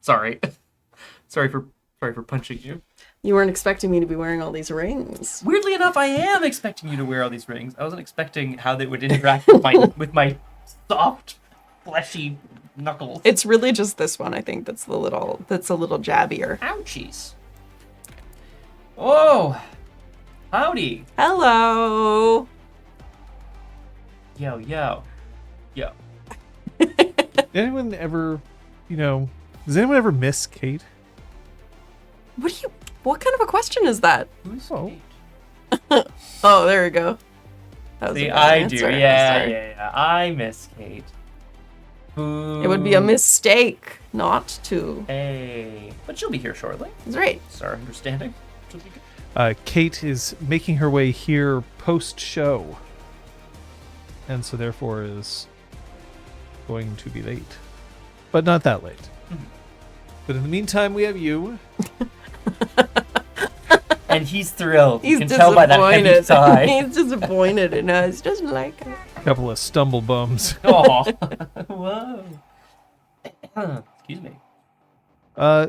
Sorry. Sorry for punching you. You weren't expecting me to be wearing all these rings. Weirdly enough, I am expecting you to wear all these rings. I wasn't expecting how they would interact with my soft, fleshy knuckles. It's really just this one, I think, that's a little jabbier. Ouchies. Oh, howdy. Hello. Yo. Did anyone ever, does anyone ever miss Kate? What kind of a question is that? Who's Oh. Kate? Oh, there we go. That was See, a bad I answer. do. I'm Yeah. sorry. I miss Kate. It would be a mistake not to. Hey, but she'll be here shortly. That's right. It's our understanding. She'll be good. Kate is making her way here post-show. And so therefore is going to be late. But not that late. Mm-hmm. But in the meantime, we have you. And he's thrilled. He's You can tell by that heavy sigh. He's disappointed in us. Doesn't like it. A couple of stumble bums. Aw. Whoa. Excuse me.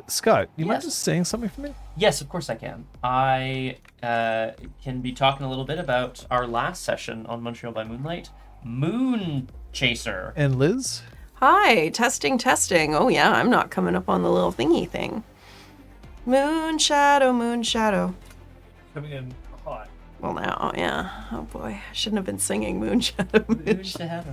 Scott, you mind Yes. just saying something for me? Yes, of course I can. I can be talking a little bit about our last session on Montreal by Moonlight, Moon Chaser. And Liz? Hi, testing. Oh yeah, I'm not coming up on the little thingy thing. Moon shadow. Coming in hot. Well now, yeah. Oh boy, I shouldn't have been singing Moon shadow. Moon Shadow.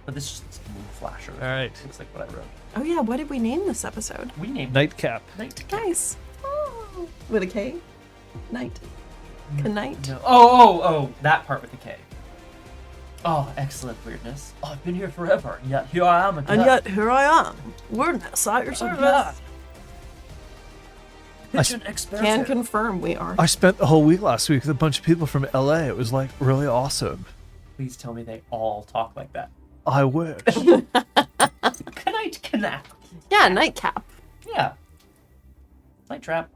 But this is just Moon Flasher. All right. Looks like what I wrote. Oh yeah, what did we name this episode? We named Nightcap. Nightcap. Nice. Oh, with a K? Night. Knight. No. Oh, that part with the K. Oh, excellent weirdness. Oh, I've been here forever, and yet here I am again. And yet here I am. Weirdness at your service. yeah. I Pigeon expert. Can confirm we are. I spent the whole week last week with a bunch of people from LA. It was like really awesome. Please tell me they all talk like that. I wish. Connect. Yeah, Nightcap. Yeah. Night Trap.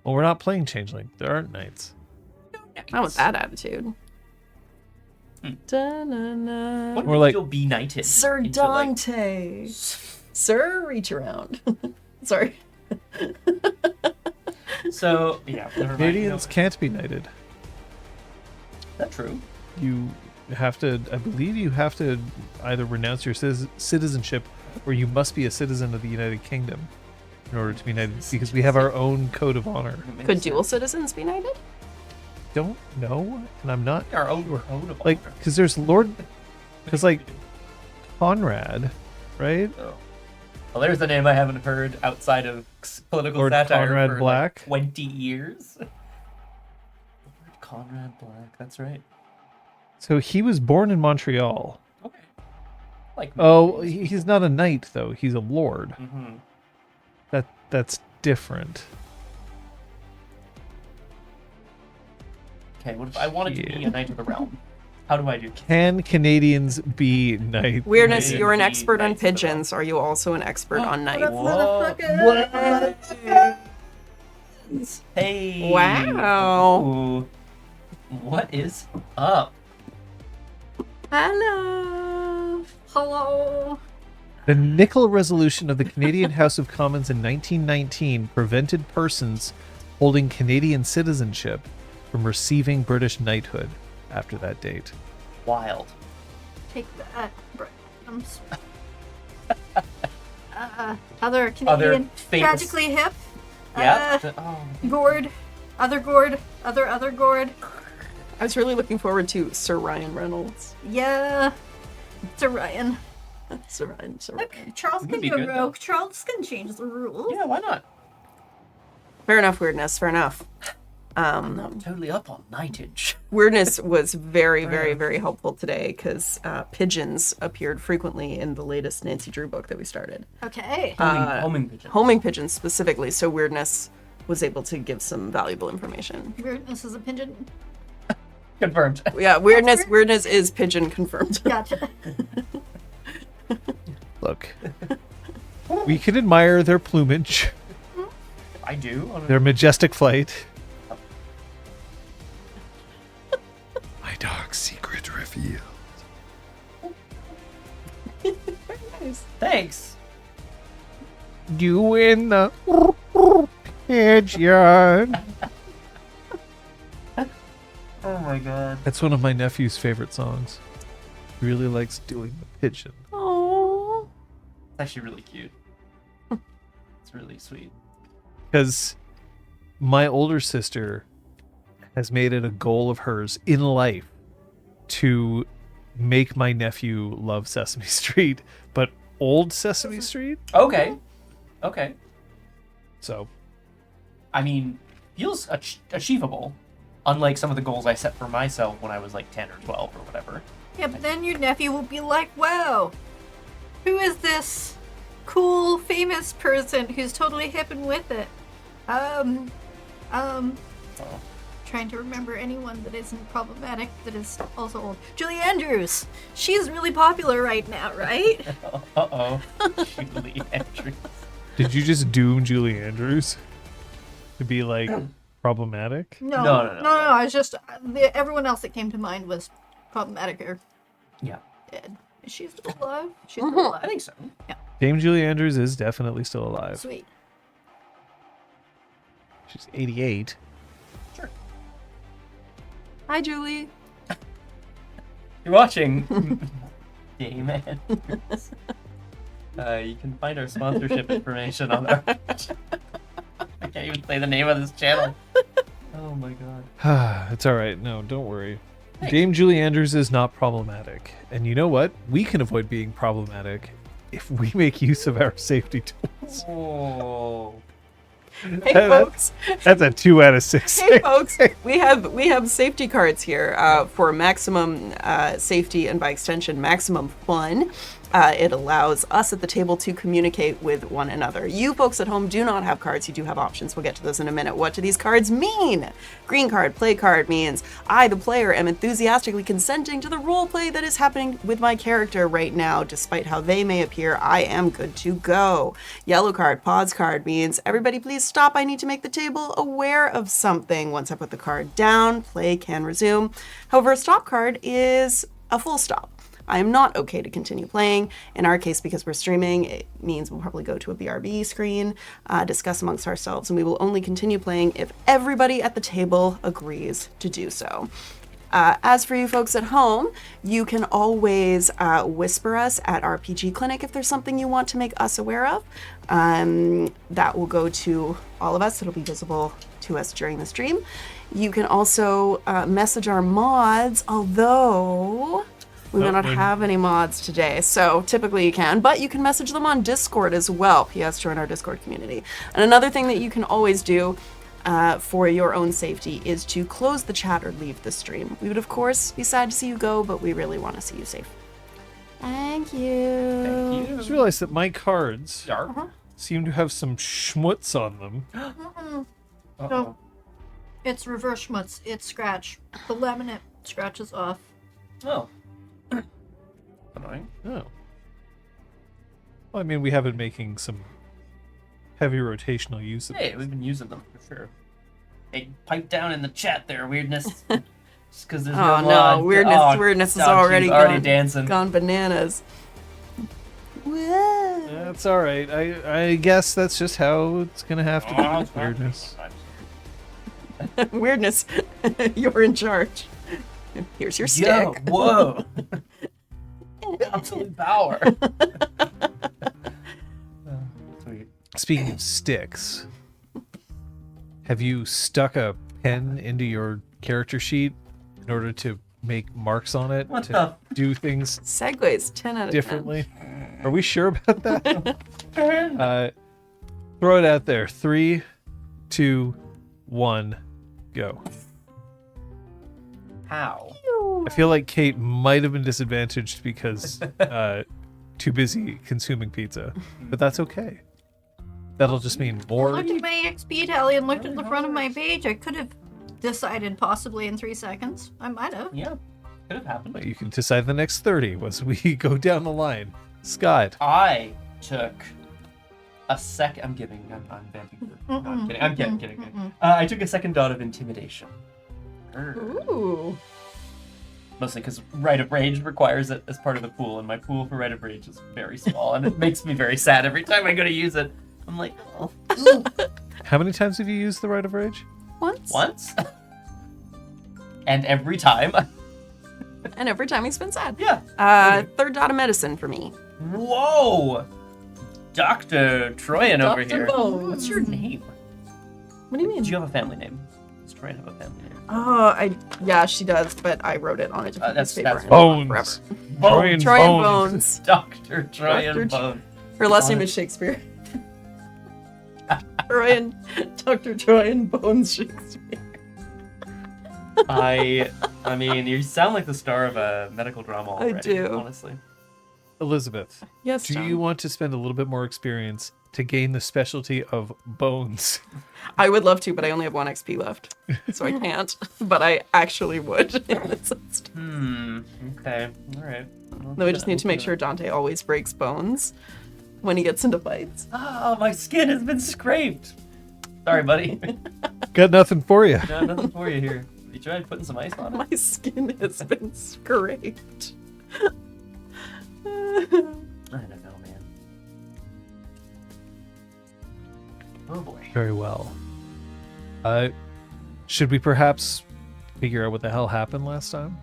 Well, we're not playing Changeling. There aren't nights. Not with that attitude. Da-na-na. What Or if like- you'll be knighted? Sir into, like- Dante. Sir, reach around. Sorry. So, yeah. Never mind. Canadians can't be knighted. Is that true? You have to, I believe you have to either renounce your citizenship or you must be a citizen of the United Kingdom in order to be knighted, because we have our own code of honor. It makes Could dual sense. citizens be knighted? Don't know, and I'm not Our own sure. code of Like, honor. because there's Lord, because like Conrad, right? Oh. Well, there's a name I haven't heard outside of political Lord satire Conrad for Black. like 20 years. Lord Conrad Black, that's right. So he was born in Montreal. Okay. Like. Oh, he's not a knight though. He's a lord. Mm-hmm. That's different. Okay, what if I wanted to be Yeah. a knight of the realm? How do I do that? Can Canadians be knights? Weirdness, Maybe you're an be expert on knights of the pigeons. Are you also an expert on knights? Whoa. Hey. Wow. Ooh. What is up? Hello. Hello. The Nickel Resolution of the Canadian House of Commons in 1919 prevented persons holding Canadian citizenship from receiving British knighthood after that date. Wild. Take that, Brams. Other Canadian, famous- tragically hip. Yeah. Gourd, other gourd, other gourd. I was really looking forward to Sir Ryan Reynolds. Yeah, to Ryan. Sir Ryan. Look, Charles Would can be go good, rogue. Charles can change the rules. Yeah, why not? Fair enough, weirdness. Fair enough. I'm totally up on knightage. Weirdness was very helpful today because pigeons appeared frequently in the latest Nancy Drew book that we started. Okay. Homing pigeon. Homing pigeons specifically, so weirdness was able to give some valuable information. Weirdness is a pigeon. Confirmed. Yeah, weirdness is pigeon confirmed. Gotcha. Look, we can admire their plumage, I do. their majestic flight. My dark secret revealed. Thanks. You in the pigeon. Oh my god. That's one of my nephew's favorite songs. He really likes doing the pigeon. Oh. It's actually really cute. It's really sweet. Because my older sister has made it a goal of hers in life to make my nephew love Sesame Street, but old Sesame Street. Okay. Okay. So, I mean, feels achievable. Unlike some of the goals I set for myself when I was like 10 or 12 or whatever. Yeah, but then your nephew will be like, wow, who is this cool, famous person who's totally hip and with it? Oh. Trying to remember anyone that isn't problematic, that is also old. Julie Andrews. She's really popular right now, right? Uh-oh. Julie Andrews. did you just doom Julie Andrews to be like problematic? No. No. I was just, everyone else that came to mind was problematic or Yeah. dead. Is she still alive? She's still alive. I think so. Dame Julie Andrews is definitely still alive. Sweet. She's 88. Sure. Hi, Julie. You're watching Dame Andrews. You can find our sponsorship information on our... I can't even say the name of this channel. Oh my god. It's all right. No, don't worry. Dame Julie Andrews is not problematic. And you know what? We can avoid being problematic if we make use of our safety tools. Oh. Hey, folks. That's a 2 out of 6. Hey, folks. We have safety cards here for maximum safety and by extension maximum fun. It allows us at the table to communicate with one another. You folks at home do not have cards. You do have options. We'll get to those in a minute. What do these cards mean? Green card, play card means I, the player, am enthusiastically consenting to the role play that is happening with my character right now. Despite how they may appear, I am good to go. Yellow card, pause card means everybody please stop. I need to make the table aware of something. Once I put the card down, play can resume. However, a stop card is a full stop. I am not okay to continue playing. In our case, because we're streaming, it means we'll probably go to a BRB screen, discuss amongst ourselves, and we will only continue playing if everybody at the table agrees to do so. As for you folks at home, you can always whisper us at RPGClinic if there's something you want to make us aware of. That will go to all of us. It'll be visible to us during the stream. You can also message our mods, although we may not have any mods today, so typically you can, but you can message them on Discord as well. P.S. Join our Discord community. And another thing that you can always do for your own safety is to close the chat or leave the stream. We would, of course, be sad to see you go, but we really want to see you safe. Thank you. Thank I you. just realized that my cards Yarp. seem to have some schmutz on them. Uh-oh. No. It's reverse schmutz. It's scratch. The laminate scratches off. Oh. Annoying. Oh. Well, I mean, we have been making some heavy rotational use of Hey, these. we've been using them for sure. Hey, pipe down in the chat there, weirdness. Just because there's Oh no no, mod. weirdness is dog, already she's already gone, dancing. gone bananas. Whoa. That's all right. I guess that's just how it's gonna have to be Oh, with weirdness. Weirdness, you're in charge. Here's your stick. Yo, whoa. Absolute power. Sweet. Speaking of sticks, have you stuck a pen into your character sheet in order to make marks on it What to do things Segways, 10 out of 10. differently? Are we sure about that? Throw it out there. 3, 2, 1, go. How? I feel like Kate might have been disadvantaged because too busy consuming pizza, but that's okay. That'll just mean I more. looked at my XP tally and looked at the front of my page. I could have decided possibly in 3 seconds. I might have. Yeah, could have happened. You can decide the next 30 once we go down the line. Scott. I took a sec. I'm kidding. I'm vamping. No, I'm kidding. I'm kidding. I took a second dot of intimidation. Ooh. Mostly because Rite of Rage requires it as part of the pool, and my pool for Rite of Rage is very small, and it makes me very sad every time I go to use it. I'm like, oh, How many times have you used the Rite of Rage? Once. And every time. And every time he's been sad. Yeah. Third dot of medicine for me. Whoa! Dr. Troian over Dr. here. Bones. What's your name? What do you mean? Do you have a family name? Does Troian have a family name? Oh, yeah, she does, but I wrote it on a different That's- piece of paper. that's and it's on Bones. Bones. Troian Bones. Dr. Troian Dr. Bones. Her last name is Shakespeare. Dr. Troian Bones Shakespeare. I mean, you sound like the star of a medical drama already. do. Honestly. Elizabeth, Yes, do John. you want to spend a little bit more experience to gain the specialty of bones? I would love to, but I only have 1 XP left, so I can't. But I actually would. In this instance. Okay. All right. Then we just need to make sure Dante always breaks bones when he gets into fights. Oh, my skin has been scraped. Sorry, buddy. Got nothing for you. Got nothing for you here. You tried putting some ice on it? My skin has been scraped. I don't know, man. Oh boy. Very well. Should we perhaps figure out what the hell happened last time?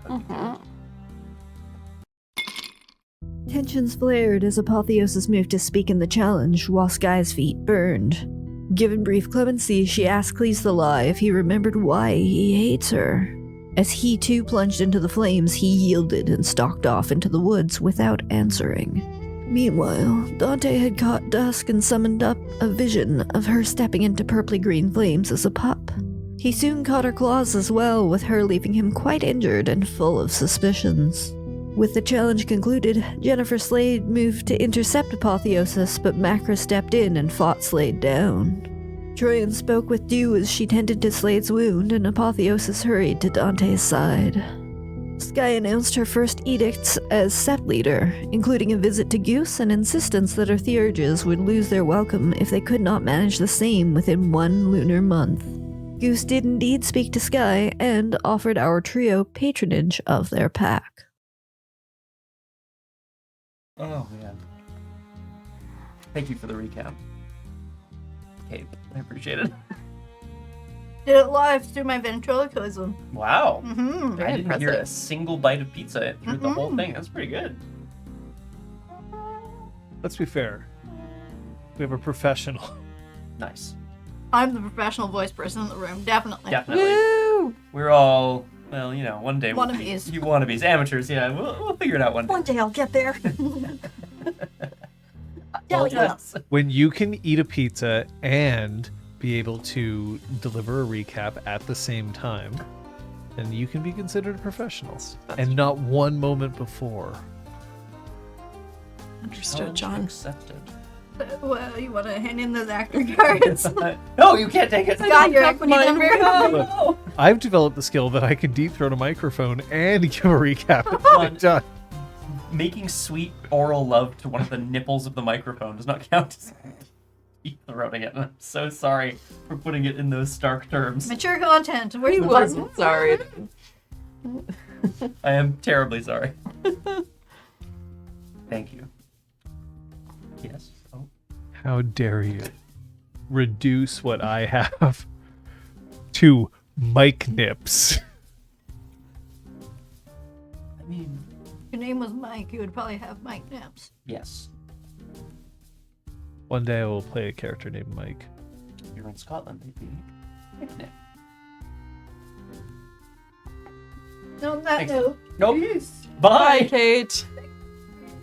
Tensions flared as Apotheosis moved to speak in the challenge while Sky's feet burned. Given brief clemency, she asked Cleese the Lie if he remembered why he hates her. As he too plunged into the flames, he yielded and stalked off into the woods without answering. Meanwhile, Dante had caught Dusk and summoned up a vision of her stepping into purply green flames as a pup. He soon caught her claws as well, with her leaving him quite injured and full of suspicions. With the challenge concluded, Jennifer Slade moved to intercept Apotheosis, but Macris stepped in and fought Slade down. Troian spoke with Dew as she tended to Slade's wound, and Apotheosis hurried to Dante's side. Sky announced her first edicts as Sept leader, including a visit to Goose and insistence that her theurges would lose their welcome if they could not manage the same within 1 lunar month. Goose did indeed speak to Sky and offered our trio patronage of their pack. Oh man. Thank you for the recap. Kate, I appreciate it. Did it live through my ventriloquism. Wow. Mm-hmm. I didn't hear a impressive. single bite of pizza through the whole thing. That's pretty good. Let's be fair. We have a professional. Nice. I'm the professional voice person in the room, definitely. Definitely. Woo! We're all, well, you know, one day we'll Wannabes. You wannabes, amateurs, yeah. We'll figure it out one day. One day I'll get there. Well, yeah. let's- When you can eat a pizza and be able to deliver a recap at the same time, then you can be considered a professional. And not one moment before. Understood, Challenge John. accepted. Well, you want to hand in those actor cards? No, you can't take it. Got your equity mine. number. No. I've developed the skill that I can deep throat a microphone and give a recap at the same time. Making sweet oral love to one of the nipples of the microphone does not count as deep throating it. I'm so sorry for putting it in those stark terms. Mature content. Where He you wasn't sorry. I am terribly sorry. Thank you. Yes. Oh. How dare you reduce what I have to mic nips? I mean, If your name was Mike, you would probably have Mike naps. yes. One day I will play a character named Mike. You're in Scotland, maybe. Picnic. On that Thanks. note, Nope. Bye, Bye. Kate.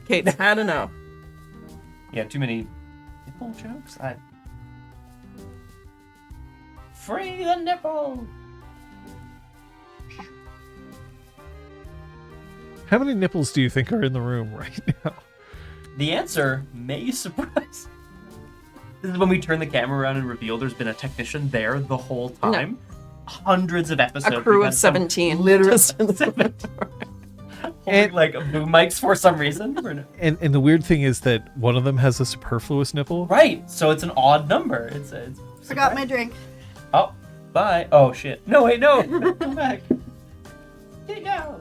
Kate had enough. Yeah, too many nipple jokes. Free the nipple. How many nipples do you think are in the room right now? The answer may surprise. This is when we turn the camera around and reveal there's been a technician there the whole time. Hundreds of episodes. A crew we've of had some 17. Literally Just in the 17. Holding And- like boom mics for some reason. And the weird thing is that one of them has a superfluous nipple. Right, so it's an odd number. It's forgot my drink. Oh, bye. Oh shit. No, wait, no. Come back. Get out.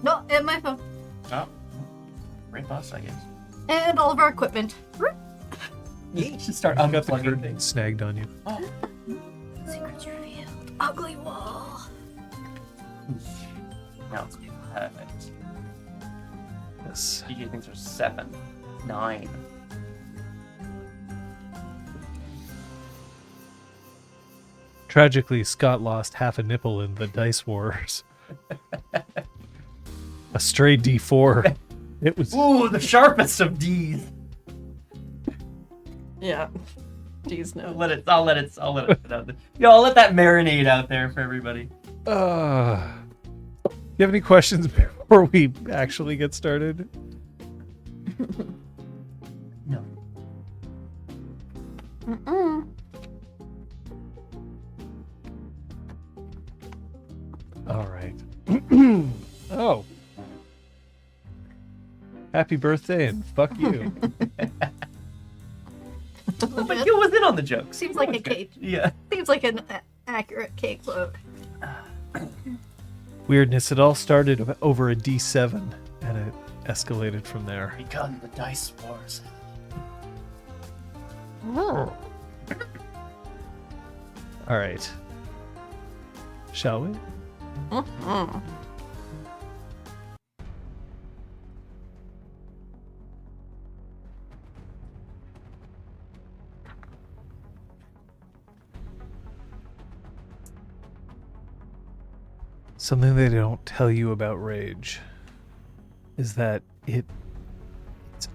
No, and my phone. Oh, great boss, I guess. And all of our equipment. Just start You got the unplugging curtain things. snagged on you. Oh. Secrets revealed. Ugly wall. Now it's perfect. Yes. DJ things are 7, 9. Tragically, Scott lost half a nipple in the dice wars. A stray D4. It was. Ooh, the sharpest of D's. Yeah. Jeez, no. I'll let it sit out there. Yo, I'll let that marinate out there for everybody. You have any questions before we actually get started? No. All right. Oh. Happy birthday and fuck you. But you was in on the joke. Seems like a cake. Yeah. Seems like an accurate cake look. Weirdness. It all started over a D7 and it escalated from there. Begun the dice wars. All right. Shall we? Something they don't tell you about rage is that it's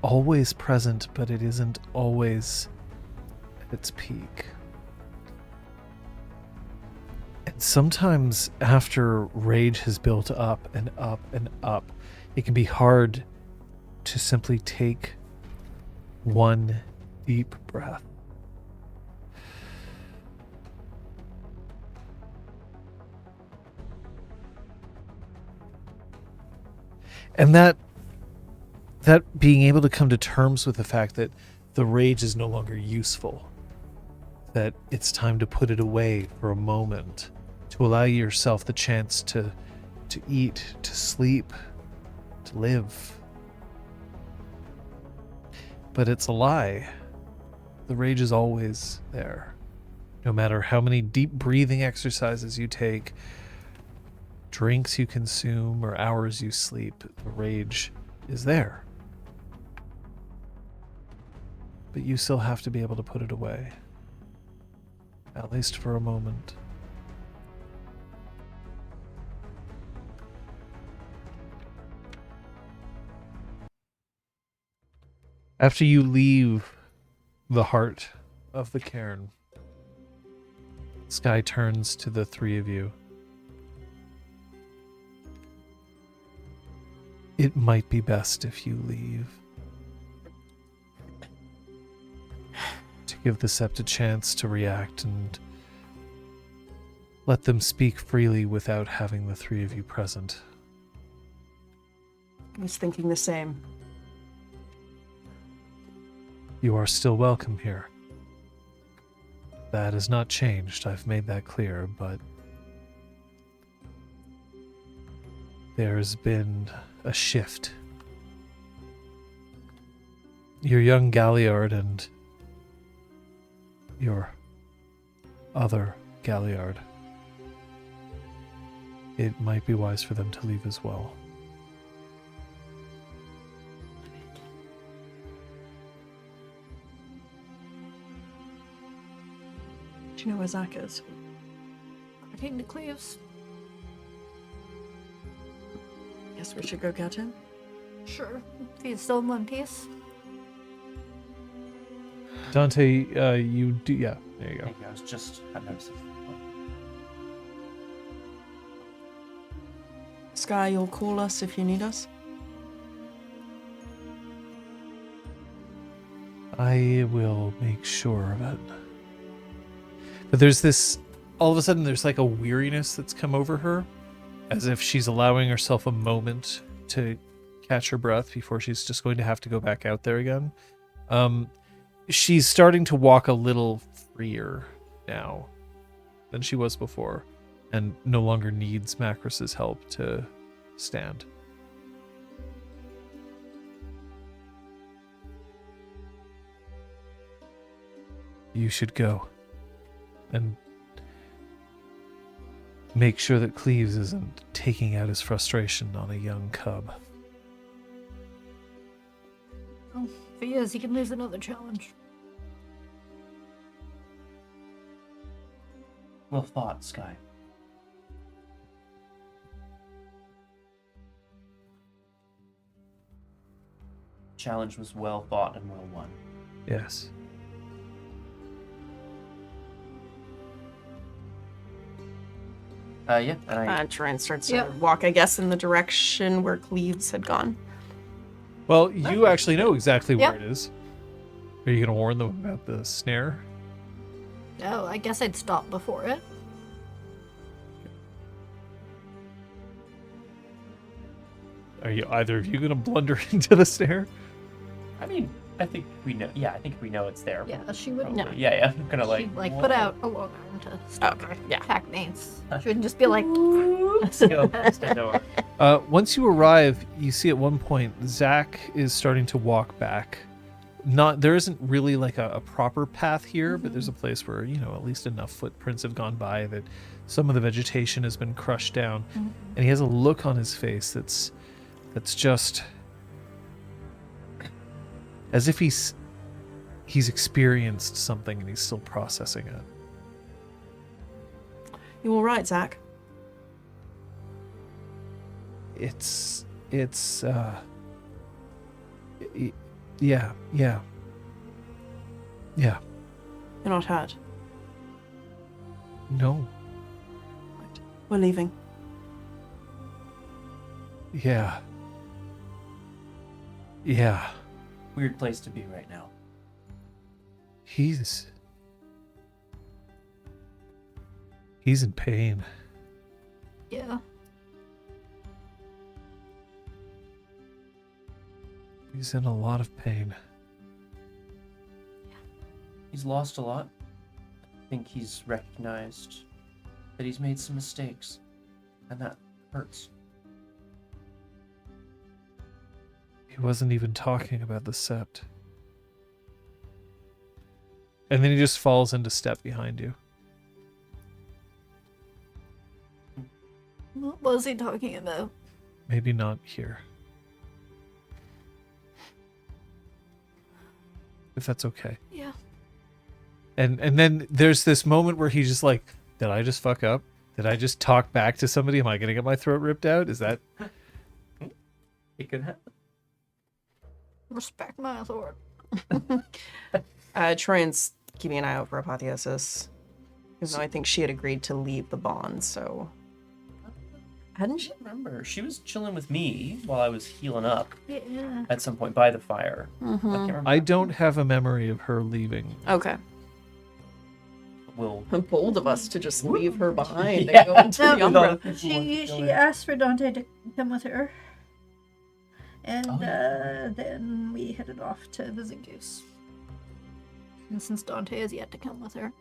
always present, but it isn't always at its peak. And sometimes after rage has built up and up and up, it can be hard to simply take one deep breath. And that being able to come to terms with the fact that the rage is no longer useful, that it's time to put it away for a moment, to allow yourself the chance to eat, to sleep, to live. But it's a lie. The rage is always there. No matter how many deep breathing exercises you take, drinks you consume, or hours you sleep, the rage is there. But you still have to be able to put it away. At least for a moment. After you leave the heart of the cairn, Sky turns to the three of you. It might be best if you leave. To give the Sept a chance to react and let them speak freely without having the three of you present. I was thinking the same. You are still welcome here. That has not changed, I've made that clear, but there's been a shift. Your young Galliard and your other Galliard. It might be wise for them to leave as well. Do you know where Zach is? According to Cleves. Guess we should go get him. Sure. If he's still in one piece. Dante, you do, yeah, there you go. Maybe I was just having noticed. Sky, you'll call us if you need us. I will make sure of it. But there's this, all of a sudden there's like a weariness that's come over her, as if she's allowing herself a moment to catch her breath before she's just going to have to go back out there again. She's starting to walk a little freer now than she was before, and no longer needs Macris's help to stand. You should go. And make sure that Cleves isn't taking out his frustration on a young cub. Well, if he is, he can lose another challenge. Well thought, Sky. Challenge was well thought and well won. Yes. Yeah, and I Troian starts to Yep. walk, I guess, in the direction where Cleves had gone. Well, you actually know exactly where Yep. it is. Are you going to warn them about the snare? Oh, I guess I'd stop before it. Are you either of you going to blunder into the snare? I mean, I think we know. Yeah, I think we know it's there. Yeah, she would. Probably. Yeah. I'm gonna like. She'd like whoa. put out a long arm to stop Okay, her yeah. attack mates. She wouldn't just be like. Let's go. Let's stand over. Once you arrive, you see at one point Zach is starting to walk back. There isn't really like a proper path here, but there's a place where at least enough footprints have gone by that some of the vegetation has been crushed down, and he has a look on his face that's just as if he's experienced something and he's still processing it. You all right, Zach? It's yeah. You're not hurt. No. We're leaving. Yeah. Weird place to be right now. He's in pain. Yeah. He's in a lot of pain. He's lost a lot. I think he's recognized that he's made some mistakes, and that hurts. He wasn't even talking about the sept. And then he just falls into step behind you. What was he talking about? Maybe not here. If that's okay. Yeah. And then there's this moment where he's just like, did I just fuck up? Did I just talk back to somebody? Am I going to get my throat ripped out? Is that... It could happen. Respect my authority. Troian's keeping an eye out for Apotheosis. Even though I think she had agreed to leave the bond, so... Hadn't she? I remember she was chilling with me while I was healing up Yeah. at some point by the fire. I can't remember. I don't have a memory of her leaving. Okay. Will Bold of us to just leave her behind Yeah. and go into the No, Umbra. She asked for Dante to come with her. And Oh, yeah. then we headed off to visit Goose. And since Dante has yet to come with her.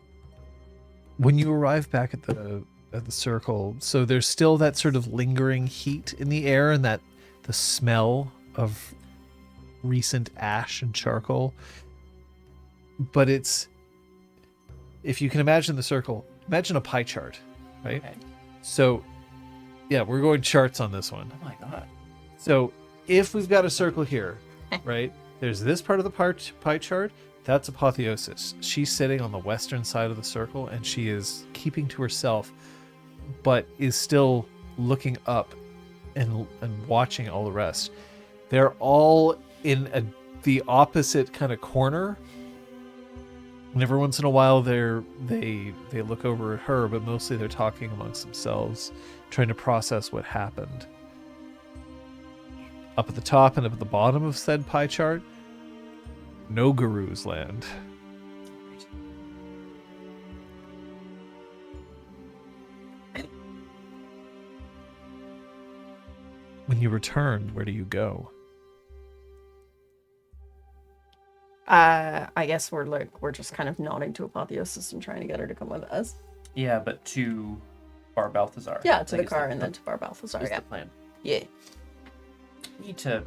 When you arrive back at the circle, so there's still that sort of lingering heat in the air and the smell of recent ash and charcoal. But it's, if you can imagine the circle, imagine a pie chart, right? Okay. So, yeah, we're going charts on this one. Oh my god. So if we've got a circle here, right, there's this part of the pie chart, that's Apotheosis. She's sitting on the western side of the circle, and she is keeping to herself, but is still looking up and watching all the rest. They're all in the opposite kind of corner, and every once in a while they look over at her, but mostly they're talking amongst themselves, trying to process what happened. Up at the top and up at the bottom of said pie chart, no Guru's land. When you return, where do you go? I guess we're just kind of nodding to Apotheosis and trying to get her to come with us. Yeah, but to Bar Balthazar. Yeah, to the Is car the- and then to Bar Balthazar. is Yeah. the plan. Yeah. We need to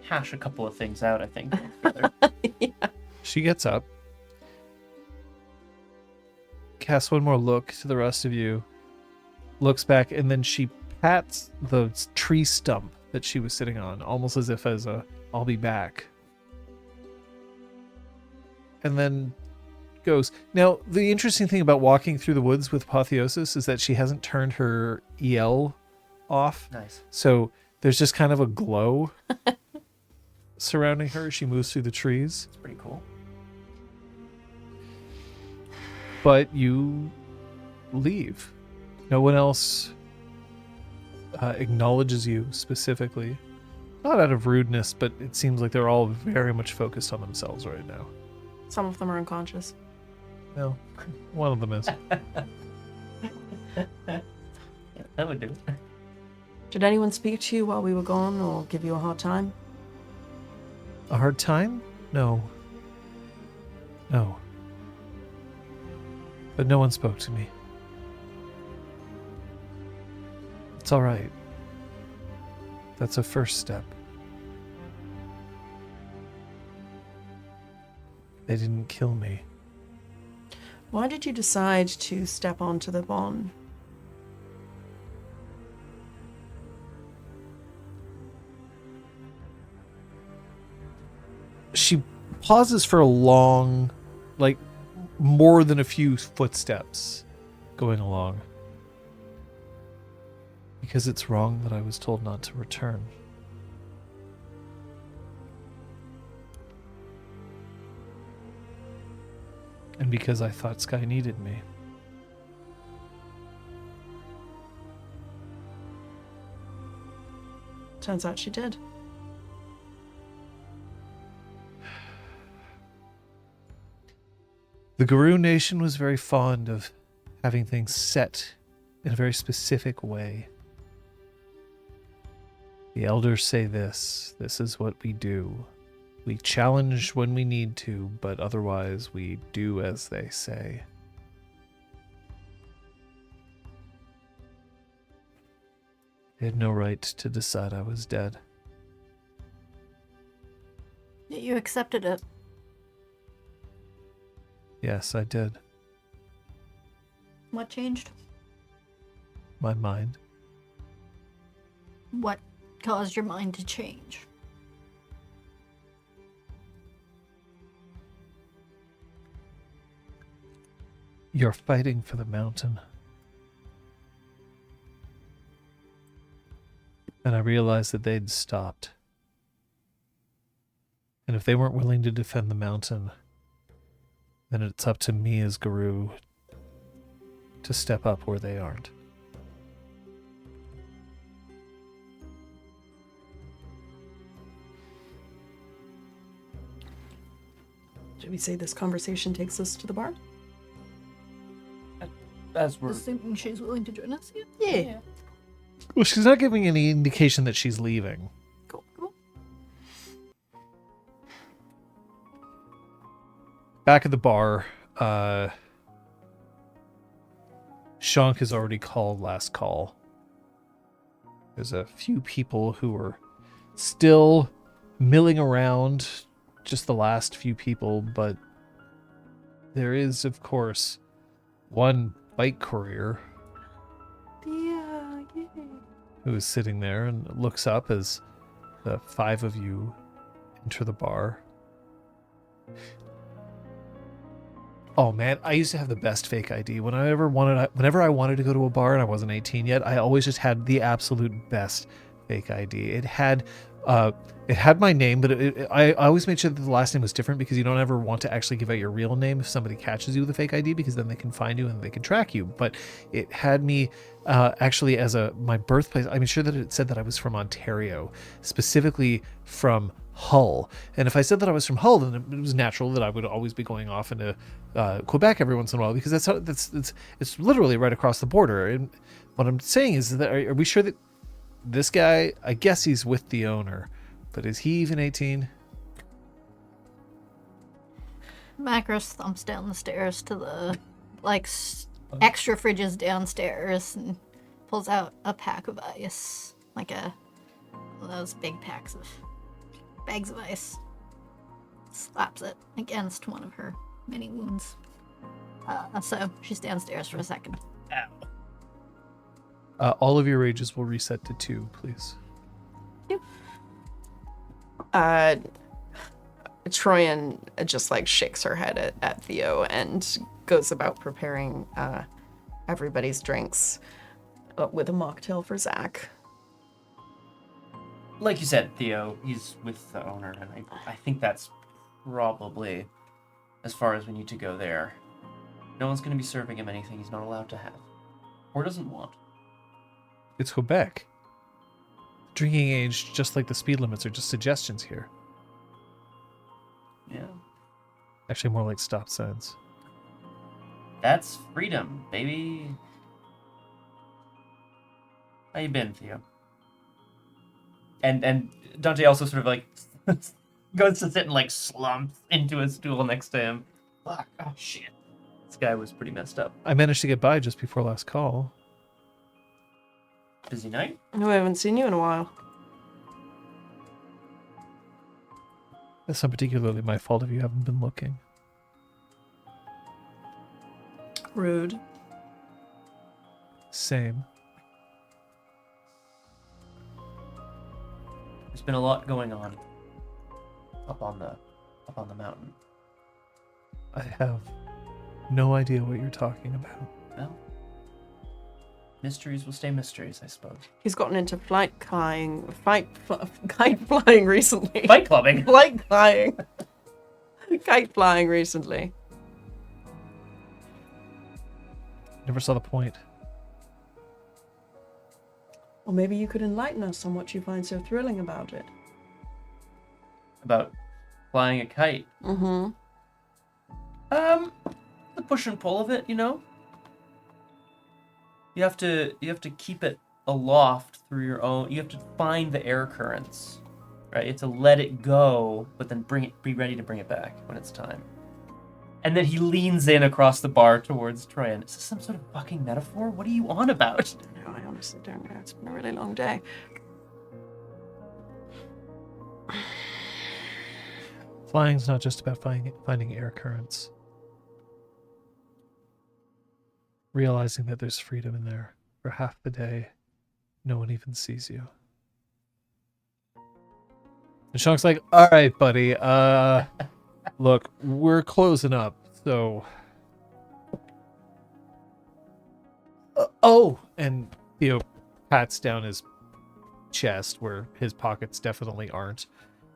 hash a couple of things out, I think. together. Yeah. She gets up casts one more look to the rest of you, looks back, and then she pats the tree stump that she was sitting on, almost as if as a, I'll be back. And then goes. Now, the interesting thing about walking through the woods with Apotheosis is that she hasn't turned her EL off. Nice. So there's just kind of a glow surrounding her as she moves through the trees. It's pretty cool. But you leave. No one else acknowledges you specifically. Not out of rudeness, but it seems like they're all very much focused on themselves right now. Some of them are unconscious. No, one of them is. Yeah, that would do. Did anyone speak to you while we were gone or give you a hard time? A hard time? No. No. But no one spoke to me. It's all right. That's a first step. They didn't kill me. Why did you decide to step onto the bond? She pauses for a long, like, more than a few footsteps going along. Because it's wrong that I was told not to return. And because I thought Sky needed me. Turns out she did. The Guru Nation was very fond of having things set in a very specific way. The elders say this is what we do. We challenge when we need to, but otherwise we do as they say. They had no right to decide I was dead. Yet you accepted it. Yes, I did. What changed? My mind. What caused your mind to change? You're fighting for the mountain. And I realized that they'd stopped. And if they weren't willing to defend the mountain, then it's up to me as Guru to step up where they aren't. Should we say this conversation takes us to the bar? As we're Assuming she's willing to join us, yeah? Yeah. Well, she's not giving any indication that she's leaving. Cool, cool. Back at the bar, Shank has already called last call. There's a few people who are still milling around, just the last few people, but there is, of course, one bike courier Yeah, yeah. who is sitting there and looks up as the five of you enter the bar. Oh man, I used to have the best fake ID. Whenever I wanted to go to a bar and I wasn't 18 yet, I always just had the absolute best fake ID. It had my name, but I always made sure that the last name was different because you don't ever want to actually give out your real name if somebody catches you with a fake ID, because then they can find you and they can track you. But it had me actually as my birthplace. I'm sure that it said that I was from Ontario, specifically from Hull. And if I said that I was from Hull, then it was natural that I would always be going off into Quebec every once in a while, because it's literally right across the border. And what I'm saying is that are we sure that this guy, I guess he's with the owner, but is he even 18? Macris thumps down the stairs to the, extra fridges downstairs and pulls out a pack of ice. One of those big bags of ice. Slaps it against one of her many wounds. So she's downstairs for a second. Ow. All of your rages will reset to 2, please. Troian just like shakes her head at Theo and goes about preparing everybody's drinks with a mocktail for Zach. Like you said, Theo, he's with the owner, and I think that's probably as far as we need to go there. No one's going to be serving him anything he's not allowed to have. Or doesn't want. It's Quebec. Drinking age, just like the speed limits, are just suggestions here. Yeah. Actually, more like stop signs. That's freedom, baby. How you been, Theo? And Dante also sort of like goes to sit and like slumps into a stool next to him. Fuck, oh shit. This guy was pretty messed up. I managed to get by just before last call. Busy night? No, I haven't seen you in a while. That's not particularly my fault if you haven't been looking. Rude. Same. There's been a lot going on up on the mountain. I have no idea what you're talking about. Well, mysteries will stay mysteries, I suppose. He's gotten into kite flying recently. Fight clubbing. Flight flying. Kite flying recently. Never saw the point. Or maybe you could enlighten us on what you find so thrilling about it. About flying a kite. Mm-hmm. The push and pull of it, you know? You have to keep it aloft through your own. You have to find the air currents, right? You have to let it go, but then be ready to bring it back when it's time. And then he leans in across the bar towards Troian. Is this some sort of fucking metaphor? What are you on about? No, I honestly don't know. It's been a really long day. Flying's not just about finding air currents. Realizing that there's freedom in there. For half the day, no one even sees you. And Shank's like, all right, buddy, look, we're closing up, so... oh! And Theo pats down his chest where his pockets definitely aren't,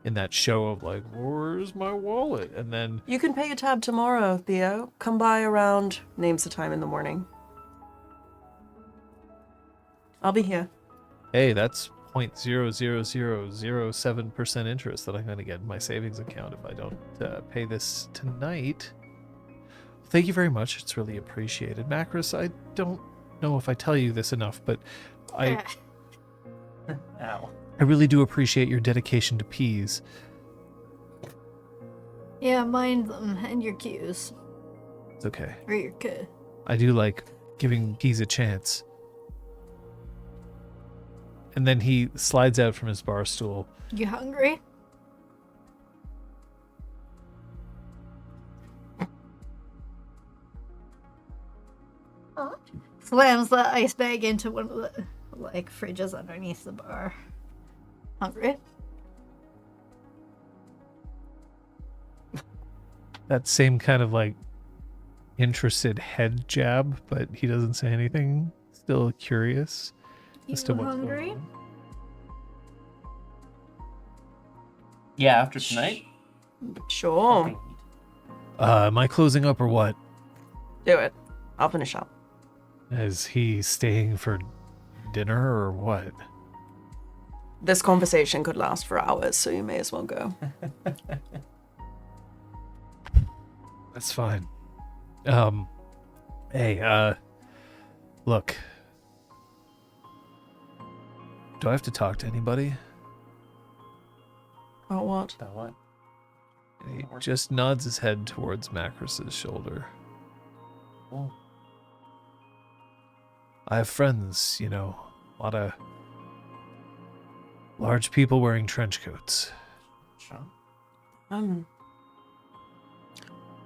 in that show of like, where's my wallet? And then... You can pay your tab tomorrow, Theo. Come by around... Names the time in the morning. I'll be here. Hey, that's 0.00007% interest that I'm going to get in my savings account if I don't pay this tonight. Thank you very much. It's really appreciated. Macris, I don't know if I tell you this enough, but I Ow. I really do appreciate your dedication to peas. Yeah, mind them and your cues. It's okay. Or your K. I do like giving peas a chance. And then he slides out from his bar stool. You hungry? Slams the ice bag into one of the fridges underneath the bar. Hungry? That same kind of interested head jab, but he doesn't say anything. Still curious as to You what's hungry? going on. Yeah, after tonight? Sure. Fucking- Am I closing up or what? Do it. I'll finish up. Is he staying for dinner or what? This conversation could last for hours, so you may as well go. That's fine. Hey, look. Do I have to talk to anybody? About what? About what? He just nods his head towards Macris's shoulder. Oh. I have friends, a lot of large people wearing trench coats. Sean?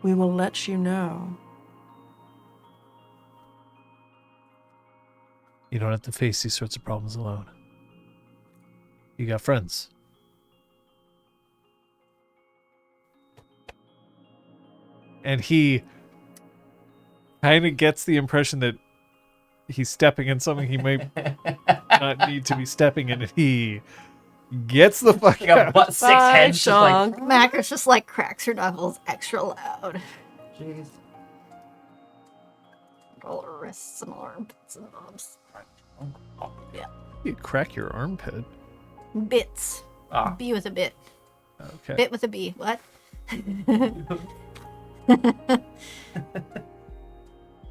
We will let you know You don't have to face these sorts of problems alone. You got friends. And he kind of gets the impression that he's stepping in something he may not need to be stepping in, and he gets the fuck You got out. what, 6 heads just like... Macris just like cracks her knuckles extra loud. Jeez. All her wrists and armpits and arms. Yeah. You crack your armpit. Bits. Ah. B with a bit. Okay. Bit with a B. What?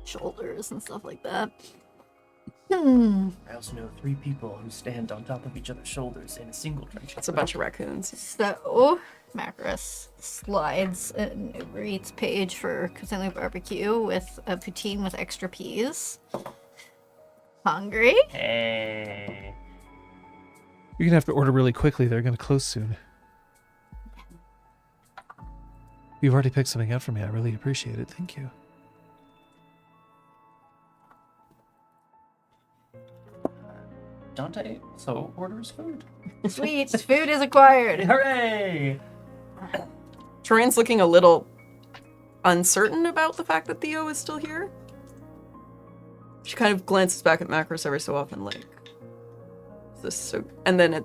Shoulders and stuff like that. I also know 3 people who stand on top of each other's shoulders in a single trench. That's a bunch of raccoons. So, Macris slides an Uber Eats page for Cthulhu Barbecue with a poutine with extra peas. Hungry? Hey. You're gonna have to order really quickly. They're gonna close soon. You've already picked something out for me. I really appreciate it. Thank you. Dante so orders food. Sweet, food is acquired. Hooray! Troian's looking a little uncertain about the fact that Theo is still here. She kind of glances back at Macris every so often, like, is this so... And then at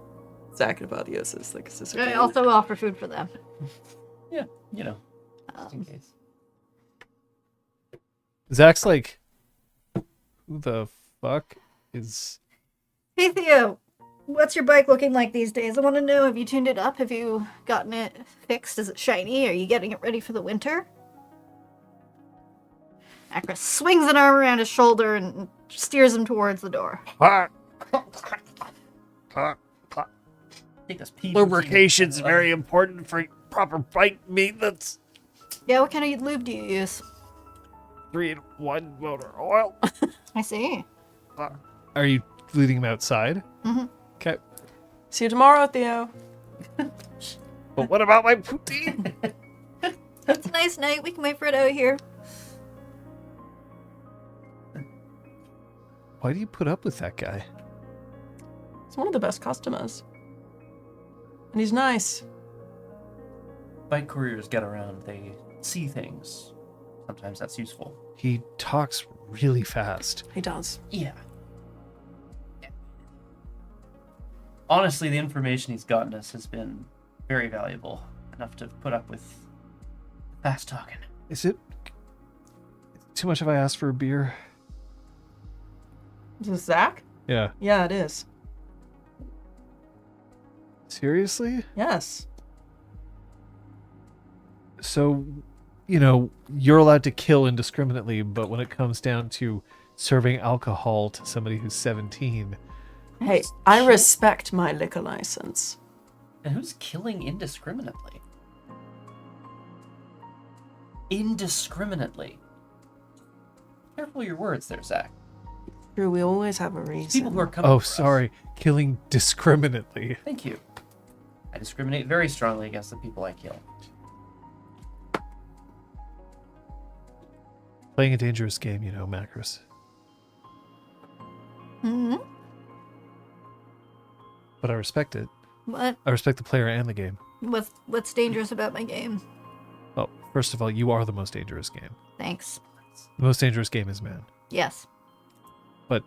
Zach and Abadios is like, is this okay? I also offer food for them. Yeah, you know, just in case. Zach's like, who the fuck is... Hey Theo, what's your bike looking like these days? I want to know, have you tuned it up? Have you gotten it fixed? Is it shiny? Are you getting it ready for the winter? Macris swings an arm around his shoulder and steers him towards the door. Take this pea Lubrication's very important for proper bike maintenance. Yeah, what kind of lube do you use? 3-in-1 motor oil. I see. Are you leading him outside? Mm-hmm. Okay. See you tomorrow, Theo. But what about my poutine? It's a nice night. We can wait for it out here. Why do you put up with that guy? He's one of the best customers. And he's nice. Bike couriers get around, they see things. Sometimes that's useful. He talks really fast. He does. Yeah. Honestly, the information he's gotten us has been very valuable. Enough to put up with fast talking. Is it too much if I ask for a beer? Is this Zach? Yeah. Yeah, it is. Seriously? Yes. So, you know, you're allowed to kill indiscriminately, but when it comes down to serving alcohol to somebody who's 17... Hey, I respect my liquor license. And who's killing indiscriminately? Indiscriminately. Careful your words there, Zach. True, we always have a reason. People who are coming Oh, for us. sorry. Killing discriminately. Thank you. I discriminate very strongly against the people I kill. Playing a dangerous game, you know, Macris. Mm-hmm. But I respect it. What? I respect the player and the game. What's dangerous about my game? Well, first of all, you are the most dangerous game. Thanks. The most dangerous game is man. Yes. But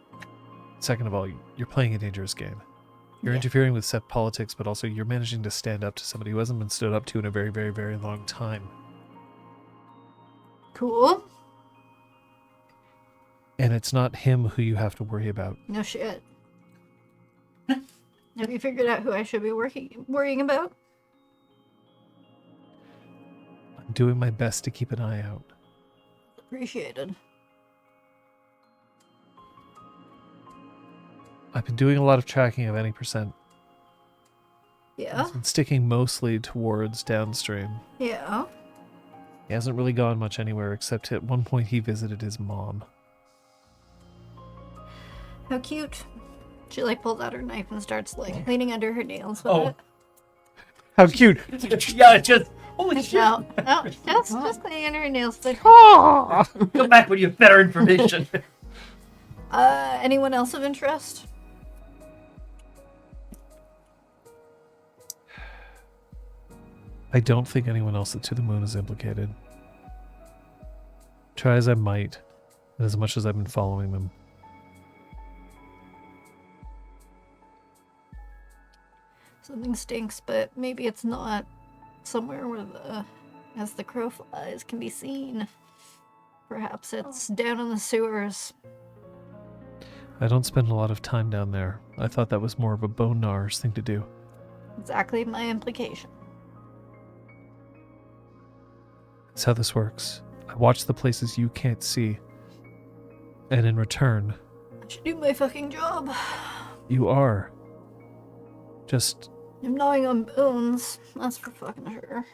second of all, you're playing a dangerous game. You're Yeah. interfering with set politics, but also you're managing to stand up to somebody who hasn't been stood up to in a very, very, very long time. Cool. And it's not him who you have to worry about. No shit. Have you figured out who I should be worrying about? I'm doing my best to keep an eye out. Appreciated. I've been doing a lot of tracking of any percent. Yeah. He's been sticking mostly towards downstream. Yeah. He hasn't really gone much anywhere, except at one point he visited his mom. How cute. She like pulls out her knife and starts like cleaning under her nails with Oh. it. How cute! Yeah, just holy shit! No, just cleaning under her nails. Like, Ah! Come back when you have better information. Anyone else of interest? I don't think anyone else at To the Moon is implicated. Try as I might, and as much as I've been following them. Something stinks, but maybe it's not somewhere where as the crow flies, can be seen. Perhaps it's down in the sewers. I don't spend a lot of time down there. I thought that was more of a bone gnar's thing to do. Exactly my implication. That's how this works. I watch the places you can't see. And in return, I should do my fucking job. you are. Just I'm gnawing on bones. That's for fucking sure.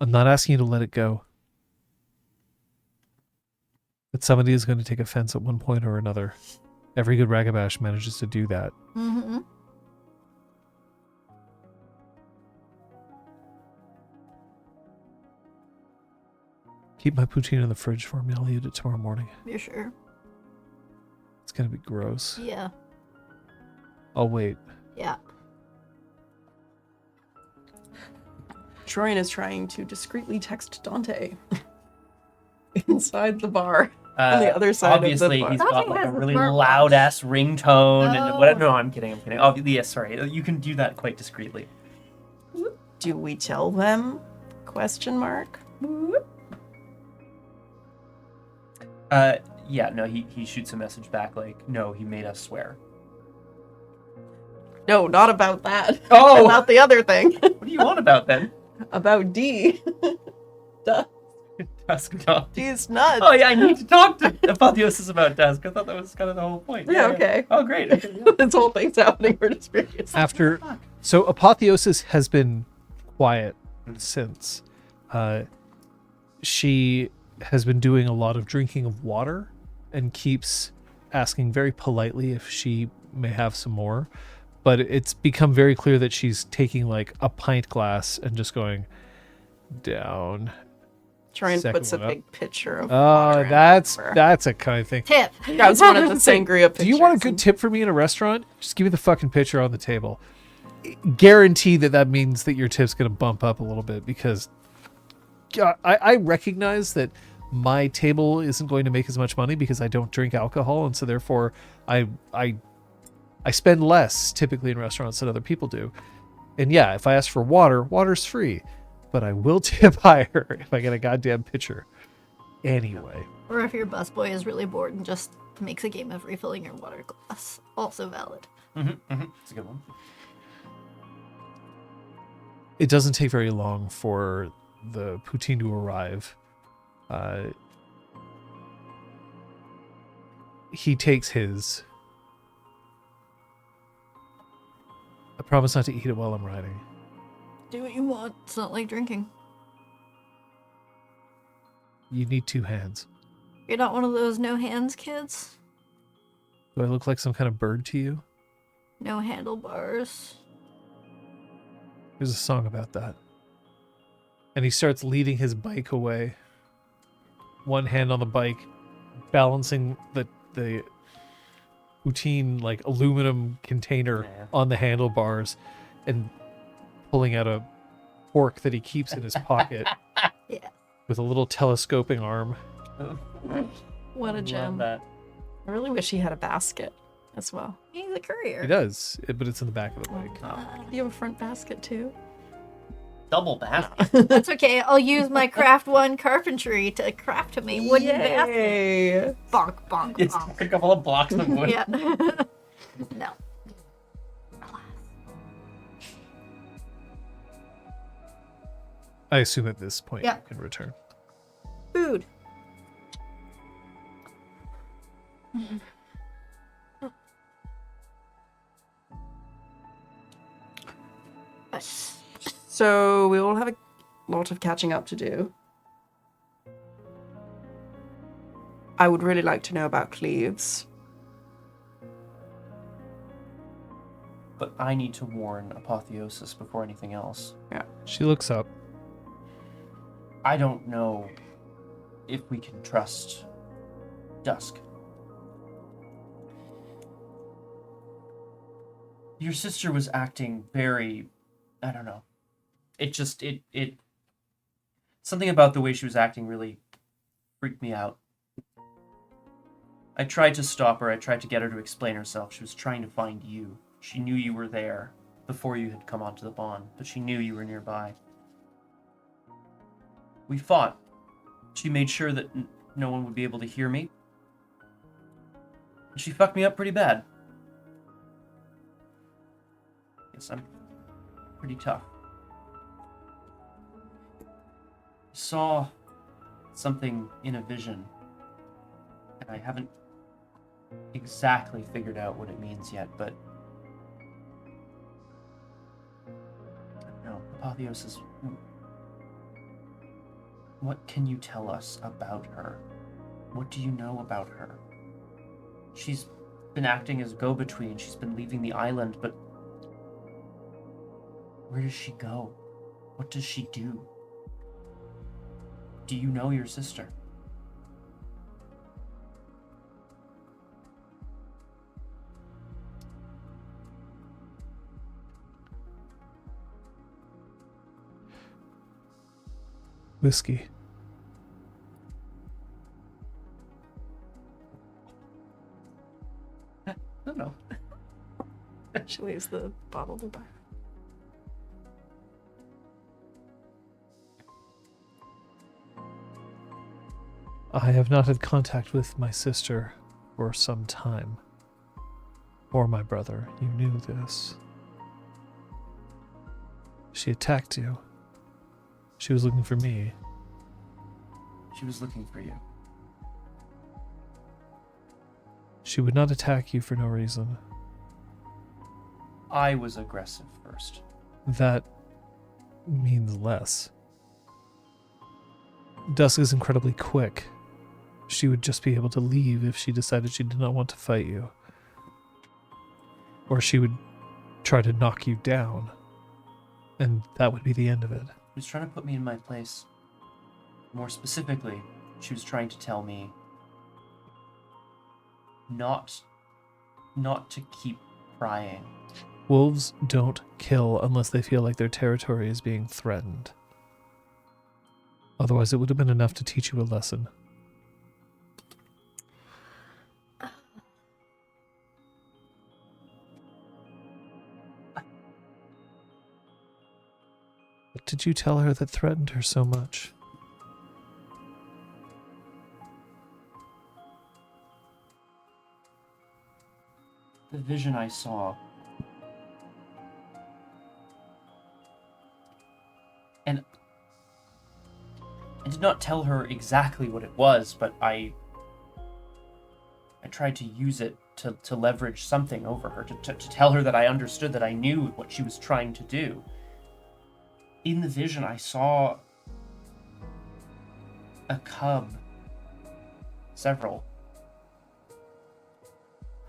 I'm not asking you to let it go. But somebody is going to take offense at one point or another. Every good Ragabash manages to do that. Mm-hmm. Keep my poutine in the fridge for me. I'll eat it tomorrow morning. You're sure? It's going to be gross. Yeah. I'll wait. Yeah. Troian is trying to discreetly text Dante inside the bar on the other side Obviously, of the he's bar. got like a has a really smartwatch. loud ass ringtone and Oh. what? No, I'm kidding. Obviously, yes, sorry. You can do that quite discreetly. Do we tell them? Question mark. Yeah, no, he shoots a message back like, no, he made us swear. No, not about that. Oh! About the other thing. What do you want about then? About D. Duh. Dusk Talk. D's nuts. Oh yeah, I need to talk to Apotheosis about Dusk. I thought that was kind of the whole point. Yeah, okay. Oh, great. Okay, yeah. This whole thing's happening for just curious. So Apotheosis has been quiet since. She has been doing a lot of drinking of water and keeps asking very politely if she may have some more. But it's become very clear that she's taking like a pint glass and just going down. Troian Second puts a one up. big picture of Oh, water in that's the that's a kind of thing. Tip. Grabs one of the sangria pictures. Do you want a good tip from me in a restaurant? Just give me the fucking picture on the table. Guarantee that means that your tip's going to bump up a little bit because I recognize that my table isn't going to make as much money because I don't drink alcohol, and so therefore I spend less typically in restaurants than other people do. And yeah, if I ask for water, water's free, but I will tip higher if I get a goddamn pitcher. Anyway. Or if your busboy is really bored and just makes a game of refilling your water glass. Also valid. It's a good one. It doesn't take very long for the poutine to arrive. He takes his. I promise not to eat it while I'm riding. Do what you want. It's not like drinking. You need two hands. You're not one of those no hands kids? Do I look like some kind of bird to you? No handlebars. There's a song about that. And he starts leading his bike away. One hand on the bike, balancing the poutine like aluminum container on the handlebars and pulling out a fork that he keeps in his pocket. Yeah. With a little telescoping arm. What a Love gem. that. I really wish he had a basket as well. He's a courier. He does, but it's in the back of the bike. Do you have a front basket too? Double basket. That's okay. I'll use my craft one carpentry to craft him a wooden basket. Yay. Bonk, bonk, It's bonk. a couple of blocks of wood. Yeah. No. I assume at this point Yeah. you can return. Food. So we all have a lot of catching up to do. I would really like to know about Cleves. But I need to warn Apotheosis before anything else. She looks up. I don't know if we can trust Dusk. Your sister was acting very, I don't know. It just, it something about the way she was acting really freaked me out. I tried to stop her. I tried to get her to explain herself. She was trying to find you. She knew you were there before you had come onto the bond, but she knew you were nearby. We fought. She made sure that no one would be able to hear me. She fucked me up pretty bad. Yes, I'm pretty tough. I saw something in a vision, and I haven't exactly figured out what it means yet, but I don't know. Apotheos is... What can you tell us about her? What do you know about her? She's been acting as go-between. She's been leaving the island, but where does she go? What does she do? Do you know your sister? Whiskey. I don't know. She leaves the bottle to buy. I have not had contact with my sister for some time. Or my brother. You knew this. She attacked you. She was looking for me. She was looking for you. She would not attack you for no reason. I was aggressive first. That means less. Dusk is incredibly quick. She would just be able to leave if she decided she did not want to fight you. Or she would try to knock you down. And that would be the end of it. She was trying to put me in my place. More specifically, she was trying to tell me not to keep prying. Wolves don't kill unless they feel like their territory is being threatened. Otherwise, it would have been enough to teach you a lesson. What did you tell her that threatened her so much? The vision I saw. And I did not tell her exactly what it was, but I tried to use it to leverage something over her, to tell her that I understood, that I knew what she was trying to do. In the vision, I saw a cub, several,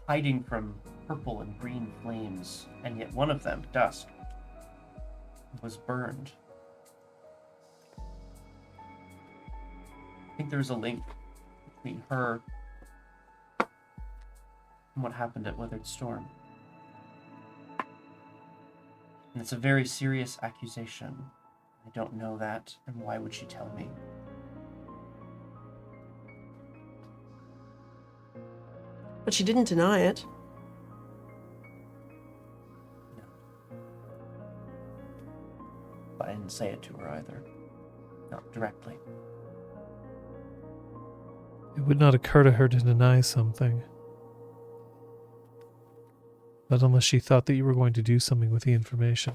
hiding from purple and green flames, and yet one of them, Dusk, was burned. I think there's a link between her and what happened at Weathered Storm. And it's a very serious accusation. I don't know that, and why would she tell me? But she didn't deny it. No. But I didn't say it to her either. Not directly. It would not occur to her to deny something. Not unless she thought that you were going to do something with the information.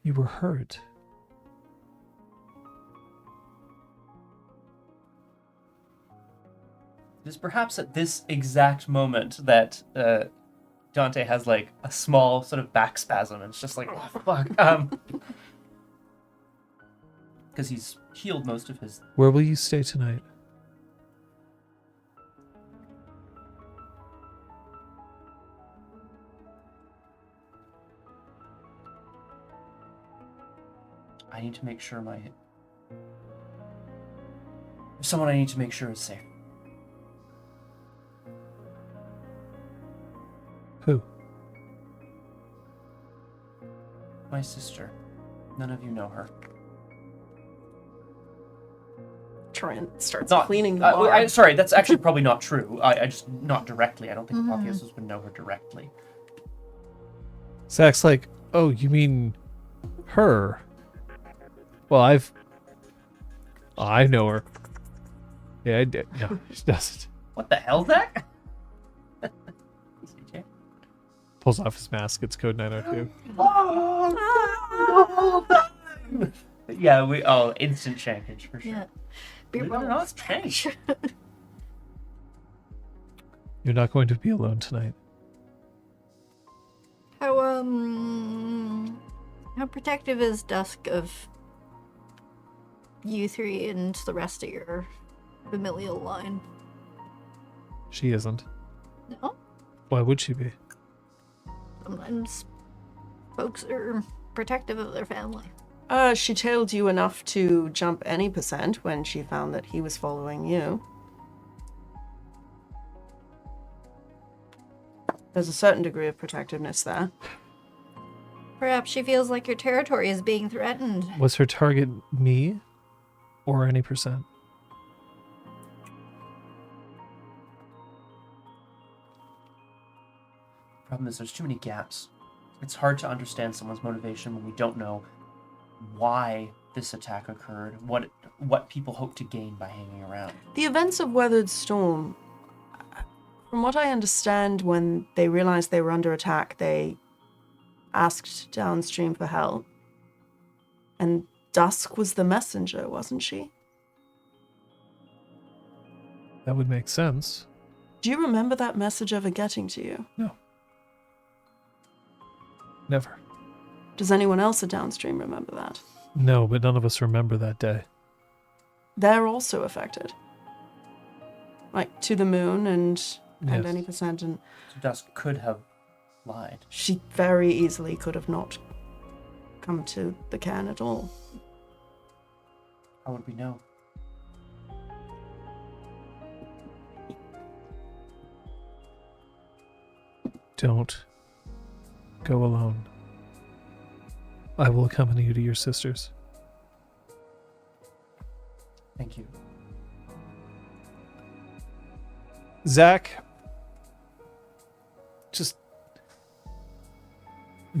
You were hurt. It is perhaps at this exact moment that Dante has like a small sort of back spasm, and it's just like, oh fuck. Because he's healed most of his. Where will you stay tonight? I need to make sure my There's someone I need to make sure is safe. Who? My sister. None of you know her. Troian starts Not cleaning the bar. sorry, that's actually probably not true. I just not directly. I don't think Apotheosis would know her directly. Zach's like, oh, you mean her? Well, I know her. Yeah, I did. No, she doesn't. What the hell, Zach? CJ? Pulls off his mask. It's code 902. Yeah, instant shankage for sure. Yeah. Believe it or not, it's Shank. You're not going to be alone tonight. How protective is Dusk of you three and the rest of your familial line? She isn't. No? Why would she be? Sometimes folks are protective of their family. She tailed you enough to jump any percent when she found that he was following you. There's a certain degree of protectiveness there. Perhaps she feels like your territory is being threatened. Was her target me or any percent? Problem is, there's too many gaps. It's hard to understand someone's motivation when we don't know why this attack occurred, what people hope to gain by hanging around. The events of Weathered Storm, from what I understand, when they realized they were under attack, they asked downstream for help. And Dusk was the messenger, wasn't she? That would make sense. Do you remember that message ever getting to you? No. Never. Does anyone else at downstream remember that? No, but none of us remember that day. They're also affected. Like, to the moon and Yes. any percent, and So Dusk could have lied. she very easily could have not come to the cairn at all. How would we know? Don't go alone. I will accompany you to your sisters. Thank you. Zach, just...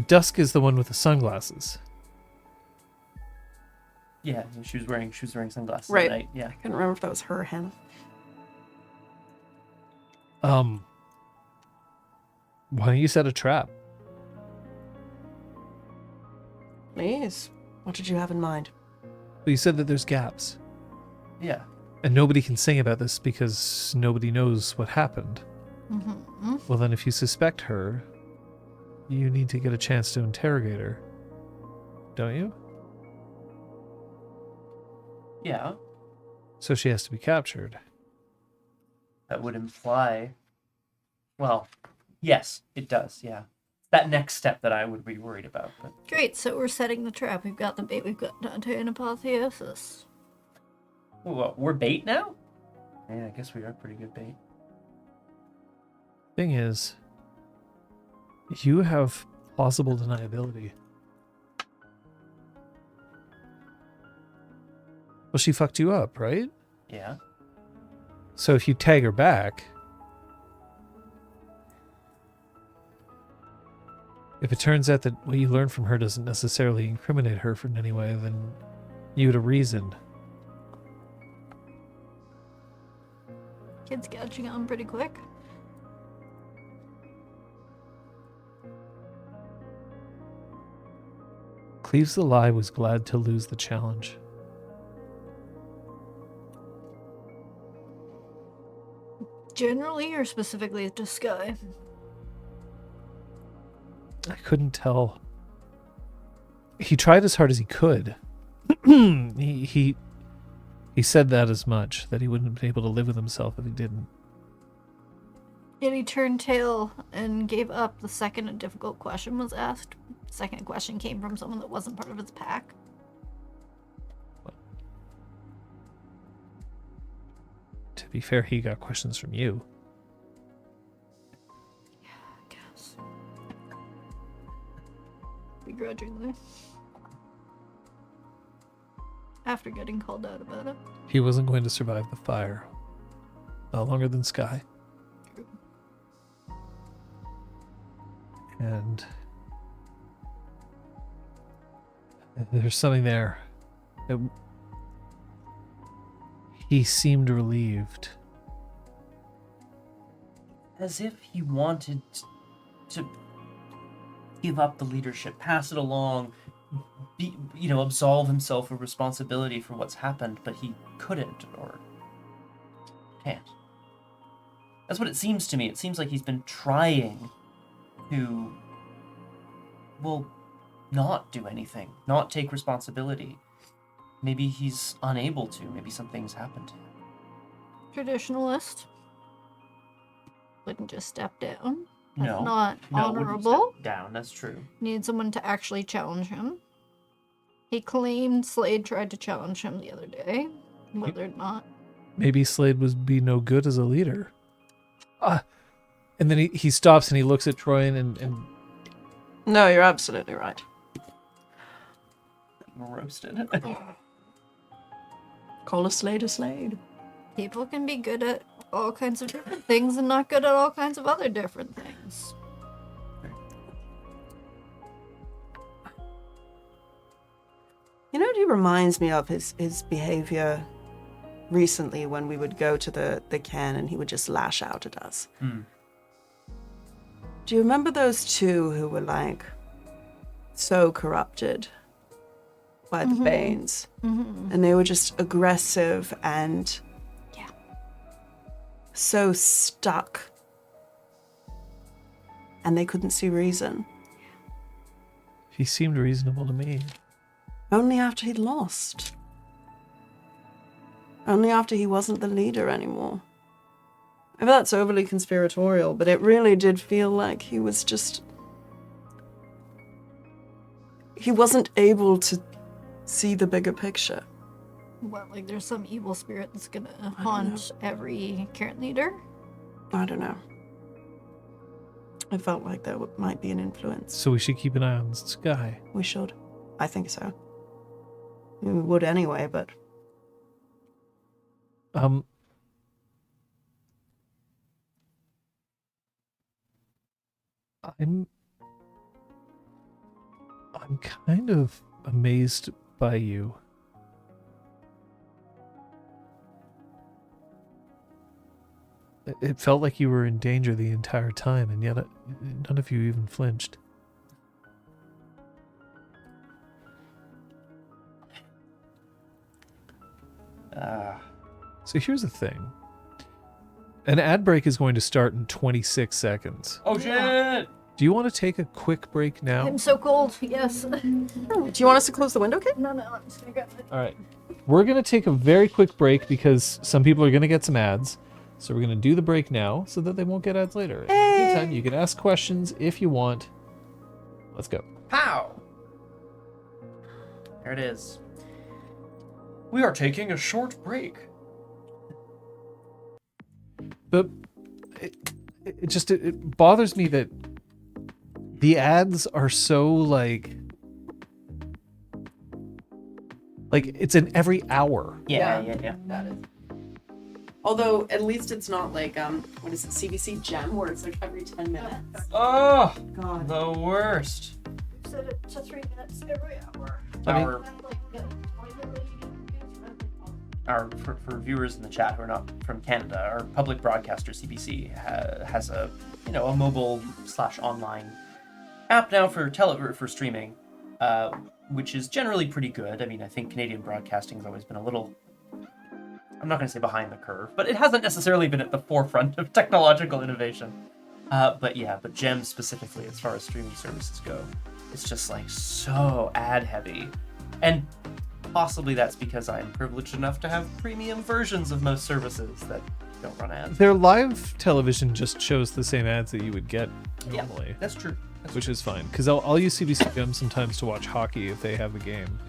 Dusk is the one with the sunglasses. Yeah, she was wearing sunglasses Right. at night. Yeah. I couldn't remember if that was her, Hannah. Why don't you set a trap? Please. What did you have in mind? Well, you said that there's gaps. Yeah. And nobody can sing about this because nobody knows what happened. Mm-hmm. Well, then if you suspect her, you need to get a chance to interrogate her. Don't you? Yeah. So she has to be captured. That would imply. Well, yes, it does. Yeah. That next step that I would be worried about. But Great, so we're setting the trap. We've got the bait, we've got Dante and Apotheosis. what, we're bait now? Yeah, I guess we are pretty good bait. Thing is, you have plausible deniability. Well, she fucked you up, right? Yeah. So if you tag her back, if it turns out that what you learned from her doesn't necessarily incriminate her in any way, then you would have reasoned. Kid's catching on pretty quick. Cleaves the Lie was glad to lose the challenge. Generally, or specifically to Sky? I couldn't tell. He tried as hard as he could. he said that as much, that he wouldn't have been able to live with himself if he didn't. Yet he turned tail and gave up the second a difficult question was asked. The second question came from someone that wasn't part of his pack. To be fair, he got questions from you. I guess. Begrudgingly. After getting called out about it. He wasn't going to survive the fire. Not longer than Sky. And there's something there. He seemed relieved. As if he wanted to give up the leadership, pass it along, absolve himself of responsibility for what's happened, but he couldn't or can't. That's what it seems to me. It seems like he's been trying to, not do anything, not take responsibility. Maybe he's unable to. Maybe something's happened to him. Traditionalist. Wouldn't just step down. That's No, not no, wouldn't honorable. step down. That's true. Need someone to actually challenge him. He claimed Slade tried to challenge him the other day. Whether or not. Maybe Slade would be no good as a leader. And then he stops and he looks at Troian and No, you're absolutely right. Roasted. Call a Slade a Slade. People can be good at all kinds of different things and not good at all kinds of other different things. You know what he reminds me of? His behavior recently when we would go to the can and he would just lash out at us. Do you remember those two who were like so corrupted by the Banes? And they were just aggressive and so stuck. And they couldn't see reason. he seemed reasonable to me. Only after he'd lost. Only after he wasn't the leader anymore. Maybe that's overly conspiratorial, but it really did feel like he was just... He wasn't able to see the bigger picture. What, like there's some evil spirit that's gonna haunt every current leader? I don't know. I felt like there might be an influence. So we should keep an eye on Sky. We should. I think so. I mean, we would anyway, but... I'm kind of amazed by you. It felt like you were in danger the entire time, and yet none of you even flinched. So here's the thing. An ad break is going to start in 26 seconds. Oh, shit! Do you want to take a quick break now? I'm so cold, yes. Do you want us to close the window, Kate? No, I'm just gonna grab it. All right. We're going to take a very quick break because some people are going to get some ads. So we're going to do the break now so that they won't get ads later. In the meantime, you can ask questions if you want. Let's go. Pow! There it is. We are taking a short break. But it bothers me that the ads are so like it's in every hour. Yeah. That is. Although, at least it's not like, what is it, CBC Gem, where it's like every 10 minutes. Oh, God. the worst. Set it to 3 minutes every hour. For viewers in the chat who are not from Canada, our public broadcaster CBC has a a mobile / online app now for streaming, which is generally pretty good. I mean, I think Canadian broadcasting has always been a little, I'm not going to say behind the curve, but it hasn't necessarily been at the forefront of technological innovation. But Gem specifically, as far as streaming services go, it's just like so ad heavy, and possibly that's because I'm privileged enough to have premium versions of most services that don't run ads. Their live television just shows the same ads that you would get normally. Yeah, that's true. Which is fine, because I'll use CBC Gem sometimes to watch hockey if they have a game.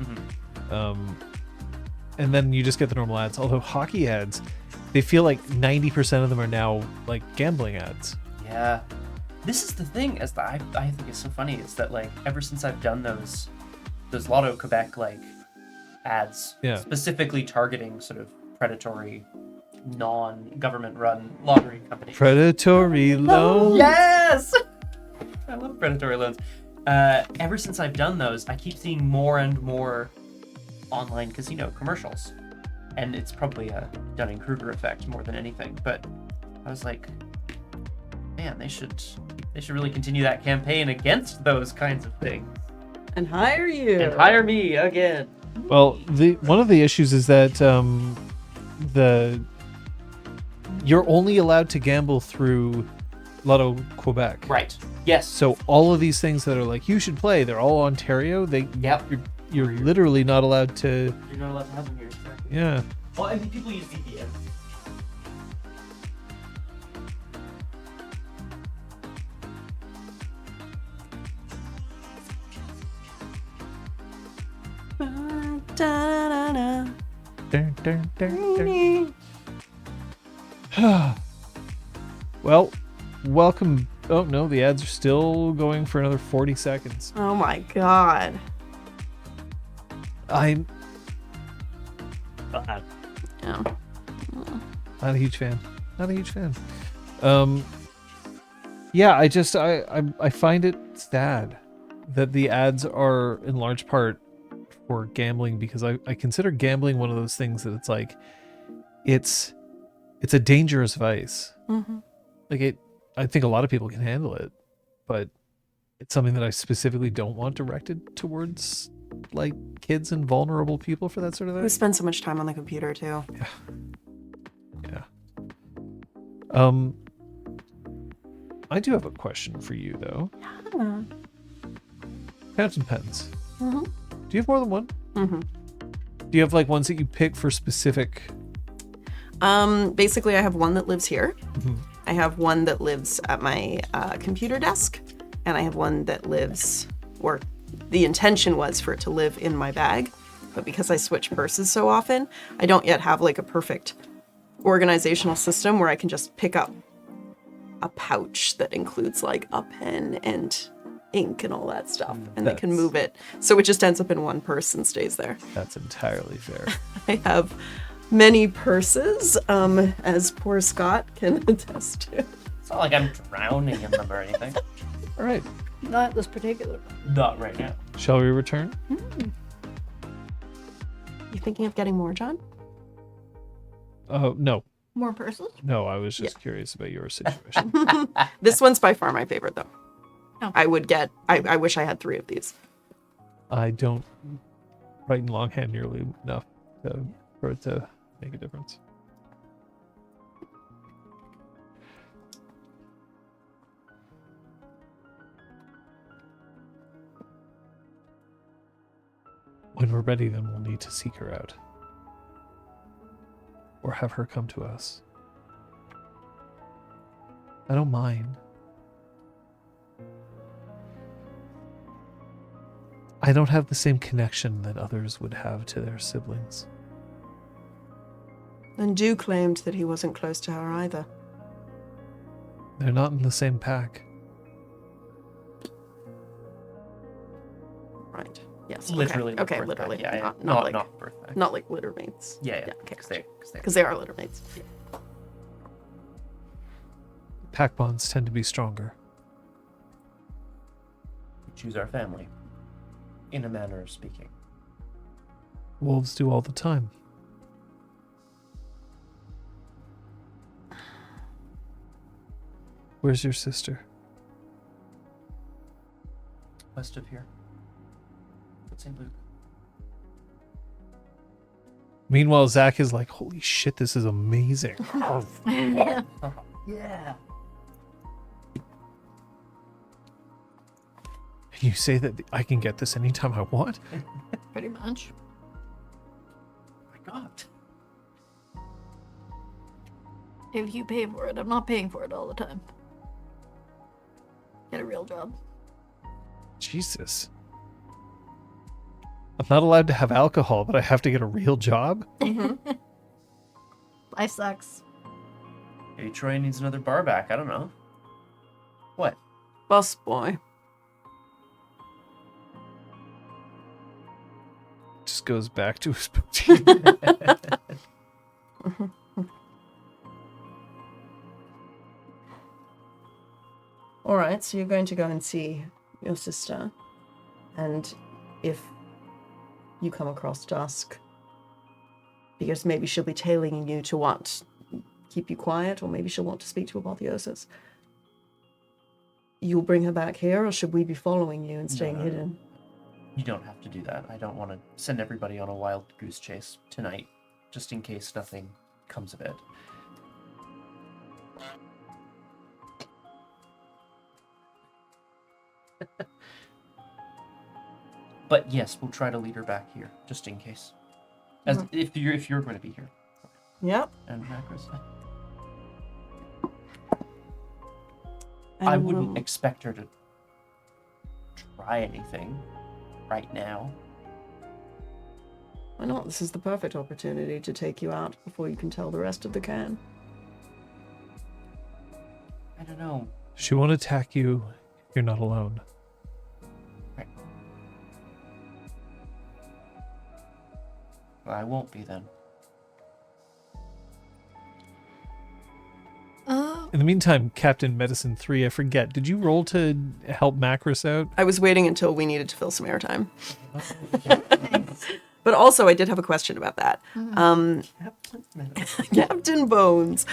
Mm-hmm. And then you just get the normal ads. Although hockey ads, they feel like 90% of them are now like gambling ads. Yeah. This is the thing, as I think is so funny, is that like ever since I've done those Lotto Quebec like ads, specifically targeting sort of predatory, non-government run lottery companies. Predatory loans. Yes! I love predatory loans. Ever since I've done those, I keep seeing more and more online casino commercials. And it's probably a Dunning-Kruger effect more than anything. But I was like, man, they should really continue that campaign against those kinds of things. And hire you. And hire me again. Well, one of the issues is that you're only allowed to gamble through Lotto Quebec. Right. Yes. So all of these things that are like you should play, they're all Ontario. You're literally not allowed to. You're not allowed to have them here. Exactly. Yeah. Well, I mean, people use VPN. Dun, dun, dun, dun. Well, welcome. Oh no, the ads are still going for another 40 seconds. Oh my god. I'm Yeah. not a huge fan. Not a huge fan. Yeah, I find it sad that the ads are in large part for gambling, because I consider gambling one of those things that it's like it's a dangerous vice. Mm-hmm. Like I think a lot of people can handle it, but it's something that I specifically don't want directed towards like kids and vulnerable people for that sort of thing. We spend so much time on the computer too. Yeah. I do have a question for you though. Yeah. Fountain pens. Mm-hmm. Do you have more than one? Mm-hmm. Do you have like ones that you pick for specific? Basically I have one that lives here. Mhm. I have one that lives at my computer desk, and I have one that lives, or the intention was for it to live in my bag, but because I switch purses so often, I don't yet have like a perfect organizational system where I can just pick up a pouch that includes like a pen and ink and all that stuff, and I can move it. So it just ends up in one purse and stays there. That's entirely fair. I have many purses, as poor Scott can attest to. It's not like I'm drowning in them or anything. All right. Not this particular. Not right now. Shall we return? You thinking of getting more, John? Oh, no. More purses? No, I was just curious about your situation. This one's by far my favorite, though. Oh. I wish I had 3 of these. I don't write in longhand nearly enough for it to make a difference. When we're ready, then we'll need to seek her out. Or have her come to us. I don't mind. I don't have the same connection that others would have to their siblings. And Dew claimed that he wasn't close to her either. They're not in the same pack. Right. Yes. Literally. Okay, birth literally. pack. Yeah, Not like birth pack. not like litter mates. Yeah. Okay. Because They are litter mates. Pack bonds tend to be stronger. we choose our family. In a manner of speaking. Wolves do all the time. Where's your sister? West of here. St. Luke. Meanwhile, Zach is like, holy shit, this is amazing. Yeah. Yeah. You say that I can get this anytime I want? Pretty much. Oh my god. If you pay for it, I'm not paying for it all the time. Get a real job. Jesus. I'm not allowed to have alcohol, but I have to get a real job? Mm-hmm. Life sucks. Maybe Troy needs another bar back. I don't know. What? Bus boy. Just goes back to his boutique. All right, so you're going to go and see your sister, and if you come across Dusk, because maybe she'll be tailing you to what? Keep you quiet, or maybe she'll want to speak to Apotheosis. You'll bring her back here, or should we be following you and staying No. hidden? You don't have to do that. I don't want to send everybody on a wild goose chase tonight, just in case nothing comes of it. But yes, we'll try to lead her back here, just in case. As if you're going to be here. Yep. And Macris. I wouldn't expect her to try anything right now. Why not? This is the perfect opportunity to take you out before you can tell the rest of the clan. I don't know. She won't attack you if you're not alone. Right. Well, I won't be then. In the meantime, Captain Medicine 3, I forget, did you roll to help Macris out? I was waiting until we needed to fill some airtime. But also, I did have a question about that. Captain Bones,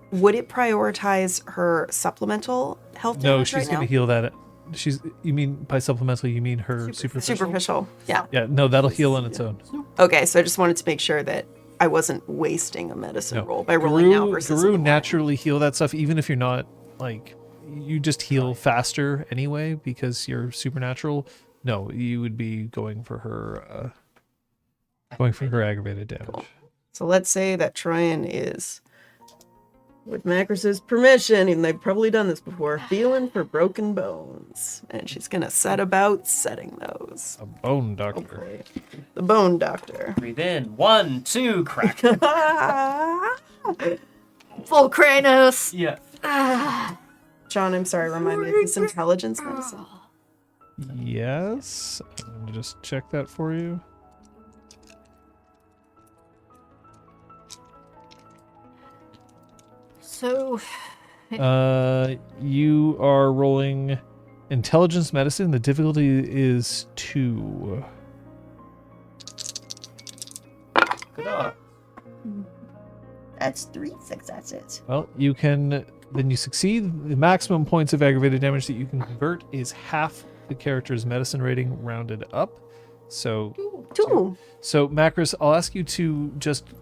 would it prioritize her supplemental health No, damage she's right going to now? heal that. You mean by supplemental, you mean her superficial? Superficial, yeah. Yeah, no, that'll heal on its own. Okay, so I just wanted to make sure that I wasn't wasting a medicine roll by rolling now versus Guru in the naturally heal that stuff, even if you're not, like, you just heal faster anyway because you're supernatural. No, you would be going for her aggravated damage. Cool. So let's say that Troian is, with Macris's permission, and they've probably done this before, feeling for broken bones. And she's going to set about setting those. A bone doctor. Hopefully. The bone doctor. Breathe in. 1, 2, crack. Full Kranos. Yeah. John, I'm sorry, remind me of this intelligence medicine. Yes. I'm going to just check that for you. So, You are rolling intelligence medicine. The difficulty is 2. Good on. That's 3 successes. Well, you succeed. The maximum points of aggravated damage that you can convert is half the character's medicine rating rounded up. So, 2. So Macris, I'll ask you to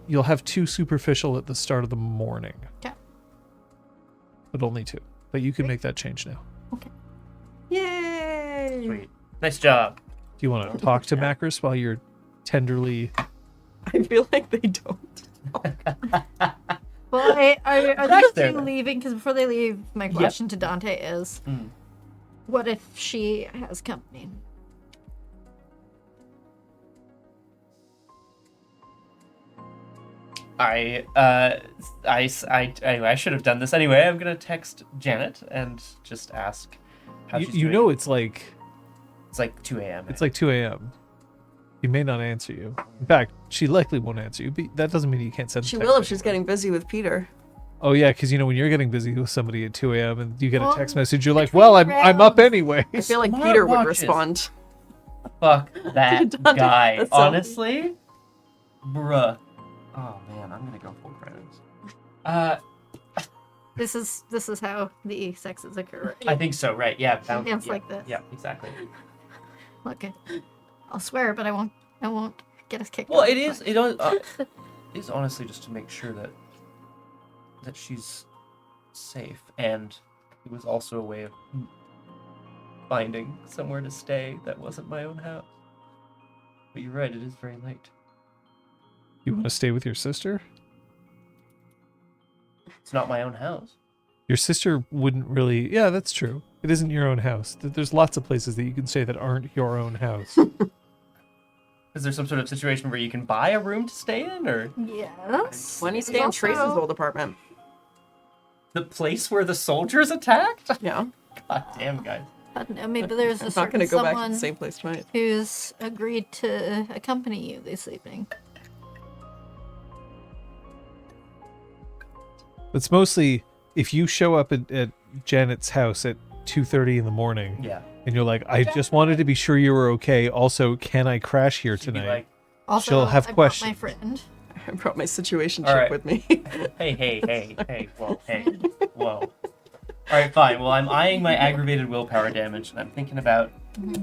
you'll have 2 superficial at the start of the morning. Okay. But only 2. But you can make that change now. Yay! Sweet. Nice job. Do you want to talk to Macris while you're tenderly... I feel like they don't. well, are Back these there, two then. leaving? Because before they leave, my question to Dante is, what if she has company? I should have done this anyway. I'm gonna text Janet and just ask how she's doing. know it's like It's like 2 a.m. It's like 2 a.m. She may not answer you. In fact, she likely won't answer you. But that doesn't mean you can't send. She a text will if she's anyway. getting busy with Peter. Oh yeah, because when you're getting busy with somebody at 2 a.m. and you get a Well, text message, you're like, "Well, I'm up anyway." I feel like Smart Peter would watches. respond. Fuck that Dante, guy. that's so- Honestly, bruh. Oh man, I'm gonna go full credits. This is how the sexes occur. I think so. Right? Yeah. It's yeah, like this. Yeah. Exactly. Look, I'll swear, but I won't get us kicked. Well, off. it is. It is honestly just to make sure that she's safe, and it was also a way of finding somewhere to stay that wasn't my own house. But you're right; it is very late. You want to stay with your sister? It's not my own house. Your sister wouldn't really. Yeah, that's true. It isn't your own house. There's lots of places that you can stay that aren't your own house. Because Is there some sort of situation where you can buy a room to stay in, or Yes. 20 There's stay in also- Trace's old apartment. the place where the soldiers attacked? Yeah. God damn, guys. I don't know, maybe there's a I'm not going to certain go back to someone the same place twice. who's agreed to accompany you this evening. It's mostly if you show up at Janet's house at 2:30 in the morning, Yeah. and you're like, I just wanted to be sure you were okay. Also, can I crash here She'd be tonight? like, Also, She'll have I brought questions. my friend. I brought my situation All chip right. with me. hey, whoa. Alright, fine. Well, I'm eyeing my aggravated willpower damage, and I'm thinking about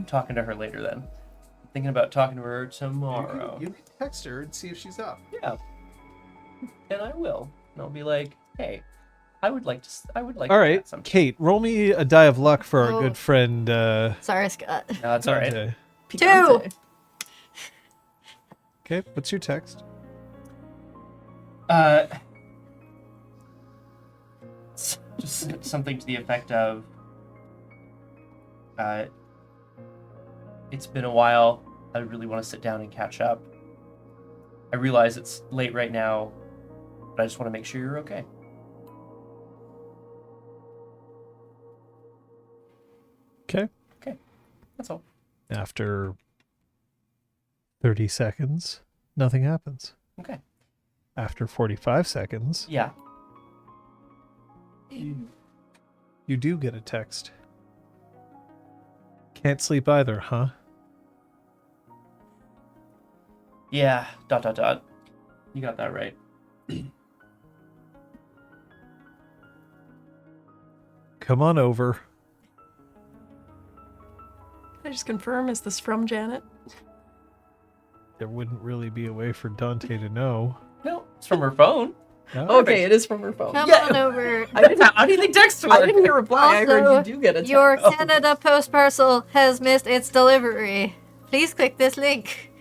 talking to her later then. I'm thinking about talking to her tomorrow. You can text her and see if she's up. Yeah. And I will. And I'll be like, hey, I would like All to right, chat sometime. Kate, roll me a die of luck for our Oh. good friend Sorry, Scott. No, that's alright. Dante. Picante. Okay, what's your text? Just something to the effect of, it's been a while. I really want to sit down and catch up. I realize it's late right now, but I just want to make sure you're okay. Okay. That's all. After 30 seconds, nothing happens. Okay. After 45 seconds, Yeah. you do get a text. Can't sleep either, huh? Yeah. ... You got that right. Come on over. Can I just confirm, is this from Janet? There wouldn't really be a way for Dante to know. No, it's from her phone. No? Okay, it is from her phone. Come Yeah. on over. How do you think text I work? didn't hear a reply. I heard Also, you do get a text. Your Canada Post parcel has missed its delivery. Please click this link.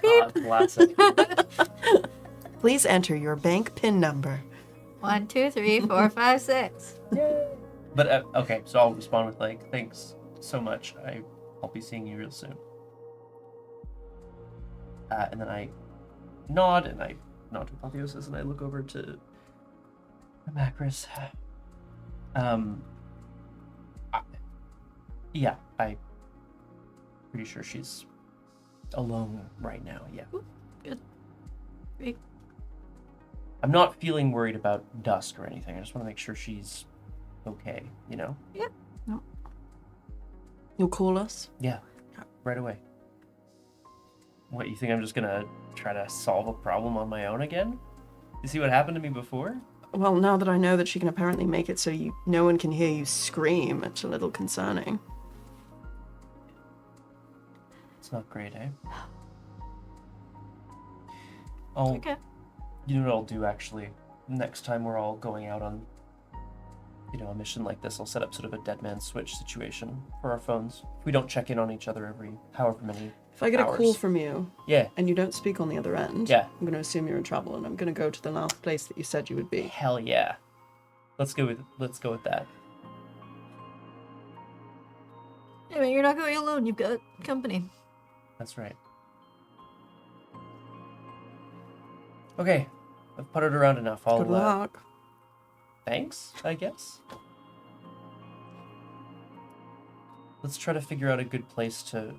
God, classic. Please enter your bank PIN number. 1, 2, 3, 4, 5, 6. But okay, so I'll respond with like, thanks so much. I'll be seeing you real soon. And then I nod to Apotheosis, and I look over to Macris. I'm pretty sure she's alone right now. Yeah. Good. Great. I'm not feeling worried about Dusk or anything. I just want to make sure she's okay. You know? You'll call us? Yeah. Right away. What, you think I'm just gonna try to solve a problem on my own again? You see what happened to me before? Well, now that I know that she can apparently make it so no one can hear you scream, it's a little concerning. It's not great, eh? Oh, Okay. you know what I'll do actually? Next time we're all going out on, a mission like this, I'll set up sort of a dead man switch situation for our phones. If we don't check in on each other every however many If I get a call hours. from you Yeah. and you don't speak on the other end, Yeah. I'm going to assume you're in trouble and I'm going to go to the last place that you said you would be. Hell yeah. Let's go with that. Anyway, you're not going alone. You've got company. That's right. Okay. I've puttered around enough. Good luck. Thanks, I guess. Let's try to figure out a good place to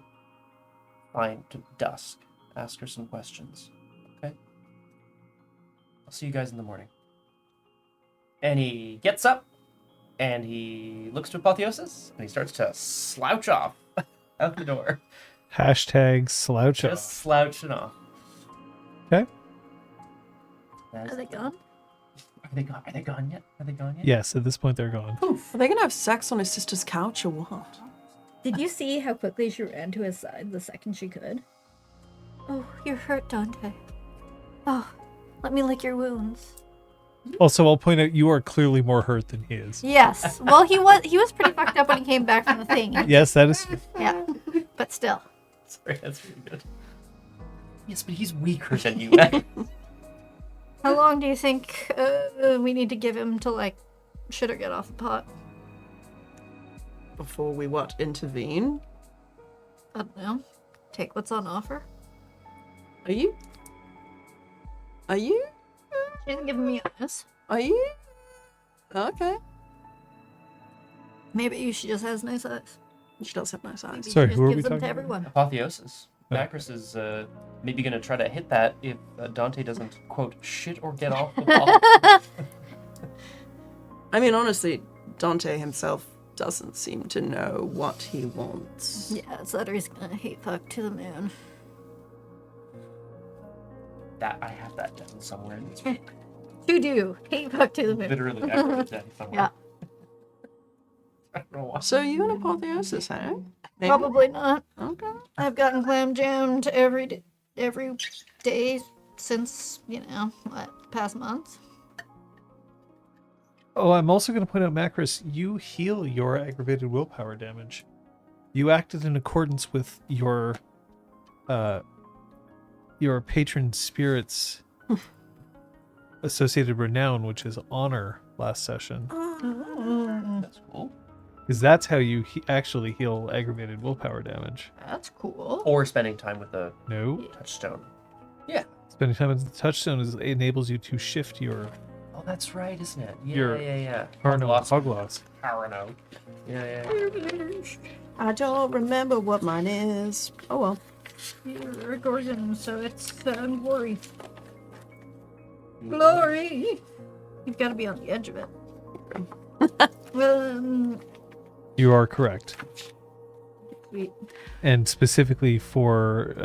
find to Dusk. Ask her some questions. Okay? I'll see you guys in the morning. And he gets up, and he looks to Apotheosis, and he starts to slouch off out the door. Hashtag slouch Just off. slouching off. Okay. Are they gone? Are they gone? Are they gone yet? Are they gone yet? Yes, at this point they're gone. Are they going to have sex on his sister's couch or what? Did you see how quickly she ran to his side the second she could? Oh, you're hurt, Dante. Oh, let me lick your wounds. Also, I'll point out you are clearly more hurt than he is. Yes. Well, he was pretty fucked up when he came back from the thing. Yes, that is. Yeah. But still. Sorry, that's really good. Yes, but he's weaker than you. How long do you think we need to give him to, like, shit or get off the pot? Before we intervene? I don't know. Take what's on offer? Are you? Are you? She hasn't given me eyes. Are you? Okay. Maybe she just has nice eyes. She does have nice eyes. Maybe Sorry, she who are just we gives them talking to about? everyone. Apotheosis. Oh. Macris is maybe going to try to hit that if Dante doesn't, quote, shit or get off the ball. I mean, honestly, Dante himself doesn't seem to know what he wants. Yeah, Sutter's gonna hate fuck to the moon. That I have that down somewhere in this To do. Hate fuck to the moon. literally I wrote it down somewhere. Yeah. I don't know why. So you an apotheosis, eh? Maybe? Probably not. Okay. I've gotten clam jammed every day since, what, past month. Oh, I'm also going to point out, Macris, you heal your aggravated willpower damage. You acted in accordance with your patron spirit's associated renown, which is honor, last session. That's cool. Because that's how you actually heal aggravated willpower damage. That's cool. Or spending time with the No. touchstone. Yeah. Spending time with the touchstone enables you to shift your Oh, that's right, isn't it? Yeah, Your yeah. Hogloss. Parano. Yeah. I don't remember what mine is. Oh well. You're a Gorgon, so it's glory. Glory! You've got to be on the edge of it. You are correct. Sweet. And specifically for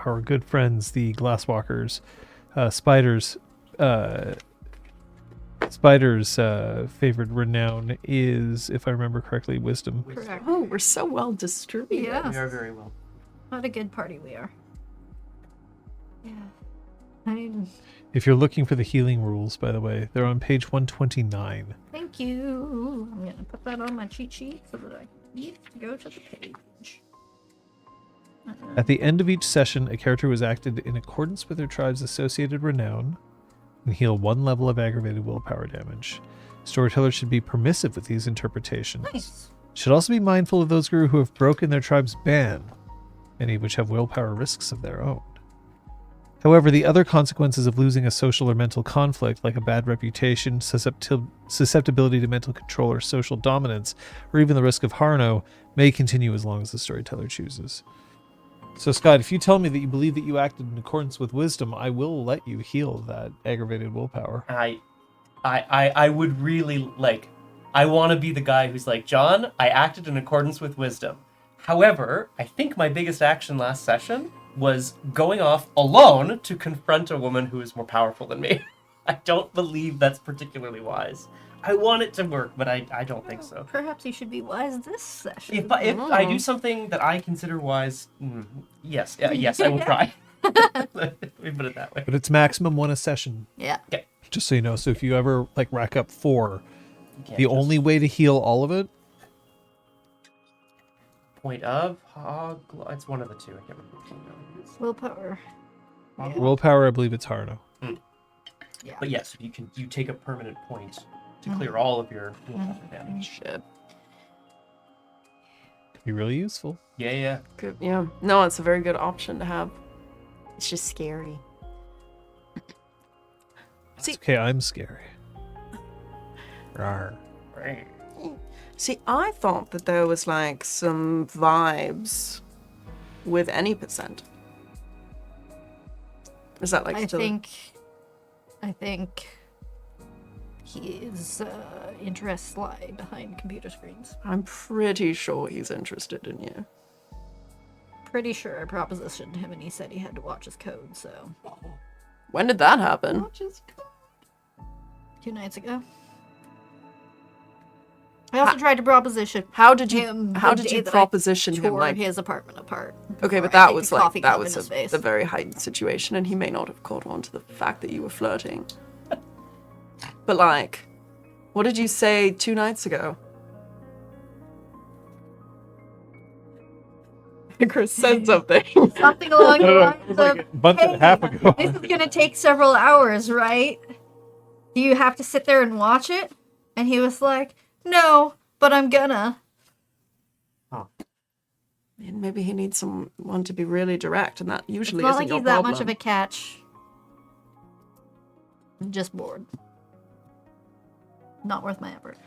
our good friends, the Glasswalkers, Spider's favorite renown is, if I remember correctly, wisdom. Correct. Oh, we're so well distributed. Yeah. We are very well. What a good party we are. Yeah. I mean, If you're looking for the healing rules, by the way, they're on page 129. thank you. I'm going to put that on my cheat sheet so that I need to go to the page. At the end of each session, a character was acted in accordance with their tribe's associated renown and heal 1 level of aggravated willpower damage. Storytellers should be permissive with these interpretations. Nice. Should also be mindful of those who have broken their tribe's ban, many of which have willpower risks of their own. However, the other consequences of losing a social or mental conflict, like a bad reputation, susceptibility to mental control or social dominance, or even the risk of Harno, may continue as long as the storyteller chooses. So, Scott, if you tell me that you believe that you acted in accordance with wisdom, I will let you heal that aggravated willpower. I would really I want to be the guy who's like, John, I acted in accordance with wisdom. However, I think my biggest action last session was going off alone to confront a woman who is more powerful than me. I don't believe that's particularly wise. I want it to work, but I don't think so. Perhaps you should be wise this session. If I do something that I consider wise, yes, I will try. Let me put it that way. But it's maximum 1 a session, Yeah. just so you know. So if you ever rack up 4, You can't the just only way to heal all of it, point of it's one of the two. I can't remember which one it is. Willpower. willpower, I believe it's Harno. Yeah. But yes, you take a permanent point to clear all of your willpower damage. Shit. Could be really useful. Yeah. Good. Yeah. No, it's a very good option to have. It's just scary. See, Okay, I'm scary. Rawr. see, I thought that there was like some vibes with any percent. Is that like I still? think his interests lie behind computer screens. I'm pretty sure he's interested in you. Pretty sure I propositioned him and he said he had to watch his code, so When did that happen? 2 nights ago. I also tried to proposition How did you? him How the did day you that I proposition him? tore Like, his apartment apart. okay, before but I that kicked was the like coffee cup in was his face. the very heightened situation, and he may not have caught on to the fact that you were flirting. But like, what did you say 2 nights ago? Chris said something. Something along the lines It was like of, a month and a half ago. this is gonna take several hours, right? Do you have to sit there and watch it? And he was like, no, but I'm gonna. And maybe he needs someone to be really direct, and that It's usually not isn't like your he's that problem. much of a catch. I'm just bored. Not worth my effort.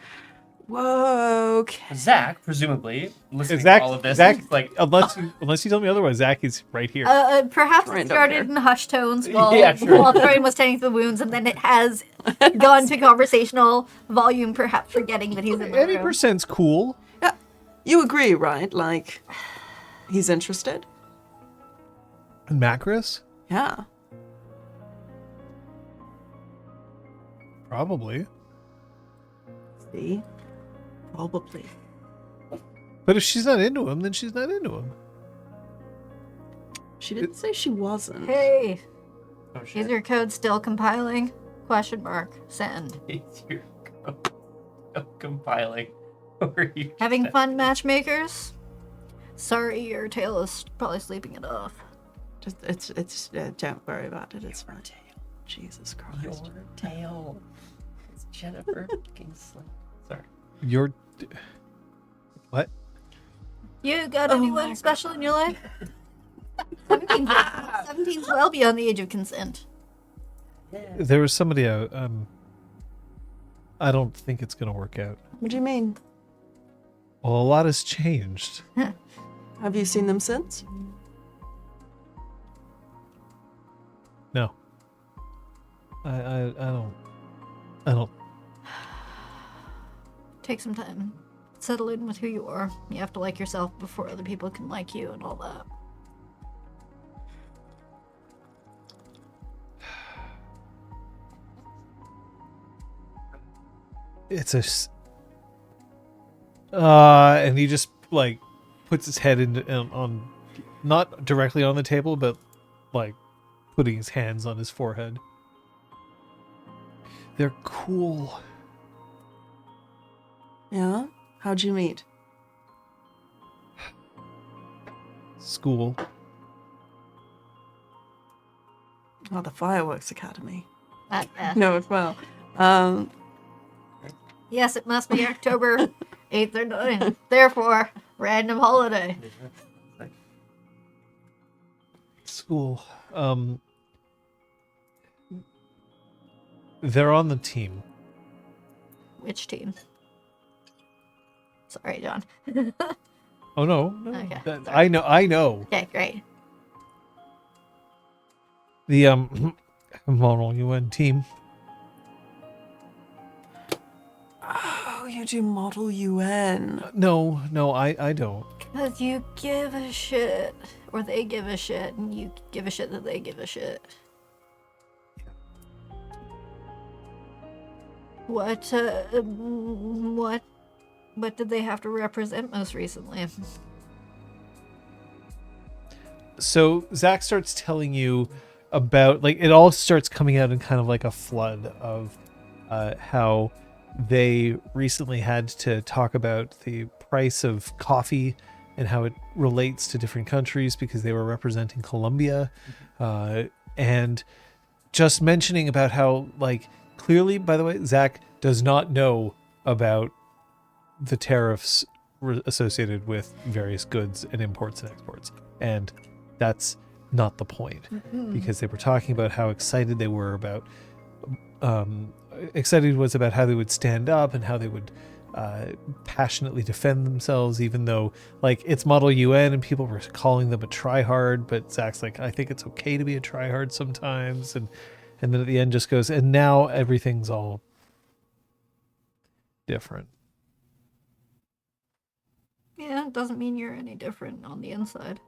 Whoa, okay. Zach, presumably, listening Zach, to all of this, Zach, is like, unless you tell me otherwise, Zach is right here. Perhaps Troian it don't started care. in hushed tones while, Yeah, sure. while Troian was tending to the wounds, and then it has gone to conversational volume, perhaps forgetting that he's in the Any room. percent's cool. Yeah, you agree, right? Like, he's interested? And Macris? Yeah. Probably. See? Probably. But if she's not into him, then she's not into him. She didn't say she wasn't. Hey, oh is shit. your code still compiling? Question mark. Send. Is your code compiling? Or are you Having just- fun, matchmakers? Sorry, your tail is probably sleeping it off. It's don't worry about it. It's fine. Jesus Christ. Your tail. It's Jennifer Kingsley. Sorry. You're. What? You got Oh anyone my special in your life? 17's well beyond the age of consent. There was somebody out. I don't think it's gonna work out. What do you mean? Well, a lot has changed. Have you seen them since? No. I don't. Take some time. Settle in with who you are. You have to like yourself before other people can like you and all that. It's and he just like puts his head on not directly on the table, but like putting his hands on his forehead. They're cool. Yeah? How'd you meet? School. Oh, the Fireworks Academy. Yeah. No, it well. Yes, it must be October 8th or 9th. Therefore, random holiday. School. They're on the team. Which team? Sorry, John. Oh no. Okay, I know. Okay, great. The Montreal UN team. Oh, you do Model UN. No, I don't. Because you give a shit, or they give a shit, and you give a shit that they give a shit. What did they have to represent most recently? So Zach starts telling you about, like, it all starts coming out in kind of like a flood of how they recently had to talk about the price of coffee and how it relates to different countries because they were representing Colombia, and just mentioning about how, like, clearly, by the way, Zach does not know about the tariffs associated with various goods and imports and exports, and that's not the point, because they were talking about how excited they were about excited was about how they would stand up and how they would passionately defend themselves, even though, like, it's Model UN and people were calling them a tryhard, but Zach's like, I think it's okay to be a tryhard sometimes, and then at the end just goes, and now everything's all different. Yeah, it doesn't mean you're any different on the inside.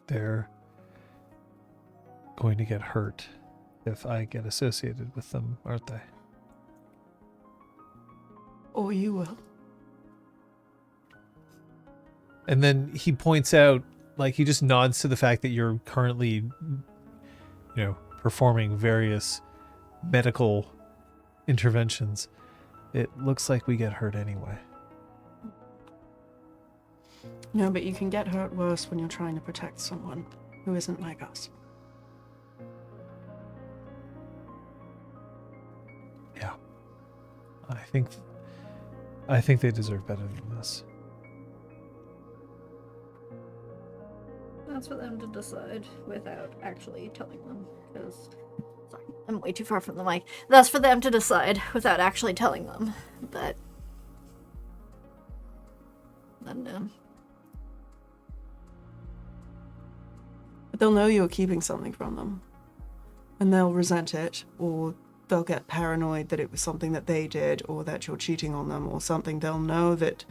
They're going to get hurt if I get associated with them, aren't they? Or you will. And then he points out, like, he just nods to the fact that you're currently, performing various medical interventions. It looks like we get hurt anyway. No, but you can get hurt worse when you're trying to protect someone who isn't like us. Yeah. I think I think they deserve better than this. That's for them to decide without actually telling them. Because, sorry, I'm way too far from the mic. That's for them to decide without actually telling them. But, I don't know. But they'll know you're keeping something from them. And they'll resent it, or they'll get paranoid that it was something that they did, or that you're cheating on them, or something. They'll know that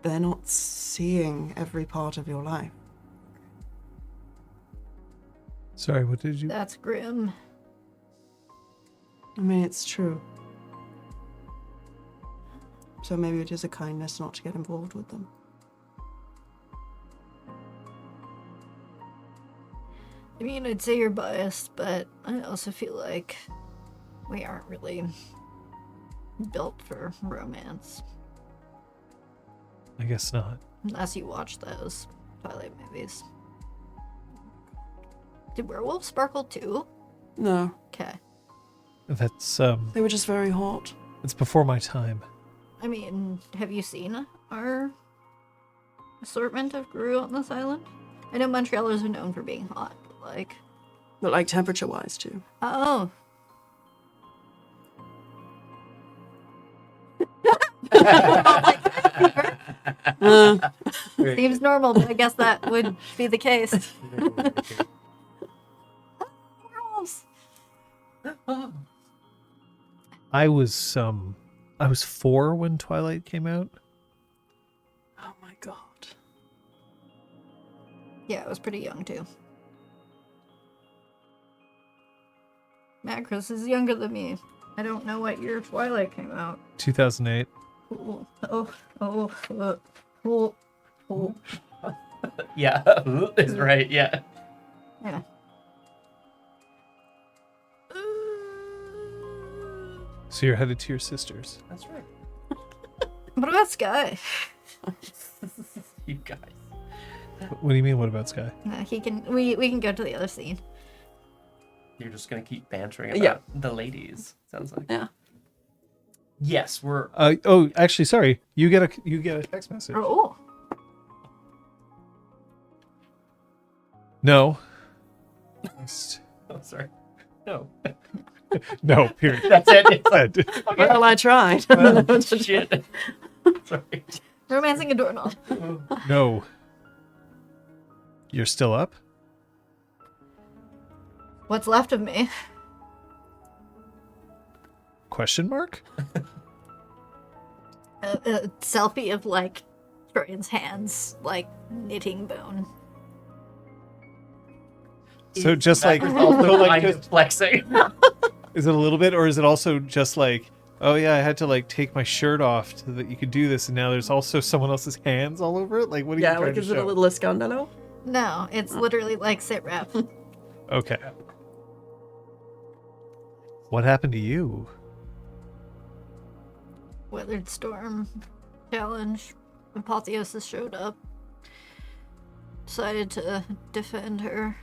they're not seeing every part of your life. Sorry, what did you... That's grim. I mean, it's true. So maybe it is a kindness not to get involved with them. I mean, I'd say you're biased, but I also feel like we aren't really built for romance. I guess not. Unless you watch those Twilight movies. Did werewolves sparkle too? No, Okay. That's, they were just very hot. it's before my time. I mean, have you seen our assortment of Guru on this island? I know Montrealers are known for being hot, but like... But like temperature-wise too. Oh. Seems normal, but I guess that would be the case. Werewolves. I was 4 when Twilight came out. Oh my god. Yeah, I was pretty young too. Macris is younger than me. I don't know what year Twilight came out. 2008. Oh. Yeah, is right. Yeah. Yeah. So you're headed to your sister's. That's right. What about Sky? You guys. What do you mean, what about Sky? He can. We can go to the other scene. You're just gonna keep bantering about Yeah. the ladies. Sounds like. Yeah. Yes, we're. Oh, actually, sorry. You get a text message. Oh. No. Oh, sorry. No. No, period. That's it. Said. Well, I tried. Shit. Sorry. Romancing a doorknob. No. You're still up? What's left of me? Question mark? A selfie of like Troian's hands, like knitting bone. So just like, Macris also so like kind of just, flexing. is it a little bit, or is it also just like, oh yeah, I had to like take my shirt off so that you could do this, and now there's also someone else's hands all over it? Like, what are you Yeah, trying like to is it a show? little escandalo? No, it's literally like sit rep. Okay. What happened to you? Weathered storm challenge. Apotheosis showed up. Decided to defend her. ...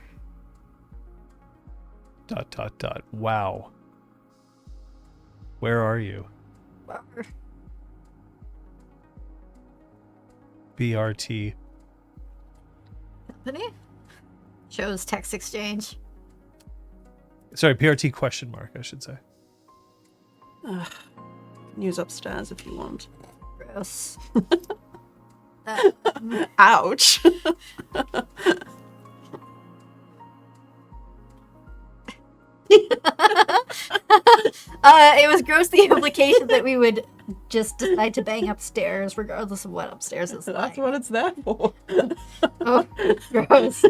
Wow. Where are you? Bar. BRT. Company? Shows text exchange. Sorry, PRT question mark, I should say. Use upstairs if you want. Gross. Ouch. It was gross the implication that we would just decide to bang upstairs regardless of what upstairs is That's like. what it's there for. Oh, gross.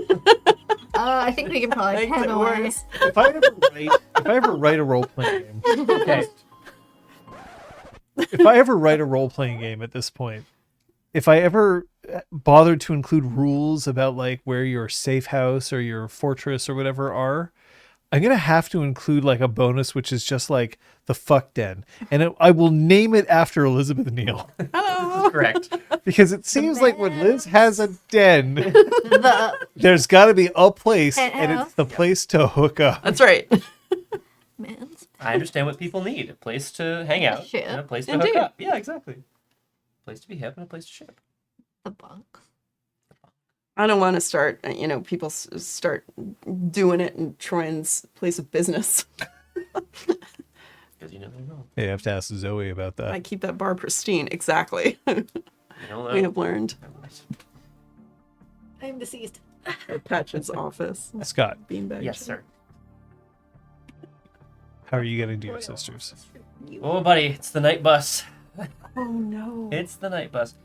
I think we can probably Makes pen it away. worse. If I ever write a role playing game, Okay. if I ever write a role playing game at this point, if I ever bothered to include rules about like where your safe house or your fortress or whatever are, I'm gonna have to include like a bonus, which is just like the fuck den, and I will name it after Elizabeth Neal Hello. Correct. because it seems like when Liz has a den, The there's got to be a place, and Penthouse. it's the place to hook up. That's right. man's I understand what people need. A place to hang out. Ship. And a place to Indeed. hook up. Yeah, exactly. A place to be hip and a place to ship. The bunk. I don't want to start, people start doing it in Troian's place of business. Because you never know. Yeah, you have to ask Zoe about that. I keep that bar pristine. Exactly. You don't know. We have learned. I am deceased. Patch's office. Scott, Beanbag. Yes, sir. how are you getting to your sisters? Oh, buddy, it's the night bus. Oh no. It's the night bus.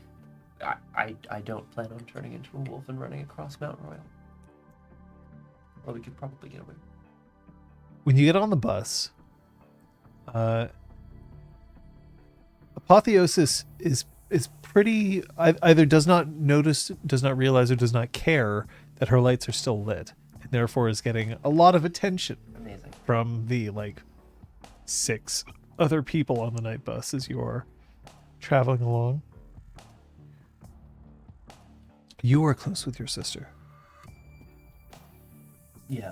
I don't plan on turning into a wolf and running across Mount Royal. Or we could probably get away. When you get on the bus, Apotheosis is pretty either does not notice, does not realize, or does not care that her lights are still lit, and therefore is getting a lot of attention Amazing. from the 6 other people on the night bus as you're traveling along. You are close with your sister. Yeah.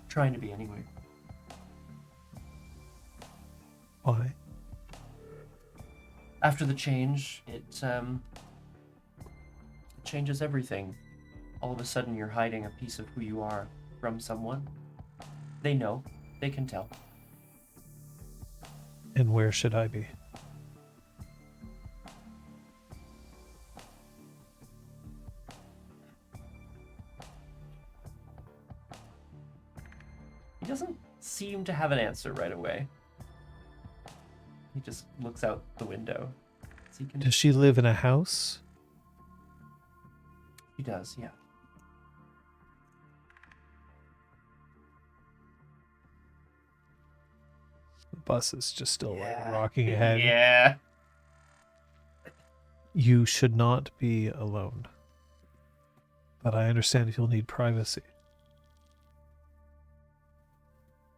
Trying to be anyway. Why? After the change, it changes everything. All of a sudden, you're hiding a piece of who you are from someone. They know. They can tell. And where should I be? He doesn't seem to have an answer right away. He just looks out the window. So he can... Does she live in a house? He does, yeah. The bus is just still rocking ahead. Yeah. You should not be alone. But I understand if you'll need privacy.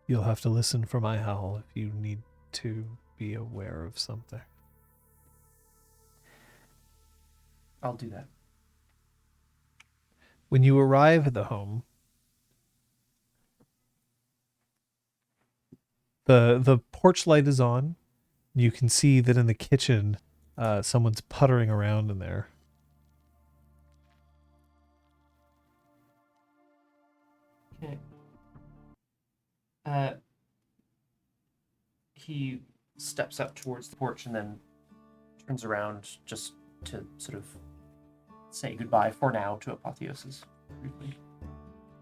You'll have to listen for my howl if you need to be aware of something. I'll do that. When you arrive at the home, the porch light is on. You can see that in the kitchen, someone's puttering around in there. Okay. He steps up towards the porch and then turns around just to sort of say goodbye for now to Apotheosis briefly.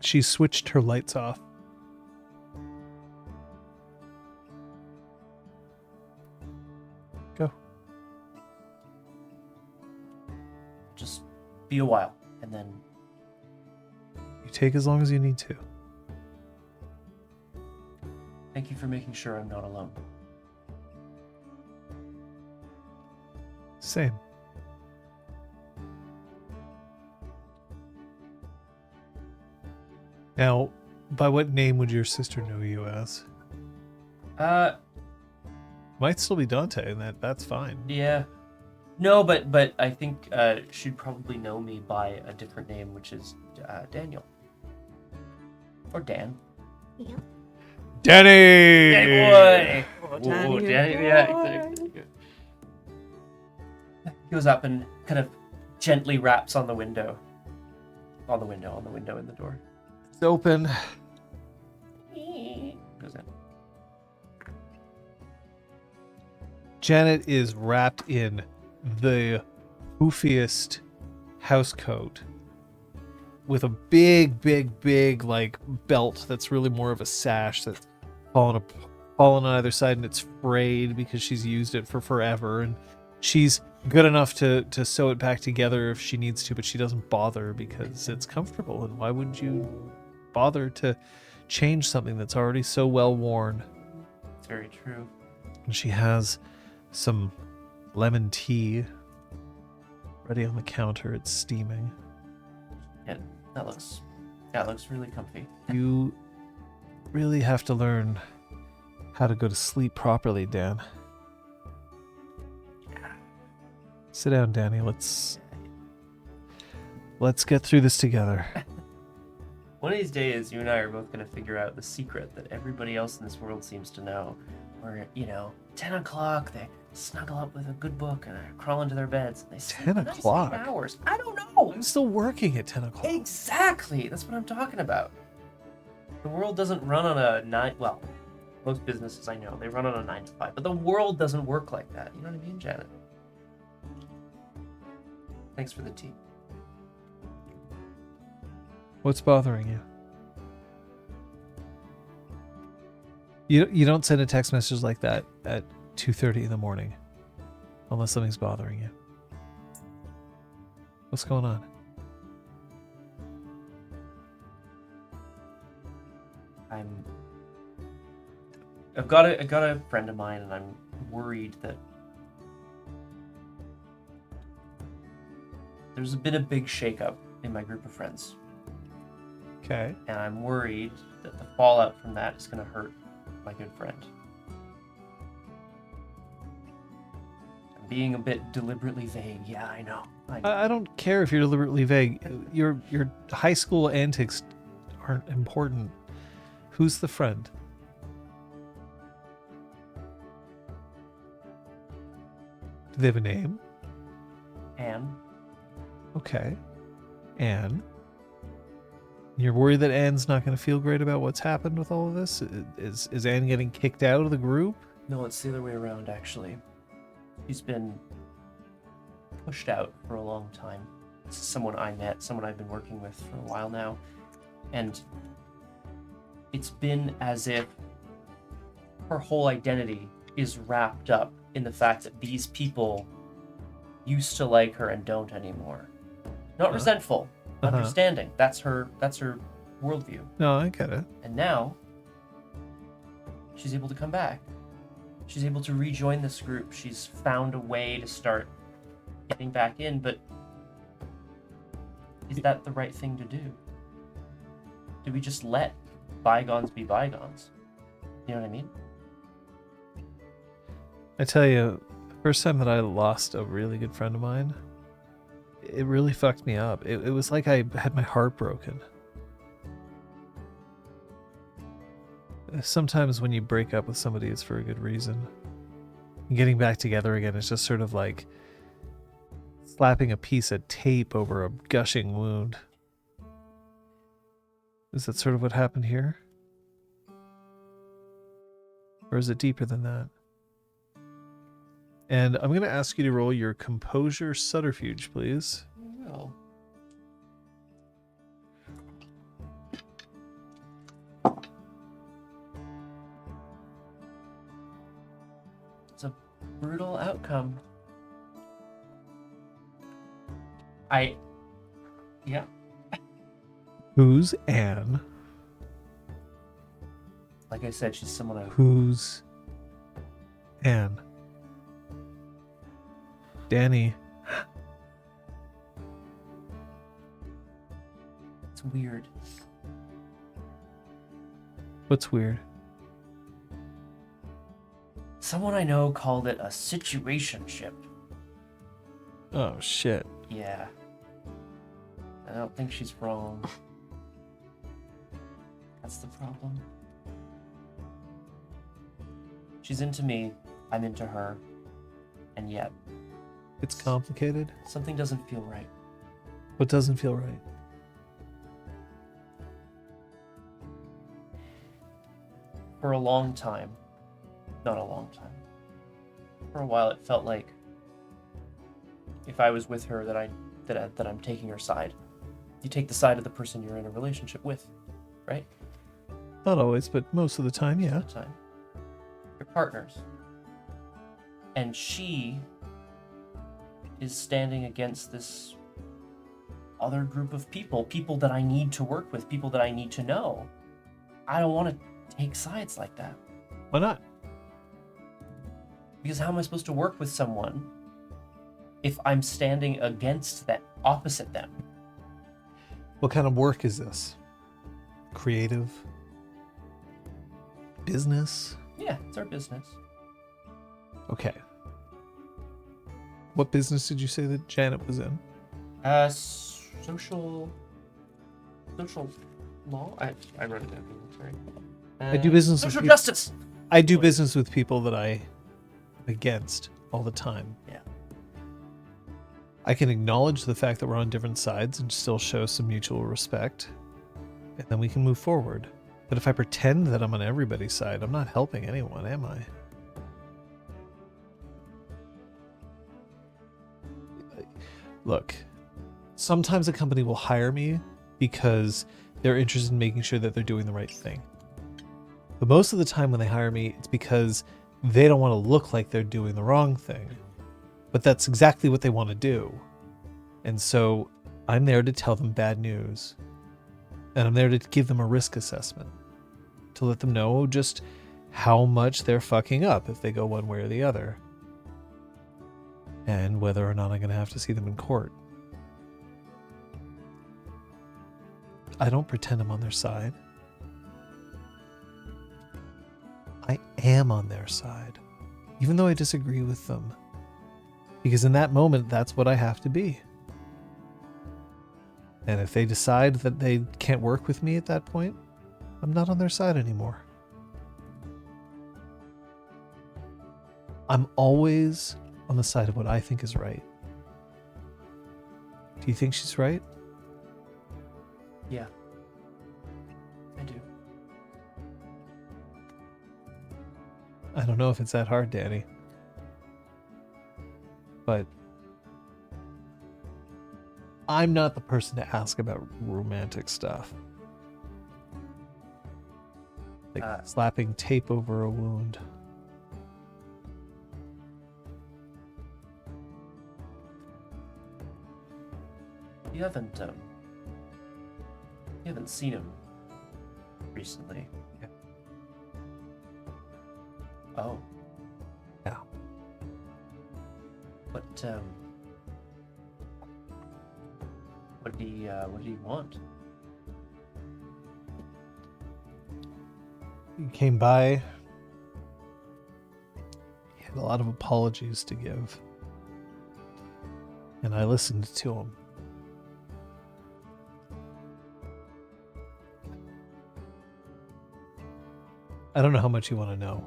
She switched her lights off. Go. Just be a while, and then You take as long as you need to. thank you for making sure I'm not alone. Same. Now, by what name would your sister know you as? Might still be Dante, and that's fine. Yeah. No, but I think she'd probably know me by a different name, which is Daniel. Or Dan. Yeah. Danny! Danny boy! Oh, Danny Ooh, Danny, yeah, boy. exactly. He goes up and kind of gently raps on the window. On the window in the door. It's open. Goes in. Janet is wrapped in the poofiest house coat with a big belt that's really more of a sash that's fallen on either side, and it's frayed because she's used it for forever, and she's good enough to sew it back together if she needs to, but she doesn't bother because it's comfortable, and why would you bother to change something that's already so well worn? It's very true. And she has some lemon tea ready on the counter. It's steaming. Yeah, that looks really comfy. You really have to learn how to go to sleep properly, Dan. Sit down, Danny. Let's get through this together. One of these days, you and I are both going to figure out the secret that everybody else in this world seems to know. Where, 10 o'clock, they snuggle up with a good book and crawl into their beds. And they sleep 10 a nice o'clock? 8 hours. I don't know. I'm still working at 10 o'clock. Exactly. That's what I'm talking about. The world doesn't run on a 9... Well, most businesses I know, they run on a 9 to 5. But the world doesn't work like that. You know what I mean, Janet? Thanks for the tea. What's bothering you? You don't send a text message like that at 2:30 in the morning unless something's bothering you. What's going on? I've got a friend of mine, and I'm worried that there's been a big shakeup in my group of friends. Okay. And I'm worried that the fallout from that is going to hurt my good friend. I'm being a bit deliberately vague. Yeah, I know. I don't care if you're deliberately vague. Your high school antics aren't important. Who's the friend? Do they have a name? Anne. Okay. Anne. You're worried that Anne's not going to feel great about what's happened with all of this? Is Anne getting kicked out of the group? No, it's the other way around, actually. She's been pushed out for a long time. This is someone I met, someone I've been working with for a while now. And it's been as if her whole identity is wrapped up in the fact that these people used to like her and don't anymore. Not resentful, understanding. That's her worldview. No, I get it. And now she's able to come back. She's able to rejoin this group. She's found a way to start getting back in, but is that the right thing to do? Do we just let bygones be bygones? You know what I mean? I tell you, the first time that I lost a really good friend of mine, it really fucked me up. It was like I had my heart broken. Sometimes when you break up with somebody, it's for a good reason. Getting back together again is just sort of like slapping a piece of tape over a gushing wound. Is that sort of what happened here? Or is it deeper than that? And I'm going to ask you to roll your composure subterfuge, please. Well. It's a brutal outcome. Yeah. Who's Anne? Like I said, she's someone I... Who's Anne? Danny. It's weird. What's weird? Someone I know called it a situationship. Oh, shit. Yeah. I don't think she's wrong. That's the problem. She's into me, I'm into her, and yet... It's complicated. Something doesn't feel right. What doesn't feel right? For a long time, not a long time, for a while it felt like if I was with her that I'm taking her side. You take the side of the person you're in a relationship with, right? Not always, but most of the time, yeah. Most of the time. You're partners. And she is standing against this other group of people that I need to work with, people that I need to know. I don't want to take sides like that. Why not? Because how am I supposed to work with someone if I'm standing against them, opposite them? What kind of work is this? Creative? Business? Yeah, it's our business. Okay. What business did you say that Janet was in? Social law? I run an ambulatory. I do business with Social people. justice! I do business with people that I against all the time. Yeah. I can acknowledge the fact that we're on different sides and still show some mutual respect, and then we can move forward. But if I pretend that I'm on everybody's side, I'm not helping anyone, am I? Look, sometimes a company will hire me because they're interested in making sure that they're doing the right thing. But most of the time when they hire me, it's because they don't want to look like they're doing the wrong thing. But that's exactly what they want to do. And so I'm there to tell them bad news. And I'm there to give them a risk assessment. To let them know just how much they're fucking up if they go one way or the other. And whether or not I'm going to have to see them in court. I don't pretend I'm on their side. I am on their side, even though I disagree with them. Because in that moment, that's what I have to be. And if they decide that they can't work with me at that point, I'm not on their side anymore. I'm always on the side of what I think is right. Do you think she's right? Yeah. I do. I don't know if it's that hard, Danny. But I'm not the person to ask about romantic stuff. Like slapping tape over a wound. You haven't seen him recently. Yeah. Oh. Yeah. What did he want? He came by. He had a lot of apologies to give. And I listened to him. I don't know how much you want to know.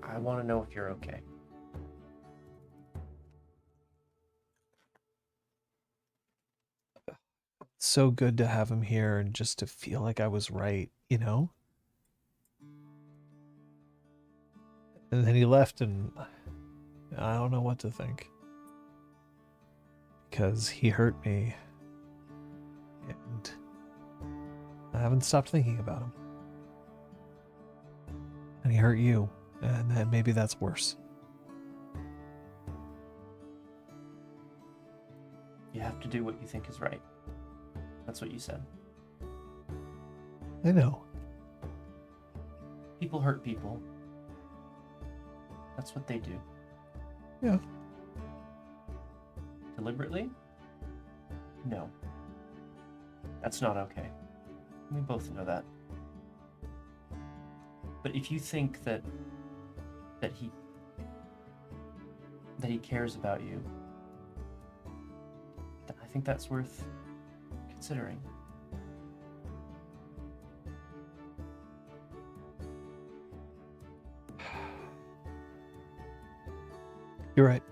I want to know if you're okay. It's so good to have him here and just to feel like I was right, you know? And then he left and I don't know what to think. Because he hurt me. And I haven't stopped thinking about him. And he hurt you. And then maybe that's worse. You have to do what you think is right. That's what you said. I know. People hurt people. That's what they do. Yeah. Deliberately? No. That's not okay. We both know that. But if you think that he cares about you, then I think that's worth considering. You're right.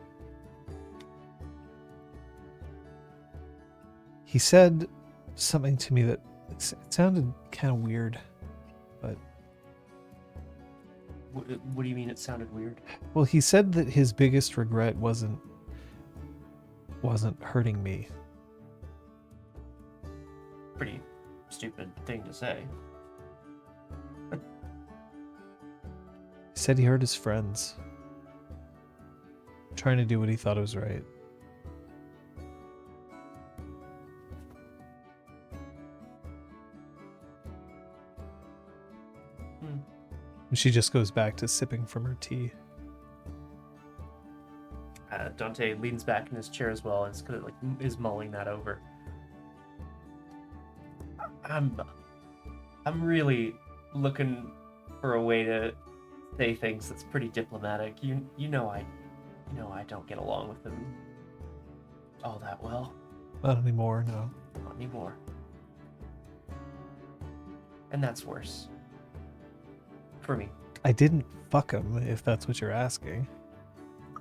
He said something to me that it sounded kind of weird, but... What do you mean it sounded weird? Well, he said that his biggest regret wasn't hurting me. Pretty stupid thing to say. He said he hurt his friends. Trying to do what he thought was right. And she just goes back to sipping from her tea. Dante leans back in his chair as well and is mulling that over. I'm really looking for a way to say things that's pretty diplomatic. You know I don't get along with him all that well. Not anymore, no. Not anymore. And that's worse. For me. I didn't fuck him, if that's what you're asking.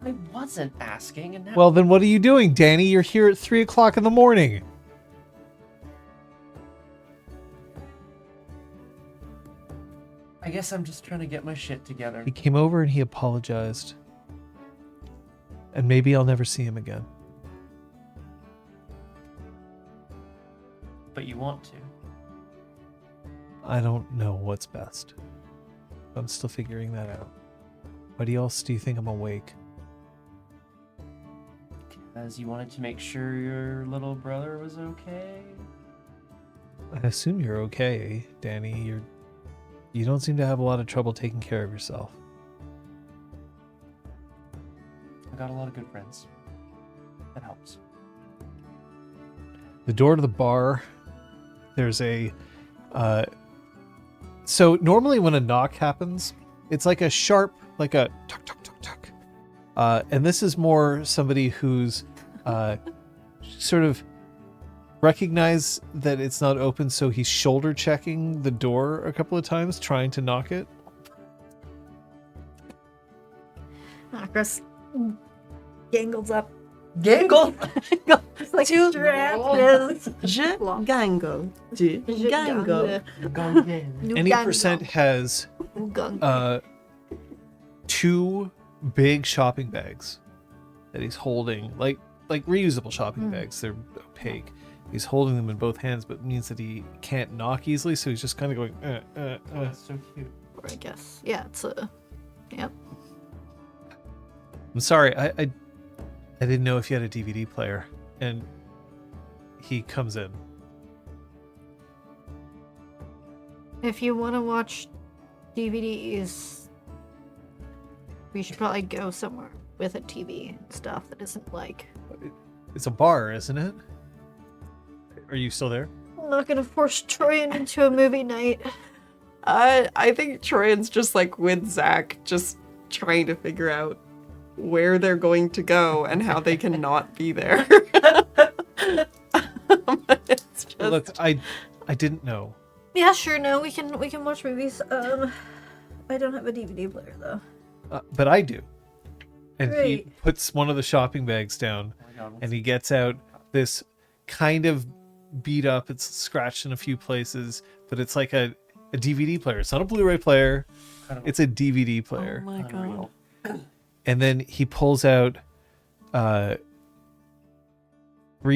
I wasn't asking, and now... Well, then what are you doing, Danny? You're here at 3 o'clock in the morning. I guess I'm just trying to get my shit together. He came over and he apologized. And maybe I'll never see him again. But you want to. I don't know what's best. I'm still figuring that out. Why else do you think I'm awake? Because you wanted to make sure your little brother was okay? I assume you're okay, Danny. You don't seem to have a lot of trouble taking care of yourself. I got a lot of good friends. That helps. The door to the bar, there's a... So normally when a knock happens, it's like a sharp, like a tuck, tuck, tuck, tuck. And this is more somebody who's sort of recognize that it's not open, so he's shoulder checking the door a couple of times, trying to knock it. Macris gangles up. Gangle! It's like Tu straps. Je gango. Tu gango. Any percent has two big shopping bags that he's holding, like reusable shopping bags. They're opaque. He's holding them in both hands, but it means that he can't knock easily, so he's just kind of going, That's so cute. Or I guess, yeah, it's a, yep. I'm sorry, I didn't know if you had a DVD player. And he comes in. If you want to watch DVDs, we should probably go somewhere with a TV and stuff that isn't like... It's a bar, isn't it? Are you still there? I'm not gonna force Troian into a movie night. I think Troian's just like with Zach, just trying to figure out where they're going to go and how they can not be there. It's just... Look, I didn't know. Yeah, sure, no, we can watch movies. I don't have a DVD player though. But I do. And he Great. puts one of the shopping bags down, Oh my God, and he gets out this kind of beat up, it's scratched in a few places, but it's like a DVD player. It's not a Blu-ray player. kind of It's a DVD Oh player. my god. unreal. And then he pulls out 3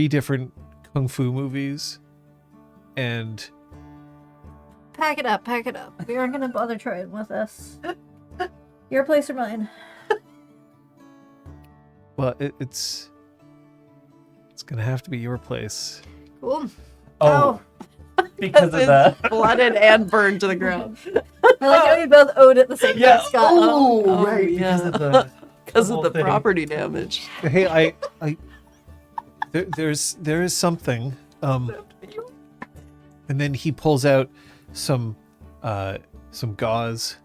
different kung fu movies, and Pack it up, pack it up. We aren't gonna bother Troian with us. Your place or mine? well, it's gonna have to be your place. Cool. Oh, because of It's that. blooded and burned to the ground. I like how we both owed it the same time, Scott. Oh, right. yeah. Because of the, Because whole of the thing. property damage. Hey, there is something. And then he pulls out some gauze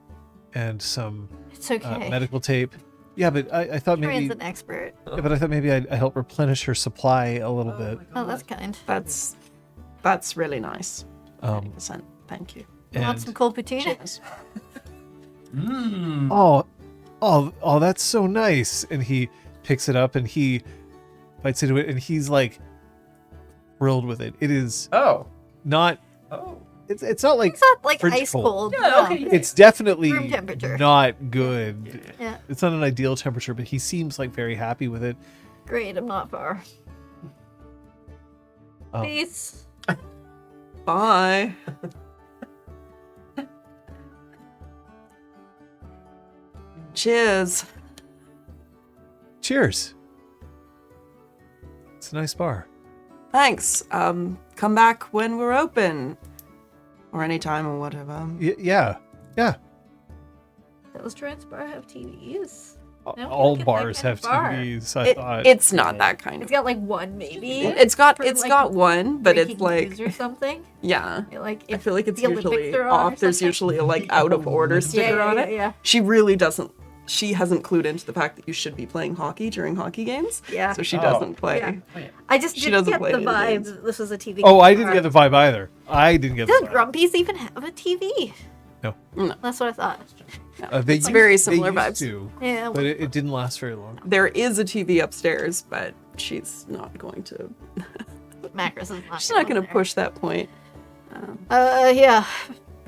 and some It's okay. medical tape. Yeah, but I thought maybe. Troian's an expert. Yeah, but I thought maybe I'd help replenish her supply a little bit. Oh, that's kind. That's really nice. 'Cause 90%. Thank you. You want some cold poutine? Cheers. Mm. oh, that's so nice. And he picks it up and he bites into it, and he's like thrilled with it. It is Oh. not. Oh. It's not like It's not like fridge ice cold. Yeah, no. okay. it's definitely Room temperature. not good. Yeah, It's not an ideal temperature, but he seems like very happy with it. great. I'm not far. Um, Peace. Bye. Cheers. Cheers. It's a nice bar. Thanks. Come back when we're open. Or anytime or whatever. Yeah. Does Troian's bar have TVs? No, All like bars that have kind of bar. TVs. I thought. It's not that kind It's of. got like one maybe. It's got for, like, one, but it's breaking like news or something. yeah. Like I if feel like it's the Olympics usually are on or off. There's something. usually a like out of order sticker on it. Yeah. She really doesn't she hasn't clued into the fact that you should be playing hockey during hockey games. Yeah. So she Oh. doesn't play. Yeah. Wait, I just She didn't doesn't get play the any vibe games. that this was a TV. Oh, I game. didn't get the vibe either. I didn't get the Does vibe. Grumpies even have a TV? No. That's what I thought. It's very similar they used vibes. to, Yeah. but it didn't last very long. There is a TV upstairs, but she's not going to. Macris is not. She's not going to there. push that point. Yeah.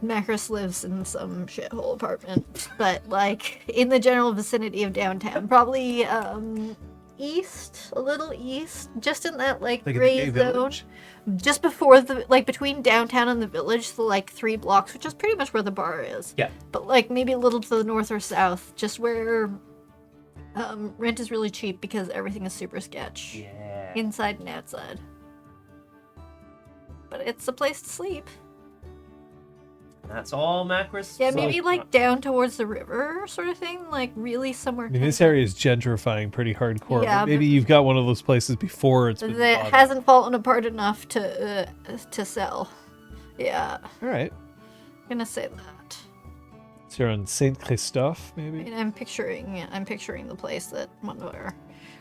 Macris lives in some shithole apartment, but like in the general vicinity of downtown, probably east, a little east, just in that like Like in the gray gay zone, village? just before the like between downtown and the village, the like 3 blocks, which is pretty much where the bar is. Yeah. But like maybe a little to the north or south, just where rent is really cheap because everything is super sketch, Yeah. inside and outside. But it's a place to sleep. That's all Macris. Yeah, maybe like down towards the river sort of thing, like really somewhere. I mean, this area is gentrifying pretty hardcore. Yeah, but maybe but- you've got one of those places before it's been that bought. hasn't fallen apart enough to sell. Yeah, All right. I'm gonna say that. So you're on Saint Christophe, maybe? And I'm picturing the place that one of our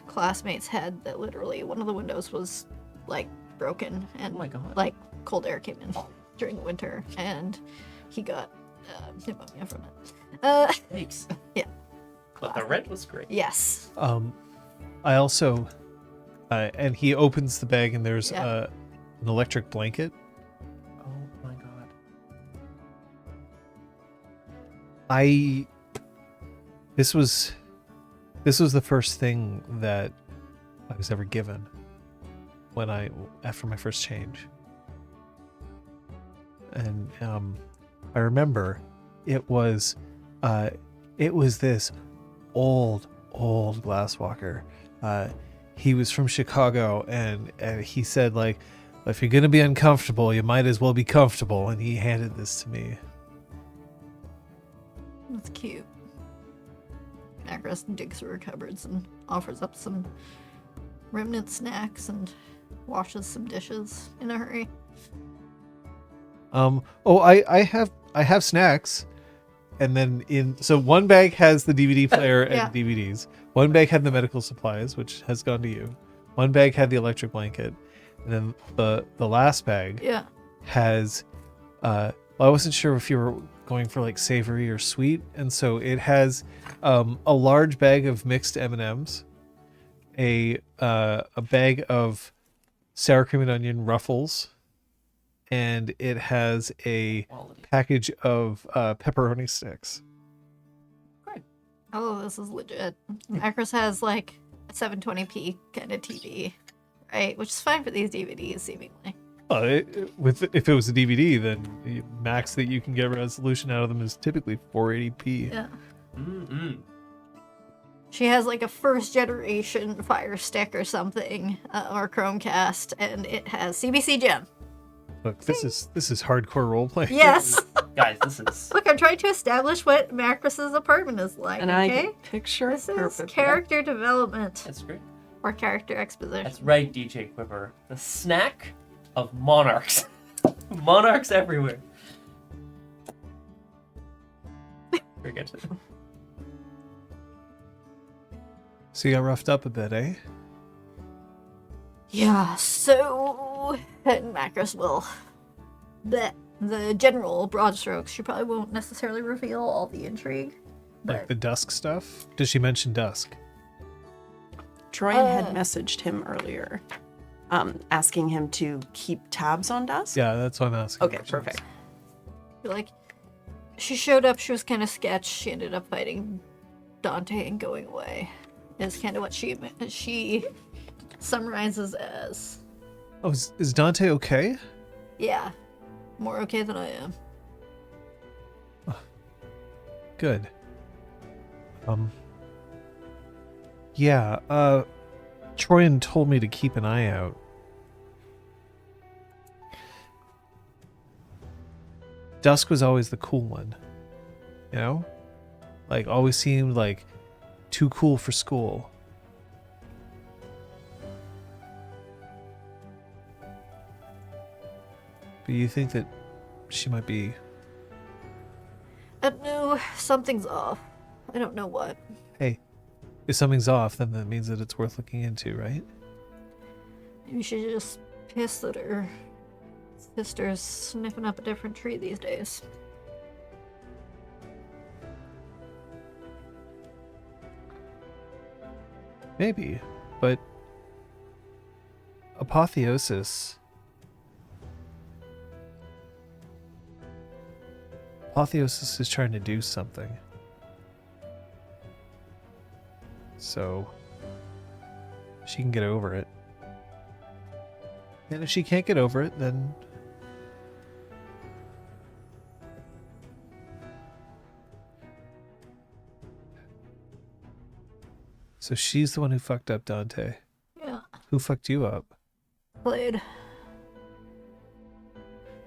classmates had. That literally one of the windows was like broken, and Oh my God. like cold air came in during the winter, and he got pneumonia from it. Thanks. Yeah. But the rent was great. Yes. I also, and he opens the bag and there's Yeah. an electric blanket. Oh my God. This was the first thing that I was ever given after my first change. And I remember it was this old glasswalker. He was from Chicago, and he said, like, if you're gonna be uncomfortable, you might as well be comfortable. And he handed this to me. That's cute. Macris digs through her cupboards and offers up some remnant snacks and washes some dishes in a hurry. I have snacks, and then so one bag has the DVD player Yeah. and DVDs. One bag had the medical supplies, which has gone to you. One bag had the electric blanket, and then the last bag Yeah. has I wasn't sure if you were going for like savory or sweet, and so it has a large bag of mixed M&Ms, a bag of sour cream and onion Ruffles, and it has a Quality. package of pepperoni sticks. Oh, this is legit. Macris has like a 720p kind of TV, right? Which is fine for these DVDs, seemingly. If it was a DVD, then the max that you can get resolution out of them is typically 480p. Yeah. Mm-mm. She has like a first generation Fire Stick or something, or Chromecast, and it has CBC Gem. Look, this is hardcore role playing. Yes. Guys, this is. Look, I'm trying to establish what Macris's apartment is like. And I okay, can picture this it is perfectly. character development That's great. or character exposition. That's right, DJ Quipper. The snack of monarchs. Monarchs everywhere. Forget it. So you got roughed up a bit, eh? Yeah, so Macris will. The general broad strokes, she probably won't necessarily reveal all the intrigue. Like But the dusk stuff? Does she mention dusk? Troian had messaged him earlier, asking him to keep tabs on Dusk. Yeah, that's what I'm asking. Okay, perfect. like, she showed up, she was kind of sketch, she ended up fighting Dante and going away. Is kind of what she summarizes as. Oh, is Dante okay? Yeah, more okay than I am. Good. Yeah, Troian told me to keep an eye out. Dusk was always the cool one. You know? Like, always seemed like too cool for school. But you think that she might be... No, something's off. I don't know what. Hey, if something's off, then that means that it's worth looking into, right? Maybe she's just pissed that her sister's sniffing up a different tree these days. Maybe, but Apotheosis is trying to do something. So she can get over it. And if she can't get over it, then so she's the one who fucked up Dante. Yeah. Who fucked you up? Played.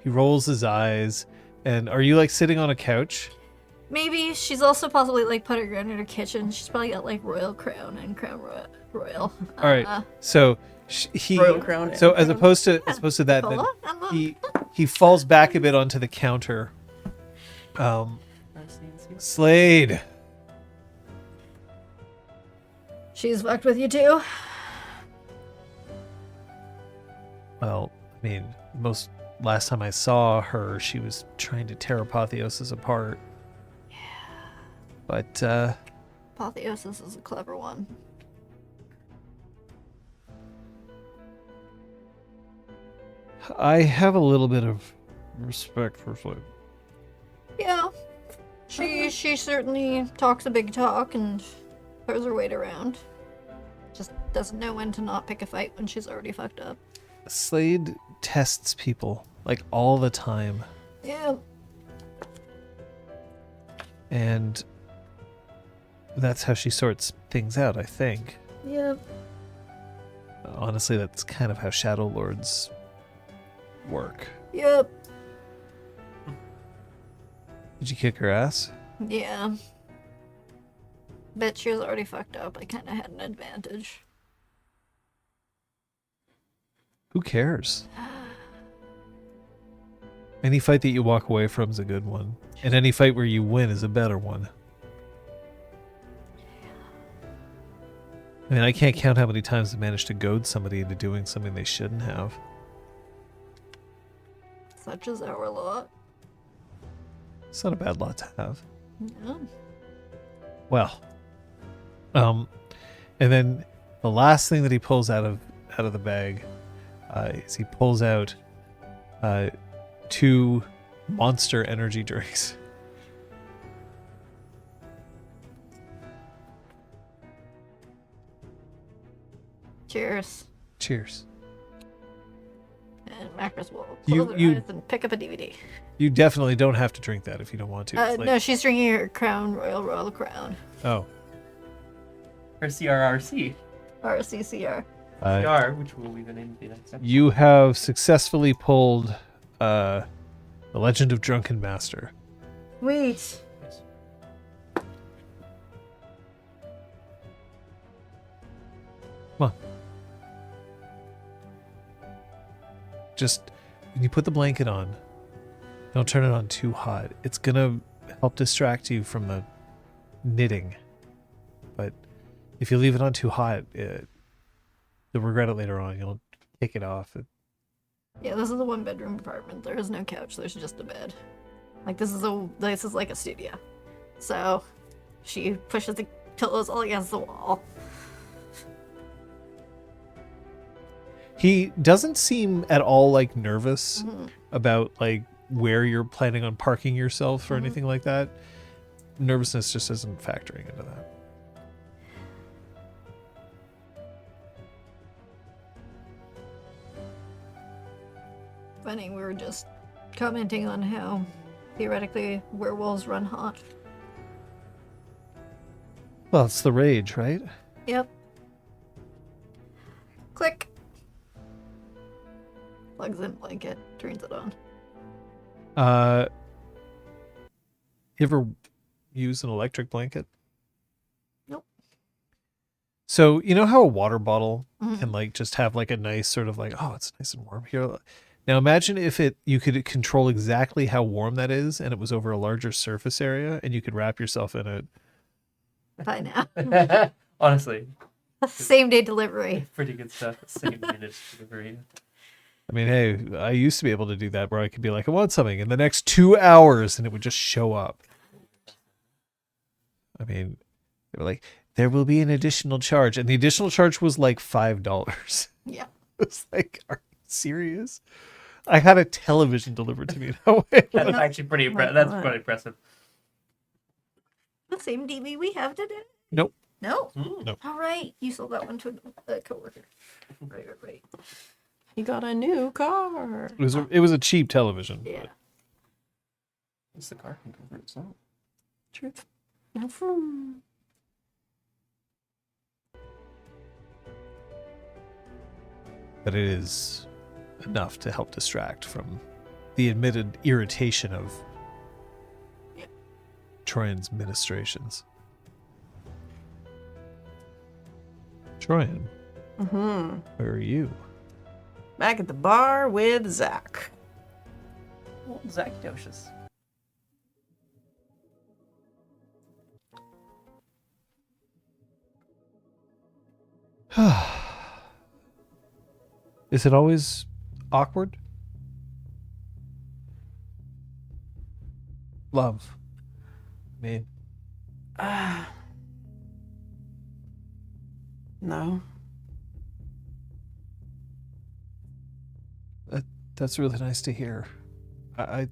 He rolls his eyes. And are you like sitting on a couch? Maybe she's also possibly like put her gun in her kitchen. She's probably got like royal crown and crown royal. All right. So he. Royal crown. So as opposed to that, then he falls back a bit onto the counter. Slade. She's fucked with you too. Well, I mean, last time I saw her, she was trying to tear Apotheosis apart. Yeah. But Apotheosis is a clever one. I have a little bit of respect for Slade. Yeah. She certainly talks a big talk and throws her weight around. Just doesn't know when to not pick a fight when she's already fucked up. Slade tests people like all the time. Yeah. And that's how she sorts things out, I think. Yeah. Honestly, that's kind of how Shadow Lords work. Yep. Did you kick her ass? Yeah. Bet she was already fucked up. I kind of had an advantage. Who cares? Any fight that you walk away from is a good one. And any fight where you win is a better one. I mean, I can't count how many times I managed to goad somebody into doing something they shouldn't have. Such is our lot. It's not a bad lot to have. Yeah. Well, and then the last thing that he pulls out of the bag is he pulls out 2 Monster energy drinks. Cheers. Cheers. And Macris will You- close her you- eyes and pick up a DVD. You definitely don't have to drink that if you don't want to. It's like- No, she's drinking her crown, royal crown. Oh. Or CRRC. RCCR. CR, which will leave it in the next episode. You have successfully pulled The Legend of Drunken Master. Wait. Yes. Come on. Just, when you put the blanket on, don't turn it on too hot. It's gonna help distract you from the knitting. But if you leave it on too hot, you'll regret it later on. You'll take it off. Yeah, this is a 1-bedroom apartment. There is no couch. There's just a bed. Like this is like a studio. So she pushes the pillows all against the wall. He doesn't seem at all like nervous about like where you're planning on parking yourself or anything like that. Nervousness just isn't factoring into that. Funny, we were just commenting on how theoretically werewolves run hot. Well, it's the rage, right? Yep. Click. Plugs in blanket, turns it on. You ever use an electric blanket? Nope. So you know how a water bottle can like just have like a nice sort of like, oh, it's nice and warm here. Now imagine if you could control exactly how warm that is and it was over a larger surface area and you could wrap yourself in it by now. Honestly, Same day delivery. pretty good stuff. Same minute delivery. I mean, hey, I used to be able to do that where I could be like, I want something in the next 2 hours, and it would just show up. I mean, they were like, there will be an additional charge. And the additional charge was like $5. Yeah. It's like, are you serious? I had a television delivered to me that way. That's actually pretty impressive. That's pretty impressive. The same DV we have today? Nope. No? Nope. All right. You sold that one to a coworker. Right. He got a new car. It was a cheap television. Yeah. But What's the car can convert itself? Truth. No from. it is enough to help distract from the admitted irritation of Troian's ministrations. Troian, where are you? Back at the bar with Zach. Well, Zactocious. Is it always awkward? Love. I mean, No. that's really nice to hear. I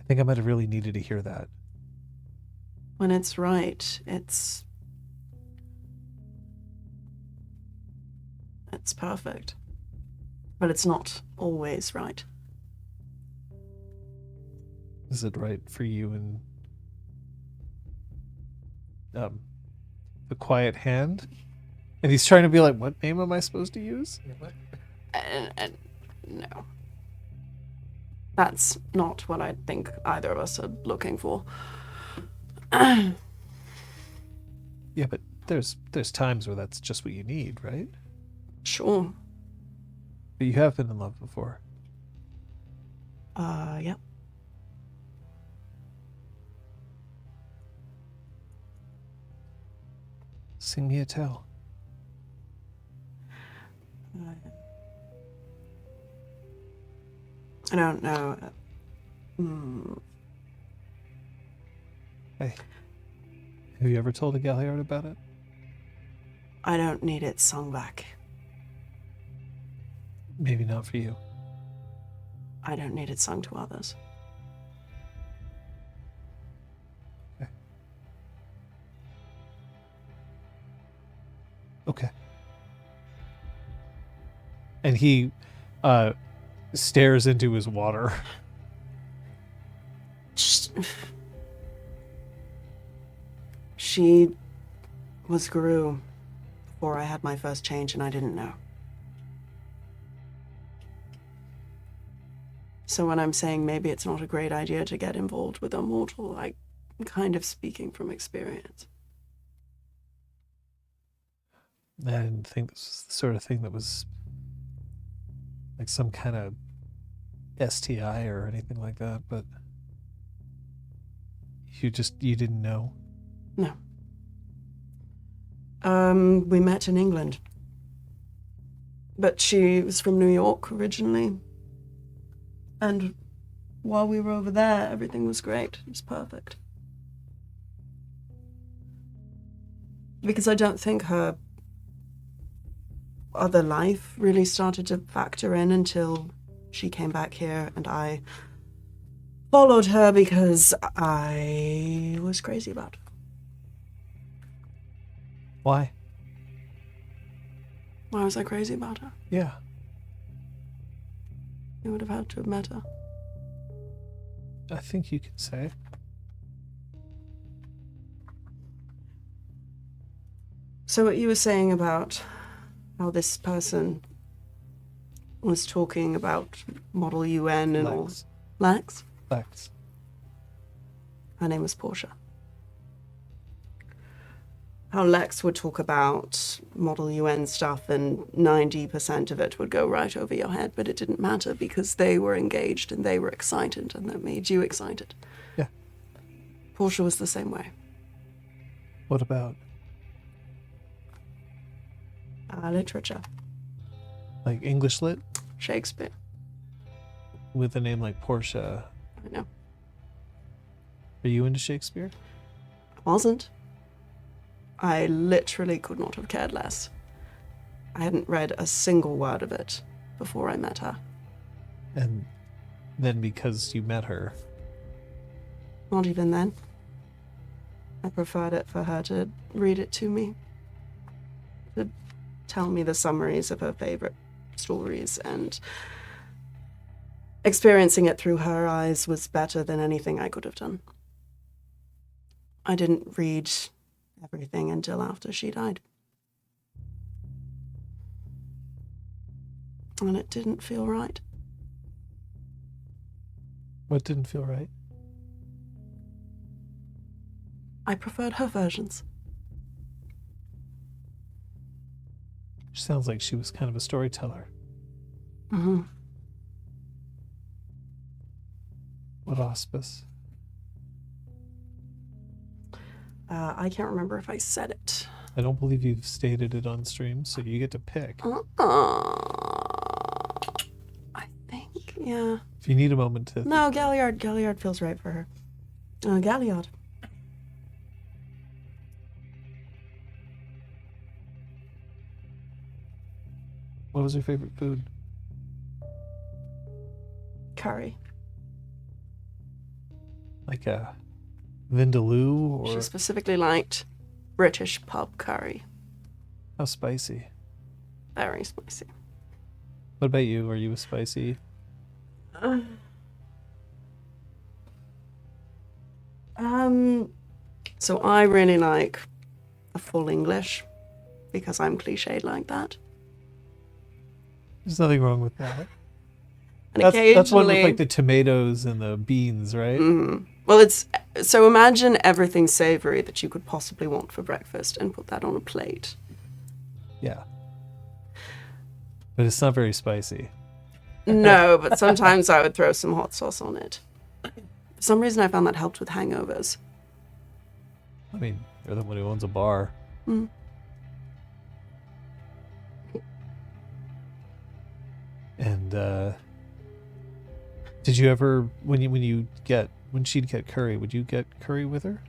think I might have really needed to hear that. When it's right, it's perfect. But it's not always right. Is it right for you and the quiet hand? And he's trying to be like, what name am I supposed to use? And no. That's not what I think either of us are looking for. Yeah, but there's times where that's just what you need, right? Sure. But you have been in love before. Yep. Sing me a tale. I don't know. Hey, have you ever told a Galliard about it? I don't need it sung back. Maybe not for you. I don't need it sung to others. Okay. And he stares into his water. She was Guru before I had my first change, and I didn't know. So when I'm saying maybe it's not a great idea to get involved with a mortal, I'm kind of speaking from experience. I didn't think this was the sort of thing that was like some kind of STI or anything like that, but you didn't know. No. We met in England. But she was from New York originally. And while we were over there, everything was great. It was perfect. Because I don't think her other life really started to factor in until she came back here, and I followed her because I was crazy about her. Why? Why was I crazy about her? Yeah. You would have had to have met her. I think you can say. So what you were saying about how this person was talking about Model UN and all. Lex? Lex. Her name was Portia. How Lex would talk about Model UN stuff and 90% of it would go right over your head, but it didn't matter because they were engaged and they were excited, and that made you excited. Yeah. Portia was the same way. What about Literature. Like English lit? Shakespeare. With a name like Portia. I know. Are you into Shakespeare? I wasn't. I literally could not have cared less. I hadn't read a single word of it before I met her. And then because you met her. Not even then. I preferred it for her to read it to me. To tell me the summaries of her favorite stories, and experiencing it through her eyes was better than anything I could have done. I didn't read everything until after she died. And it didn't feel right. What didn't feel right? I preferred her versions. She sounds like she was kind of a storyteller. Mm-hmm. What auspice? I can't remember if I said it. I don't believe you've stated it on stream, so you get to pick. I think, yeah. If you need a moment to... No, Galliard. Galliard feels right for her. Galliard. What was her favorite food? Curry. Like a vindaloo or... She specifically liked British pub curry. How spicy? Very spicy. What about you? Are you a spicy? So I really like a full English because I'm cliched like that. There's nothing wrong with that. And That's one with occasionally, like the tomatoes and the beans, right? well, it's so imagine everything savory that you could possibly want for breakfast and put that on a plate. Yeah. But it's not very spicy. No, but sometimes I would throw some hot sauce on it. For some reason, I found that helped with hangovers. I mean, you're the one who owns a bar. Mm. And did you ever, when she'd get curry, would you get curry with her?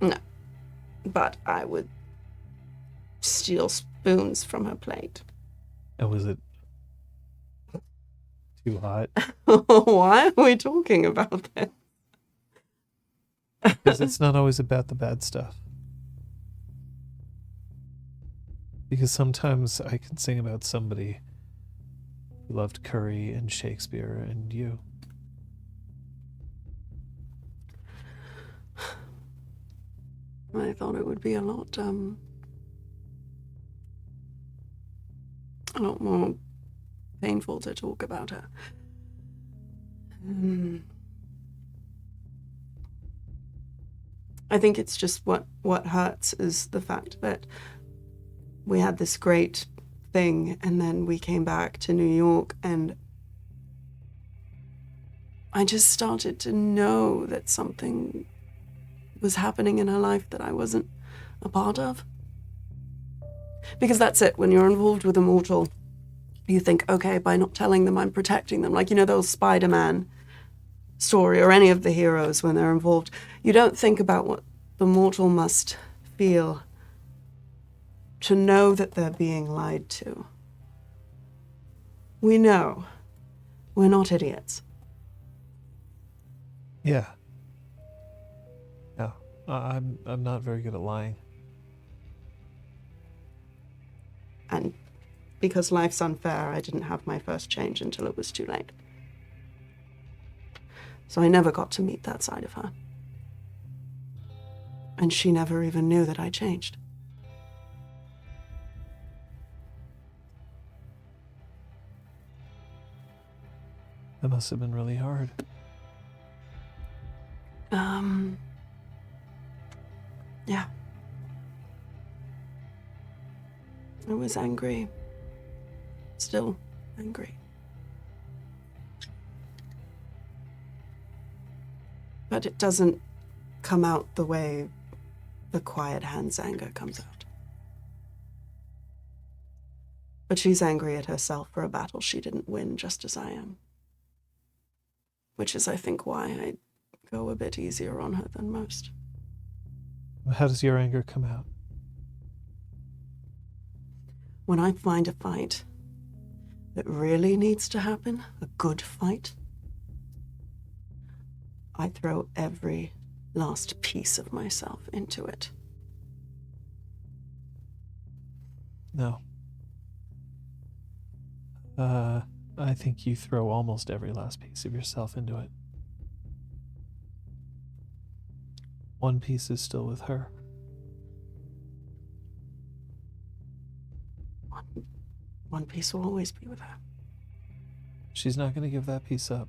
No, but I would steal spoons from her plate. And was it too hot? Why are we talking about this? Because it's not always about the bad stuff. Because sometimes I can sing about somebody who loved curry and Shakespeare and you. I thought it would be a lot more painful to talk about her. I think it's just what hurts is the fact that we had this great thing and then we came back to New York and I just started to know that something was happening in her life that I wasn't a part of. Because that's it, when you're involved with a mortal, you think, okay, by not telling them, I'm protecting them. Like, the old Spider-Man story or any of the heroes when they're involved. You don't think about what the mortal must feel to know that they're being lied to. We know. We're not idiots. Yeah. No, I'm not very good at lying. And because life's unfair, I didn't have my first change until it was too late. So I never got to meet that side of her. And she never even knew that I changed. That must have been really hard. Yeah. I was angry. Still angry. But it doesn't come out the way the quiet hand's anger comes out. But she's angry at herself for a battle she didn't win, just as I am. Which is, I think, why I go a bit easier on her than most. How does your anger come out? When I find a fight that really needs to happen, a good fight, I throw every last piece of myself into it. No. I think you throw almost every last piece of yourself into it. One piece is still with her. One piece will always be with her. She's not going to give that piece up.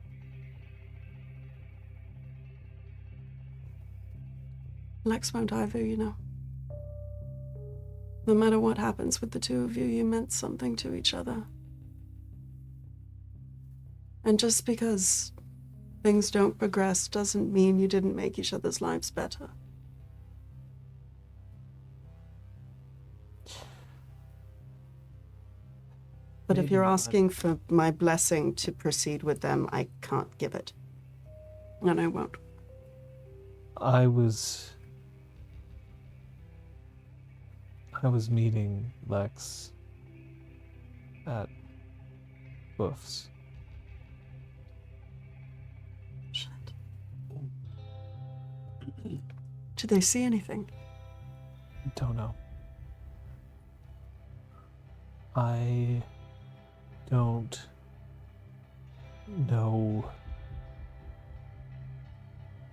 Lex won't either, you know. No matter what happens with the two of you, you meant something to each other. And just because things don't progress doesn't mean you didn't make each other's lives better. But if Maybe you're not. asking for my blessing to proceed with them, I can't give it. And I won't. I was meeting Lex at Boof's. Shit. Did they see anything? Don't know. I don't know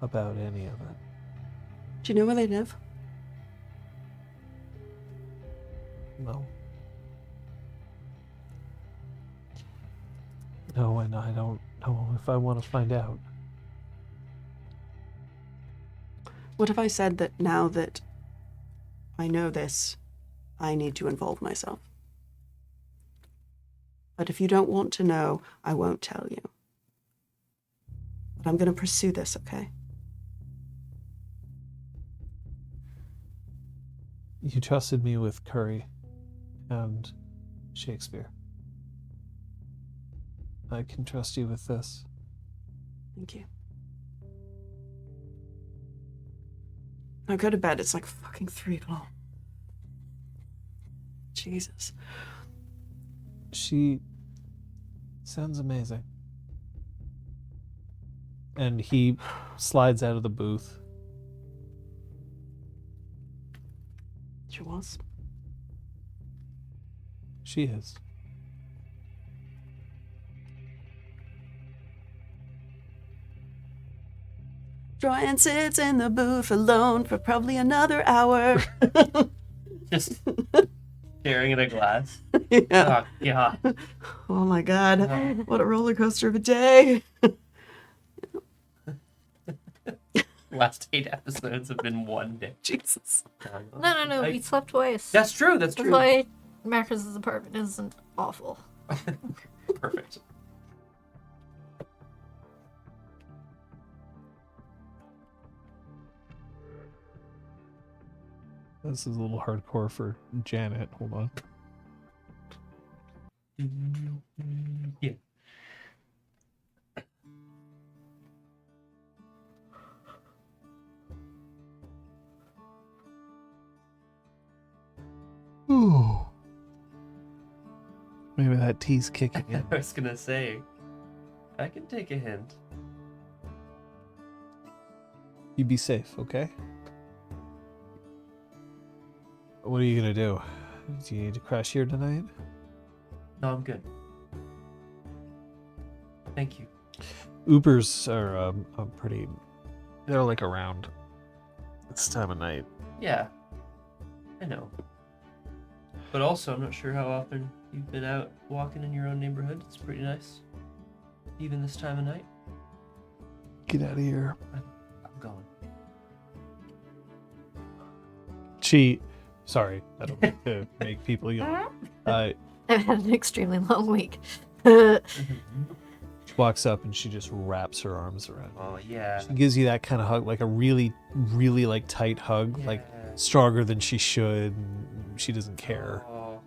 about any of it. Do you know where they live? No. No, and I don't know if I want to find out. What if I said that now that I know this, I need to involve myself? But if you don't want to know, I won't tell you. But I'm going to pursue this, okay? You trusted me with Curry and Shakespeare. I can trust you with this. Thank you. Now go to bed. It's like fucking 3 o'clock. Jesus. She sounds amazing. And he slides out of the booth. She was. She is. Troian sits in the booth alone for probably another hour. Just staring at a glass. Yeah. Oh, God. Oh my god. Oh. What a roller coaster of a day. Last 8 episodes have been one day. Jesus. No. We slept twice. That's true. That's That's true. why Macris' apartment isn't awful. Perfect. This is a little hardcore for Janet. Hold on. Yeah. Ooh. Maybe that tea's kicking in. I was gonna say, I can take a hint. You be safe, okay? What are you gonna do? Do you need to crash here tonight? No, I'm good. Thank you. Ubers are pretty. They're like around this time of night. Yeah, I know. But also, I'm not sure how often you've been out walking in your own neighborhood. It's pretty nice. Even this time of night. Get out of here. I'm going. Sorry, I don't like to make people yell. I've had an extremely long week. She walks up and she just wraps her arms around you. Oh, yeah. She gives you that kind of hug, like a really, really like tight hug. Yeah. Like stronger than she should. And she doesn't care. Oh.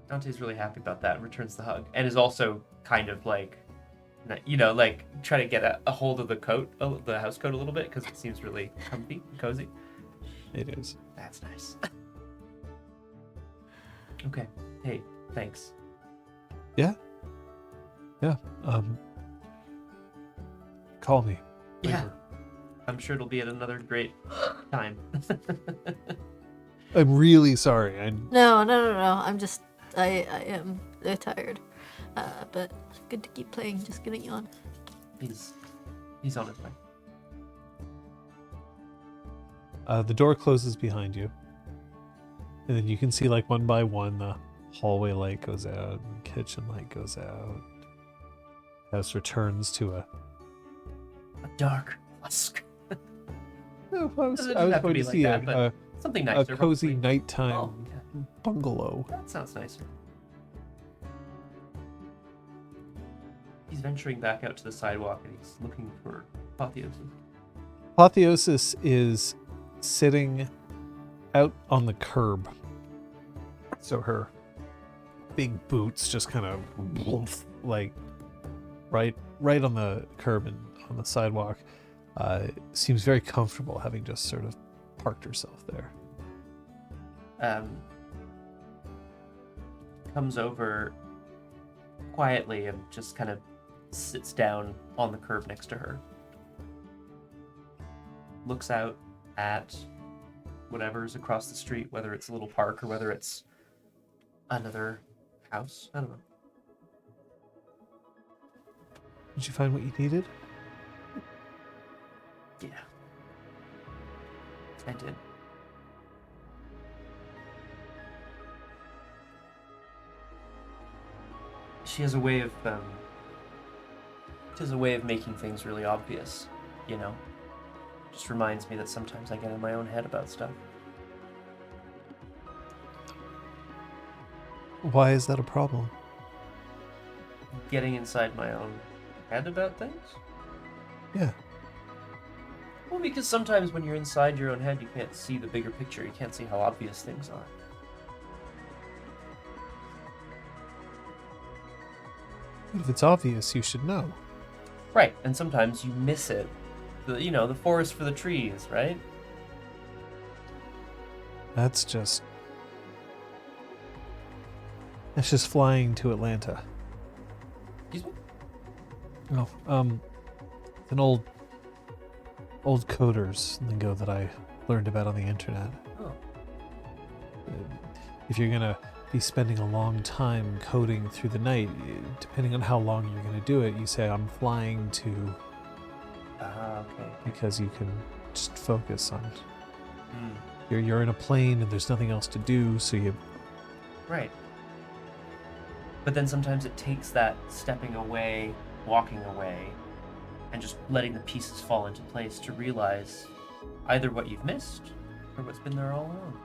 Dante's really happy about that. Returns the hug, and is also kind of like, like try to get a hold of the coat, the house coat a little bit because it seems really comfy, and cozy. It is. That's nice. Okay. Hey, thanks. Yeah. Call me. Yeah. later. I'm sure it'll be at another great time. I'm really sorry. No. I am tired. But it's good to keep playing. Just gonna yawn. He's on his way. The door closes behind you. And then you can see, like, one by one, the hallway light goes out and kitchen light goes out. House returns to a dark dusk. I was Doesn't going have to to be see like that, a Something nicer. cozy probably. nighttime Oh, yeah. bungalow. That sounds nicer. He's venturing back out to the sidewalk and he's looking for Apotheosis. Apotheosis is sitting out on the curb. So her big boots just kind of like right on the curb and on the sidewalk. Seems very comfortable having just sort of parked herself there. Comes over quietly and just kind of sits down on the curb next to her. Looks out at whatever's across the street, whether it's a little park or whether it's another house. I don't know. Did you find what you needed? Yeah. I did. She has a way of making things really obvious, Just reminds me that sometimes I get in my own head about stuff. Why is that a problem? Getting inside my own head about things? Yeah. Well, because sometimes when you're inside your own head, you can't see the bigger picture. You can't see how obvious things are. But if it's obvious, you should know. Right, and sometimes you miss it. The forest for the trees, right? That's just flying to Atlanta. Excuse me? No, it's an old coders lingo that I learned about on the internet. Oh. If you're gonna be spending a long time coding through the night, depending on how long you're gonna do it, you say, I'm flying to... Okay. Because you can just focus on... Mm. You're in a plane and there's nothing else to do, so you... Right. But then sometimes it takes that stepping away, walking away, and just letting the pieces fall into place to realize either what you've missed or what's been there all along.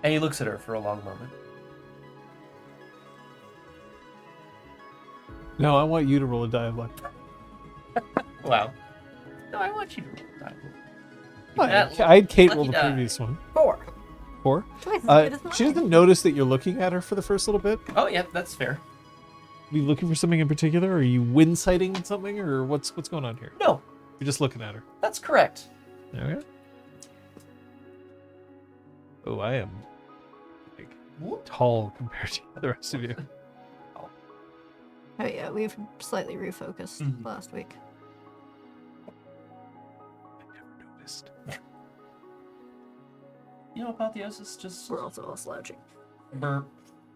And he looks at her for a long moment. No, I want you to roll a die of luck. Wow. No, I want you to die. I had Kate Lucky roll the die. previous one. 4. 4? Twice as good as mine. She doesn't notice that you're looking at her for the first little bit. Oh, yeah, that's fair. Are you looking for something in particular? Are you wind-sighting something, or what's going on here? No, You're just looking at her. that's correct. Okay. Oh, I am tall compared to the rest of you. Oh yeah, we've slightly refocused Mhm. last week. I never noticed. Apotheosis just... We're also all slouching. Burp.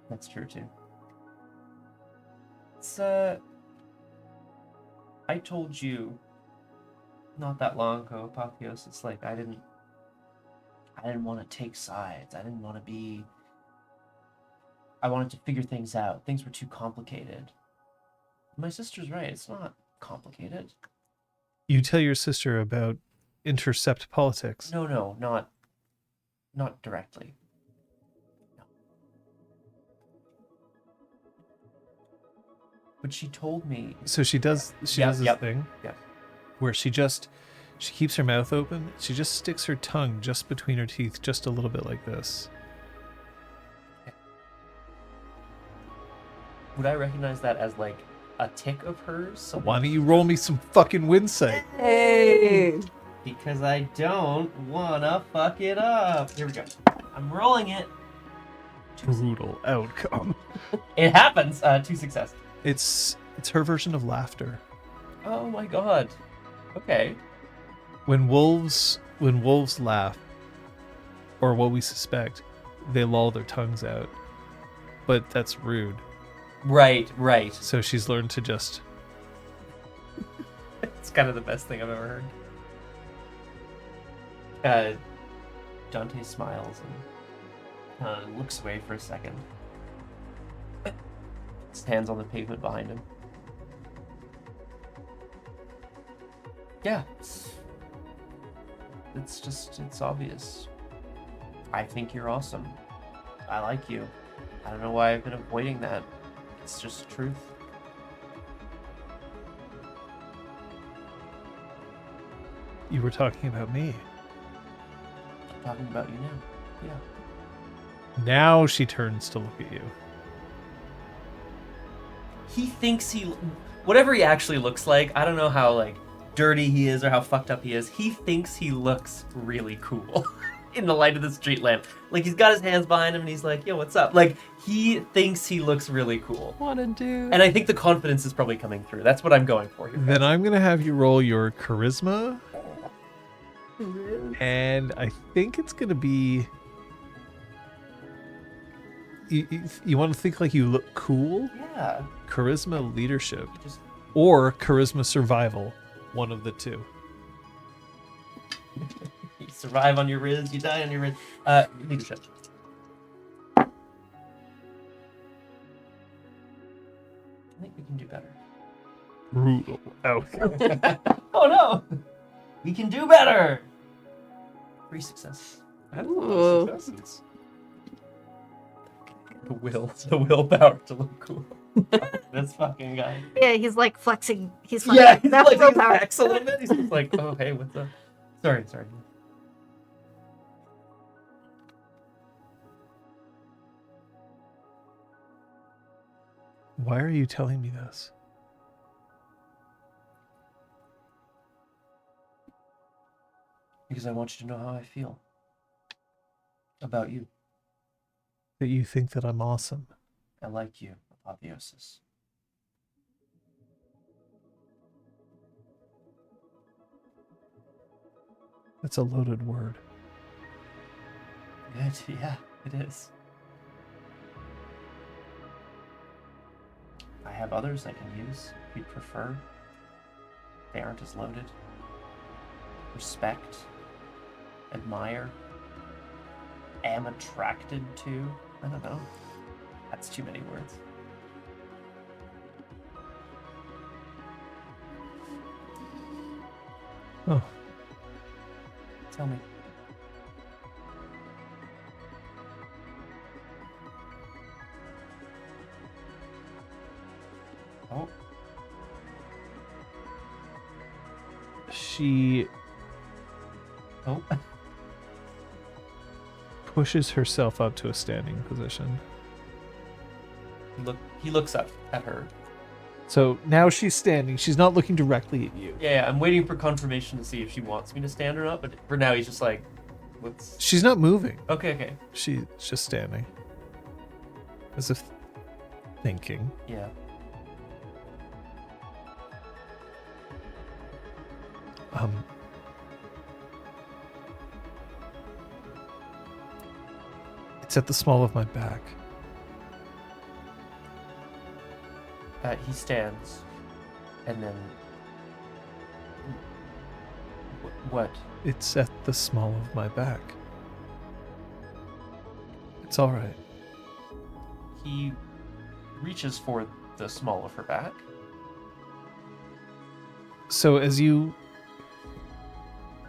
That's true, too. It's, I told you not that long ago, Apotheosis, like, I didn't want to take sides. I didn't want to be... I wanted to figure things out. Things were too complicated. My sister's right. It's not complicated. You tell your sister about intercept politics. No, not directly. No. But she told me. So she does this thing Yep. where she keeps her mouth open. She just sticks her tongue just between her teeth, just a little bit like this. Would I recognize that as like a tick of hers? So Why don't you roll me some fucking winsight? Hey. Because I don't wanna fuck it up. Here we go. I'm rolling it. Brutal outcome. It happens. 2 successes. It's her version of laughter. Oh my god. Okay. When wolves laugh, or what we suspect, they loll their tongues out. But that's rude. Right. So she's learned to just... It's kind of the best thing I've ever heard. Dante smiles and looks away for a second. His hands on the pavement behind him. Yeah. It's obvious. I think you're awesome. I like you. I don't know why I've been avoiding that. It's just truth. You were talking about me. I'm talking about you now. Yeah. Now she turns to look at you. He thinks whatever he actually looks like, I don't know how like dirty he is or how fucked up he is. He thinks he looks really cool in the light of the street lamp. Like he's got his hands behind him and he's like, yo, what's up? Like he thinks he looks really cool. What a dude. And I think the confidence is probably coming through. That's what I'm going for here. Then I'm going to have you roll your charisma. And I think it's going to be... You want to think like you look cool? Yeah. Charisma leadership. Just Or charisma survival. One of the two. you survive on your riz, you die on your riz. Leadership. I think we can do better. Brutal outcome. Oh no! We can do better! 3 successes. Ooh. Successes. The willpower to look cool. This fucking guy. Yeah, he's like flexing. He's flexing. Yeah, he's That's like his willpower. backs a little bit. He's just like, oh hey, what's up? Sorry. Why are you telling me this? Because I want you to know how I feel. About you. That you think that I'm awesome. I like you, Apotheosis. That's a loaded word. Good, yeah, it is. I have others I can use if you'd prefer. They aren't as loaded. Respect. Admire. Am attracted to. I don't know. That's too many words. Oh. Tell me. Oh. She Oh. pushes herself up to a standing position. He looks up at her. So now she's standing. She's not looking directly at you. Yeah, I'm waiting for confirmation to see if she wants me to stand or not, but for now he's just like, what's... She's not moving. Okay. She's just standing. As if thinking. Yeah. It's at the small of my back. He stands, and then... What? It's at the small of my back. It's all right. He reaches for the small of her back. So as you...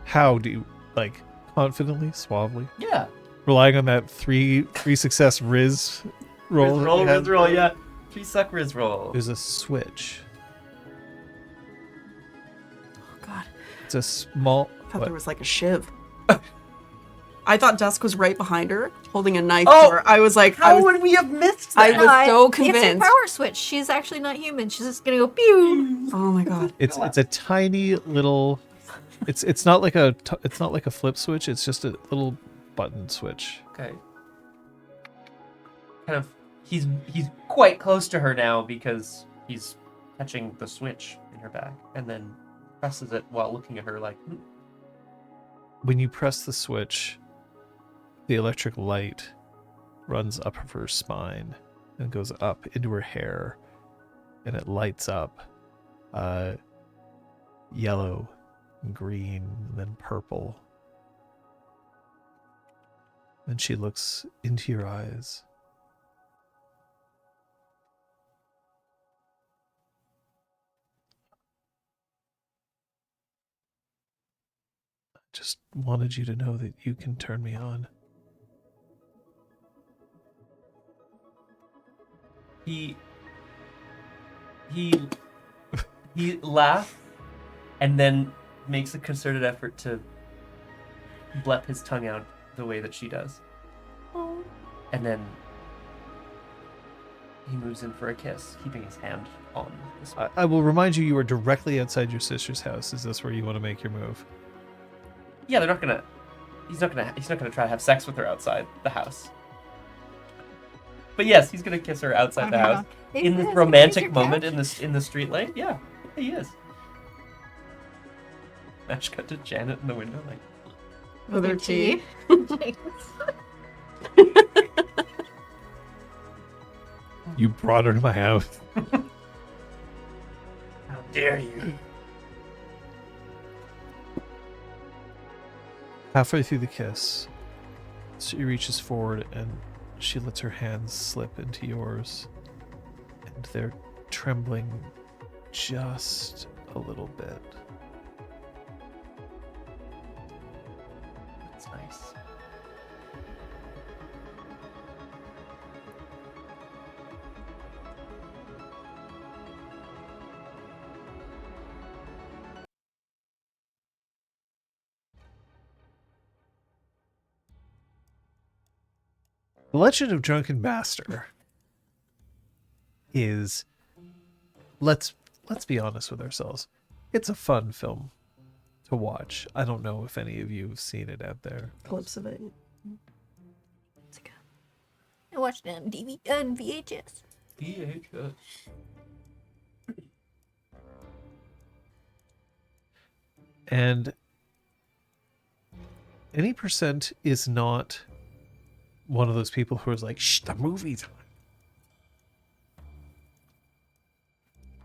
How do you, like, confidently, suavely? Yeah. Relying on that three success Riz roll? that you had? Roll, yeah. Tree Suckers roll. There's a switch. Oh God, It's a small. I thought what? there was like a shiv. I thought Dusk was right behind her, holding a knife. Oh! To her. I was like, How would we have missed I that? was so It's a convinced. power switch. She's actually not human. She's just gonna go pew. Oh my God. It's a tiny little. It's not like a flip switch. It's just a little button switch. Okay. Kind of, he's quite close to her now because he's touching the switch in her back, and then presses it while looking at her like, When you press the switch, the electric light runs up her spine and goes up into her hair, and it lights up yellow, green, then purple. And she looks into your eyes. I just wanted you to know that you can turn me on. he laughs and then makes a concerted effort to blep his tongue out the way that she does. And then he moves in for a kiss, keeping his hand on the spot. I will remind you, you are directly outside your sister's house. Is this where you want to make your move? Yeah, he's not gonna try to have sex with her outside the house. But yes, he's gonna kiss her outside the house in this romantic moment in the street light. Yeah, he is. Smash cut to Janet in the window, like, With her tea. You brought her to my house. how dare you? Halfway through the kiss, she reaches forward and she lets her hands slip into yours. And they're trembling just a little bit. That's nice. The Legend of Drunken Master is, let's be honest with ourselves, it's a fun film to watch. I don't know if any of you have seen it out there. Clips of it. I watched it on DVD and VHS. VHS. And any percent is not one of those people who is like, shh, the movie's on.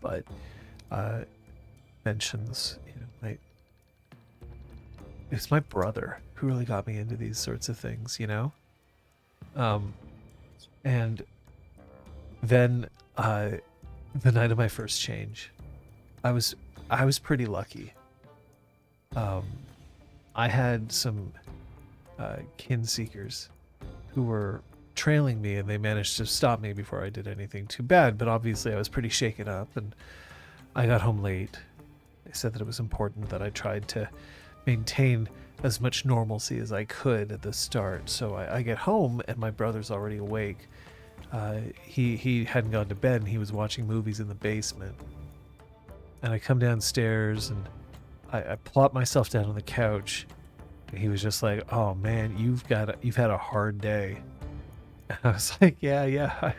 But mentions, it's my brother who really got me into these sorts of things, and then the night of my first change, I was pretty lucky. I had some kin seekers who were trailing me, and they managed to stop me before I did anything too bad, but obviously I was pretty shaken up, and I got home late. They said that it was important that I tried to maintain as much normalcy as I could at the start. So I get home, and my brother's already awake. He hadn't gone to bed, and he was watching movies in the basement. And I come downstairs, and I plop myself down on the couch, and he was just like, "Oh man, you've had a hard day." And I was like, "Yeah."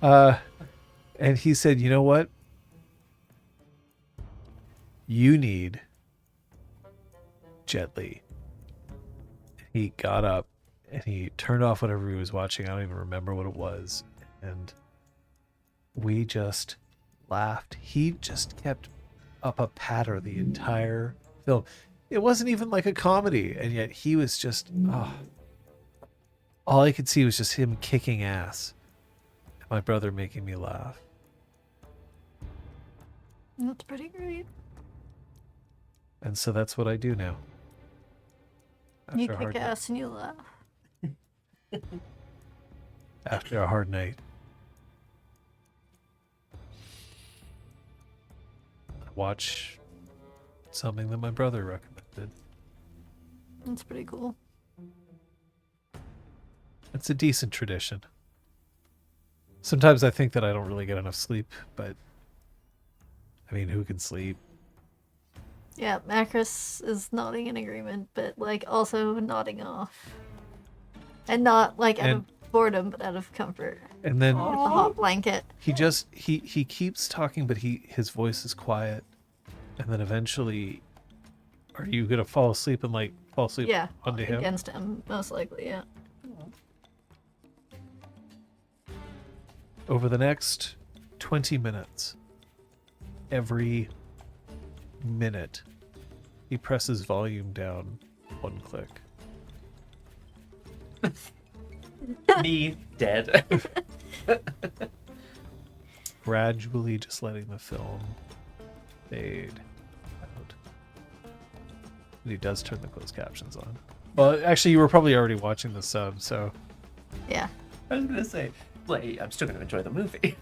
And he said, "You know what? You need Jet Li." He got up and he turned off whatever he was watching. I don't even remember what it was. And we just laughed. He just kept up a patter the entire film. It wasn't even like a comedy, and yet he was just, all I could see was just him kicking ass. And my brother making me laugh. That's pretty great. And so that's what I do now. You After a hard kick night. ass and you laugh. After a hard night. watch something that my brother recommended. That's pretty cool. It's a decent tradition. Sometimes I think that I don't really get enough sleep, but I mean, who can sleep? Yeah, Macris is nodding in agreement, but like also nodding off. And not like out of boredom, but out of comfort. And then With the hot blanket. he keeps talking, but his voice is quiet. And then eventually, are you gonna fall asleep and like fall asleep Yeah, onto him? against him, most likely, yeah. Over the next 20 minutes, every minute, he presses volume down 1 click. Me dead. Gradually just letting the film fade out. And he does turn the closed captions on. Well, actually, you were probably already watching the sub, so... Yeah. I was gonna say, like, I'm still gonna enjoy the movie.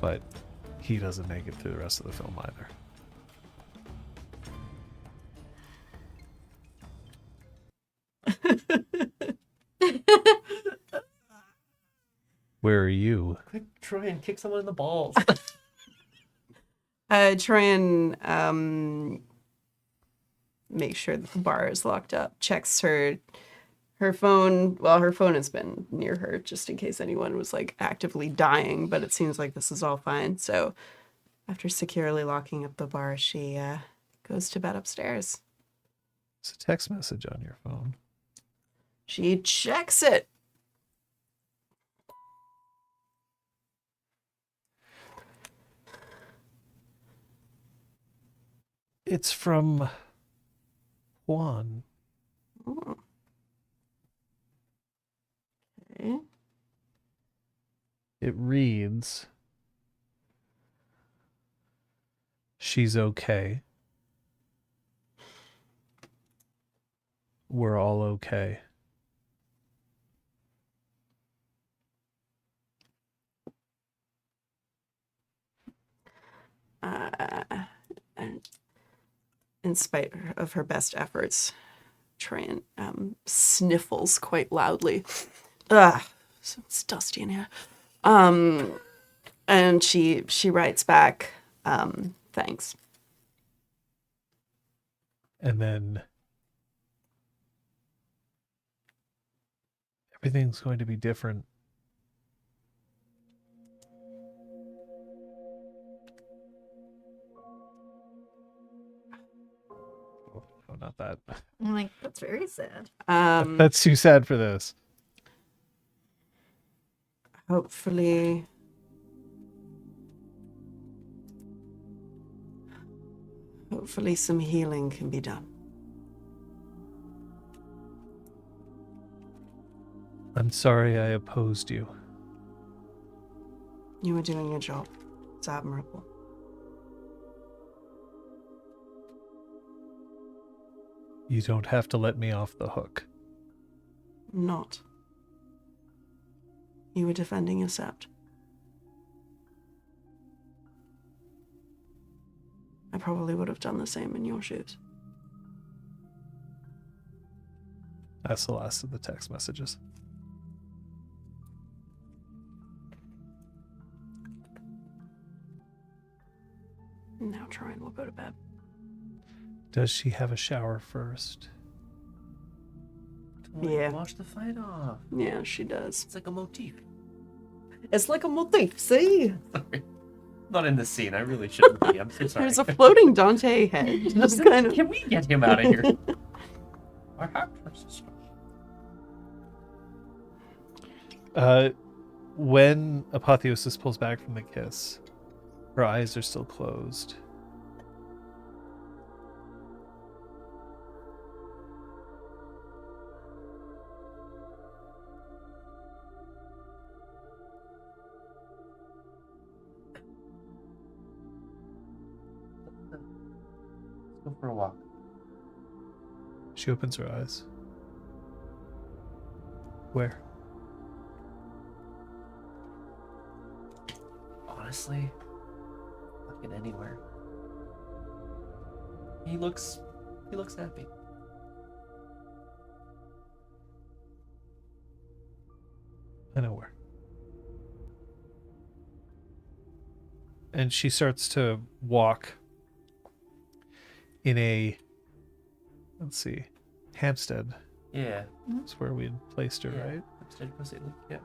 But he doesn't make it through the rest of the film either. Where are you? Quick, Troian, kick someone in the balls. Troian makes sure that the bar is locked up, checks her phone. Well, her phone has been near her just in case anyone was like actively dying, but it seems like this is all fine. So after securely locking up the bar, she goes to bed upstairs. It's a text message on your phone. She checks it. It's from Juan. Oh. Okay. It reads, "She's okay. We're all okay." And in spite of her best efforts, Troian sniffles quite loudly. Ugh, it's dusty in here. And she writes back, thanks. And then everything's going to be different. Oh, not that. I'm like, that's very sad. That's too sad for this. Hopefully some healing can be done. I'm sorry I opposed you. You were doing your job. It's admirable. You don't have to let me off the hook. Not. You were defending your sept. I probably would have done the same in your shoes. That's the last of the text messages. Now Troian will go to bed. Does she have a shower first? Yeah. Wash the fight off. Yeah, she does. It's like a motif. It's like a motif, see? Sorry. Not in this scene. I really shouldn't be. I'm so sorry. There's a floating Dante head. Just kind of. Can we get him out of here? Our heart versus. When Apotheosis pulls back from the kiss, her eyes are still closed. Let's go for a walk. She opens her eyes. Where? Honestly, get anywhere. He looks happy. I know where. And she starts to walk in a, let's see, Hampstead. Yeah. That's where we had placed her, right? Hampstead, yeah.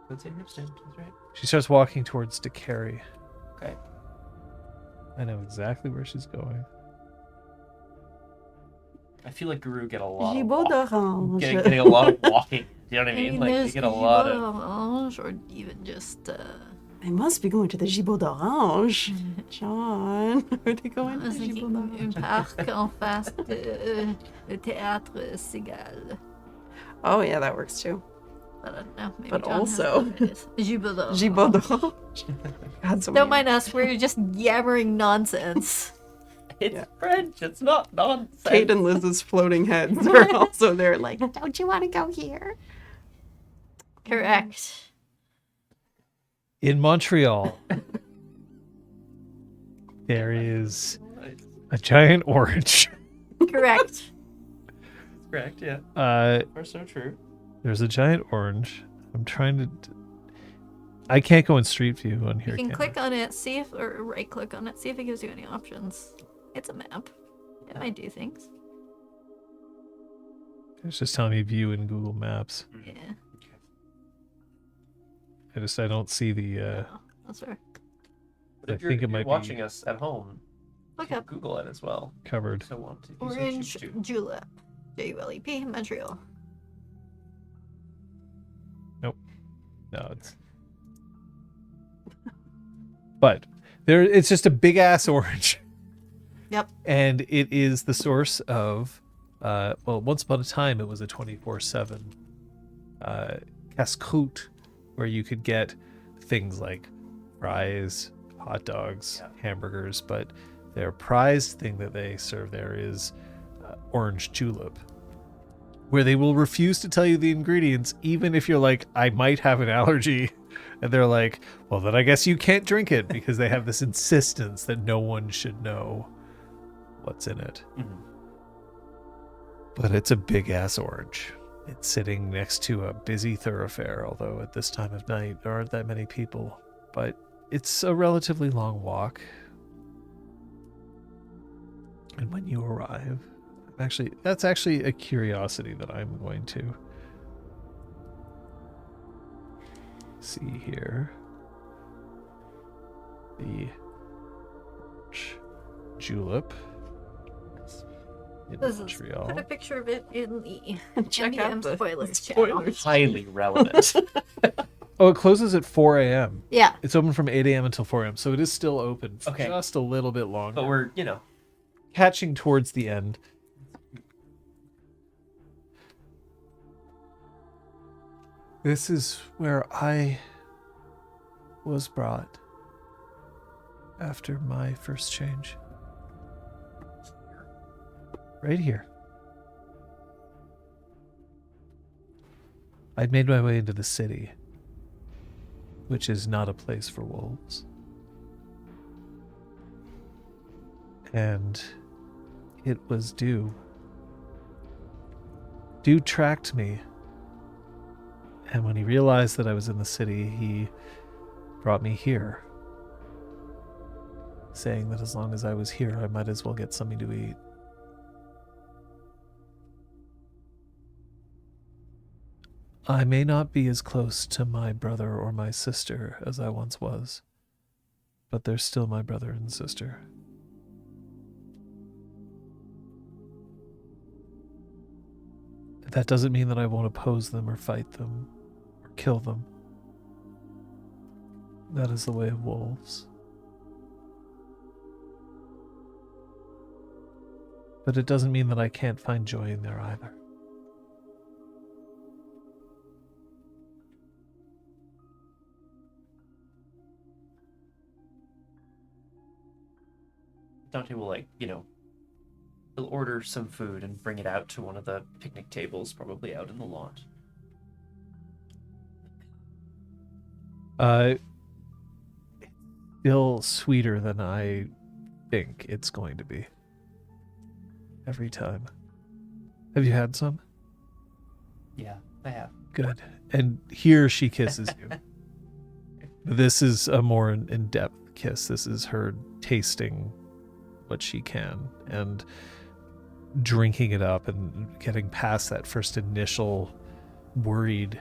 Could say Hampstead, that's right. She starts walking towards DeCarey. Okay. I know exactly where she's going. I feel like Guru get a lot Gibaud of d'orange. getting a lot of walking. You know what I mean? Like they there's get a lot of. orange, or even just I must be going to the Gibaud d'orange. John, are they going I to was the thinking Gibaud un d'orange? parc en face de le théâtre Cigale. Oh yeah, that works too. But I don't know. Maybe But John also- has no ideas. Gibaud d'orange. Gibaud d'orange. God, so Don't many- mind us. We're just yammering nonsense. It's Yeah. French. It's not nonsense. Kate and Liz's floating heads are also there, like, don't you want to go here? Correct. In Montreal, there is a giant orange. Correct. Correct. Yeah. Or so true. There's a giant orange. I'm trying to. I can't go in Street View on here. You can can click on it, see if, or right click on it, see if it gives you any options. It's a map. It might do things. It's just telling me view in Google Maps. Yeah. I don't see the. No, that's fair. But I if you're, think it if might you're be watching us at home, Look you up can Google it as well. Covered. If you so want to. If you so Orange choose to. Julep. JULEP, Montreal. No, it's. But it's just a big ass orange. Yep. And it is the source of, well, once upon a time it was a 24/7 casse-croûte where you could get things like fries, hot dogs, hamburgers, but their prized thing that they serve there is orange julep, where they will refuse to tell you the ingredients, even if you're like, I might have an allergy. And they're like, well, then I guess you can't drink it, because they have this insistence that no one should know what's in it. Mhm. But it's a big ass orange. It's sitting next to a busy thoroughfare, although at this time of night there aren't that many people. But it's a relatively long walk. And when you arrive, that's actually a curiosity that I'm going to see here. The julep in This is Montreal. put a picture of it in the Check MDM out the spoilers channel. Highly relevant. Oh, it closes at 4 a.m. Yeah. It's open from 8 a.m. until 4 a.m. So it is still open for Okay. just a little bit longer. But we're, catching towards the end. This is where I was brought after my first change. Right here. I'd made my way into the city, which is not a place for wolves. And it was Dew. Dew tracked me. And when he realized that I was in the city, he brought me here, saying that as long as I was here, I might as well get something to eat. I may not be as close to my brother or my sister as I once was, but they're still my brother and sister. That doesn't mean that I won't oppose them or fight them or kill them. That is the way of wolves. But it doesn't mean that I can't find joy in there either. Dante will, he'll order some food and bring it out to one of the picnic tables, probably out in the lot. still sweeter than I think it's going to be. Every time. Have you had some? Yeah, I have. Good. And here she kisses you. This is a more in-depth kiss. This is her tasting what she can and drinking it up and getting past that first initial worried,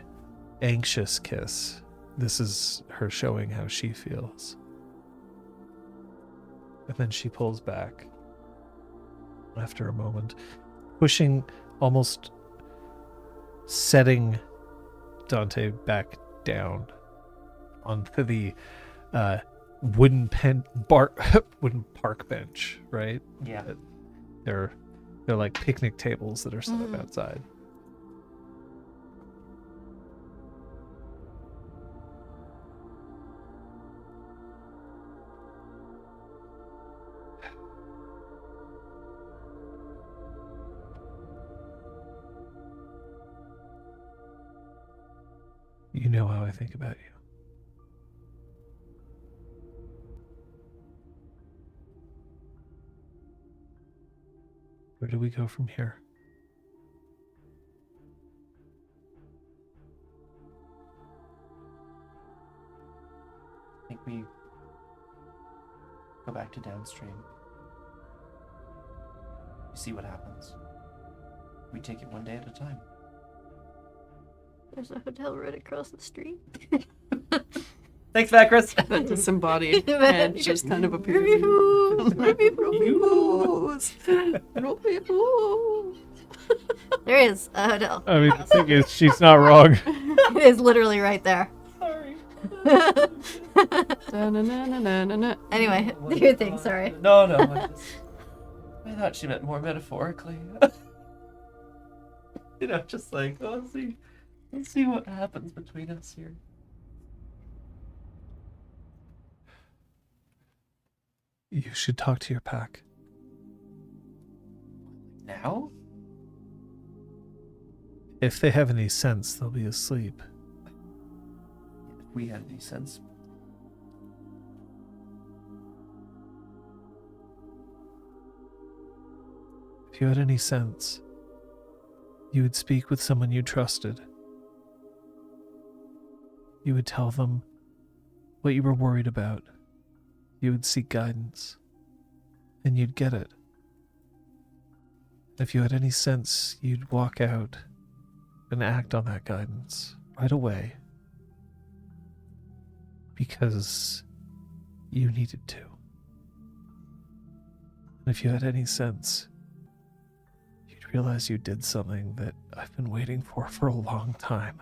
anxious kiss. This is her showing how she feels. And then she pulls back after a moment, pushing, almost setting Dante back down onto the wooden park bench, right? Yeah. They're like picnic tables that are set up outside. You know how I think about you. Where do we go from here? I think we go back to downstream. We see what happens. We take it one day at a time. There's a hotel right across the street. Thanks, Macris. That disembodied head just kind of appeared. There is a hotel. I mean, the thing is, she's not wrong. It is literally right there. Sorry. Anyway, do your thing, sorry. No. I thought she meant more metaphorically. Just like, let's see what happens between us here. You should talk to your pack. Now? If they have any sense, they'll be asleep. If we had any sense. If you had any sense, you would speak with someone you trusted. You would tell them what you were worried about. You would seek guidance, and you'd get it. If you had any sense, you'd walk out and act on that guidance right away because you needed to. And if you had any sense, you'd realize you did something that I've been waiting for a long time.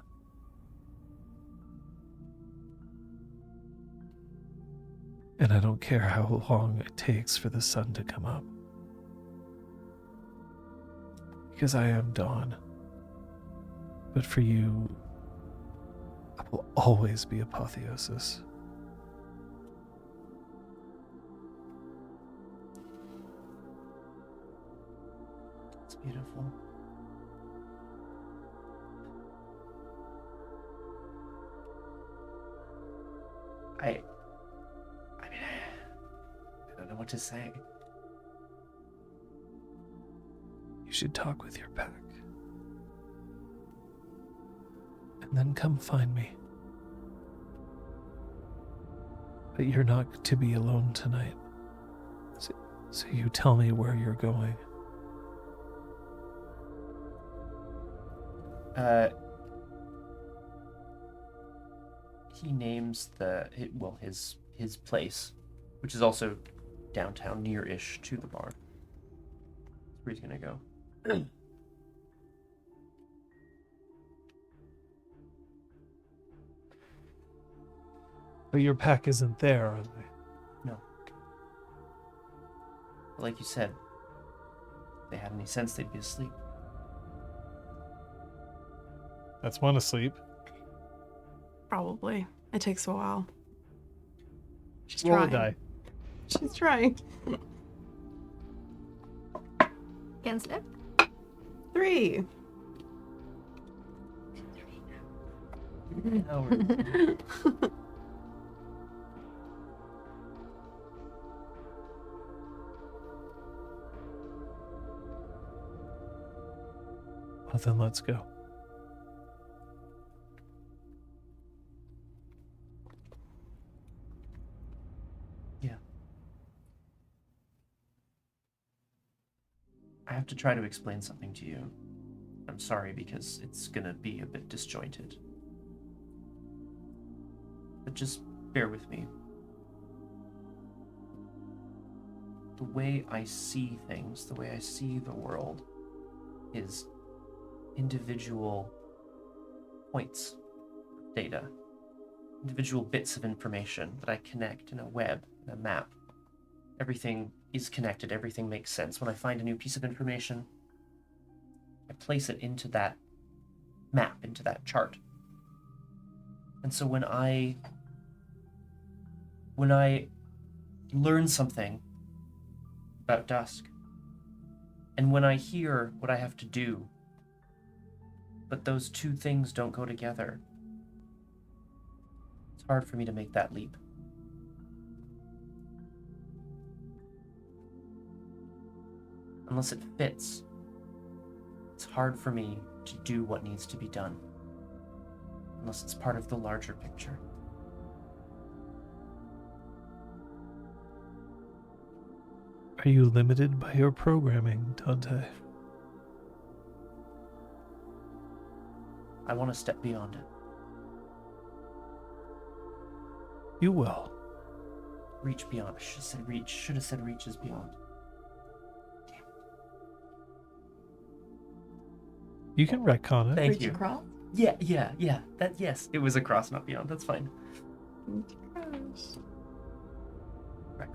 And I don't care how long it takes for the sun to come up. Because I am dawn. But for you, I will always be apotheosis. It's beautiful. I don't know what to say. You should talk with your pack. And then come find me. But you're not to be alone tonight. So you tell me where you're going. He names his place, which is also downtown, near-ish to the bar. That's where he's gonna go. But your pack isn't there, are they? No. But like you said, if they had any sense, they'd be asleep. That's one asleep. Probably. It takes a while. She's Roll a trying. die. She's trying. Against it? 3. Well, then let's go. Yeah. I have to try to explain something to you. I'm sorry because it's gonna be a bit disjointed. But just bear with me. The way I see things, the way I see the world, is individual points of data, individual bits of information that I connect in a web, in a map. Everything is connected, everything makes sense. When I find a new piece of information, I place it into that map, into that chart. And so when I learn something about dusk, and when I hear what I have to do, but those two things don't go together, it's hard for me to make that leap. Unless it fits, it's hard for me to do what needs to be done. Unless it's part of the larger picture. Are you limited by your programming, Dante? I want to step beyond it. You will. Reach beyond. I should have said reach. Should have said reaches beyond. You can retcon it. Thank Reach you. across? Yeah. That, yes. It was across, not beyond. That's fine. Reach across. Right.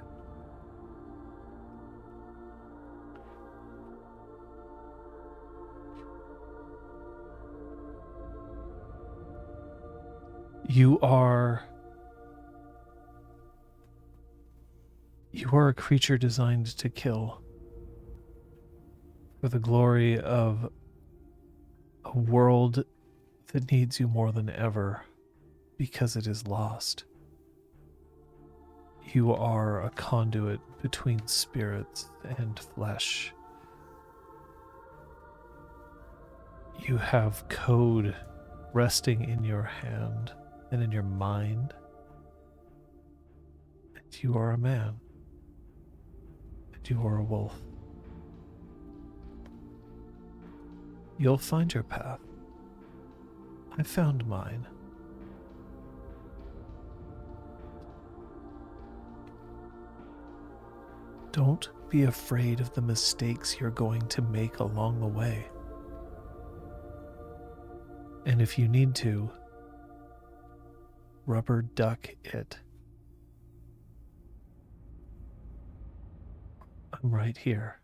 You are a creature designed to kill for the glory of a world that needs you more than ever because it is lost. You are a conduit between spirits and flesh. You have code resting in your hand and in your mind. And you are a man. And you are a wolf. You'll find your path. I found mine. Don't be afraid of the mistakes you're going to make along the way. And if you need to, rubber duck it. I'm right here.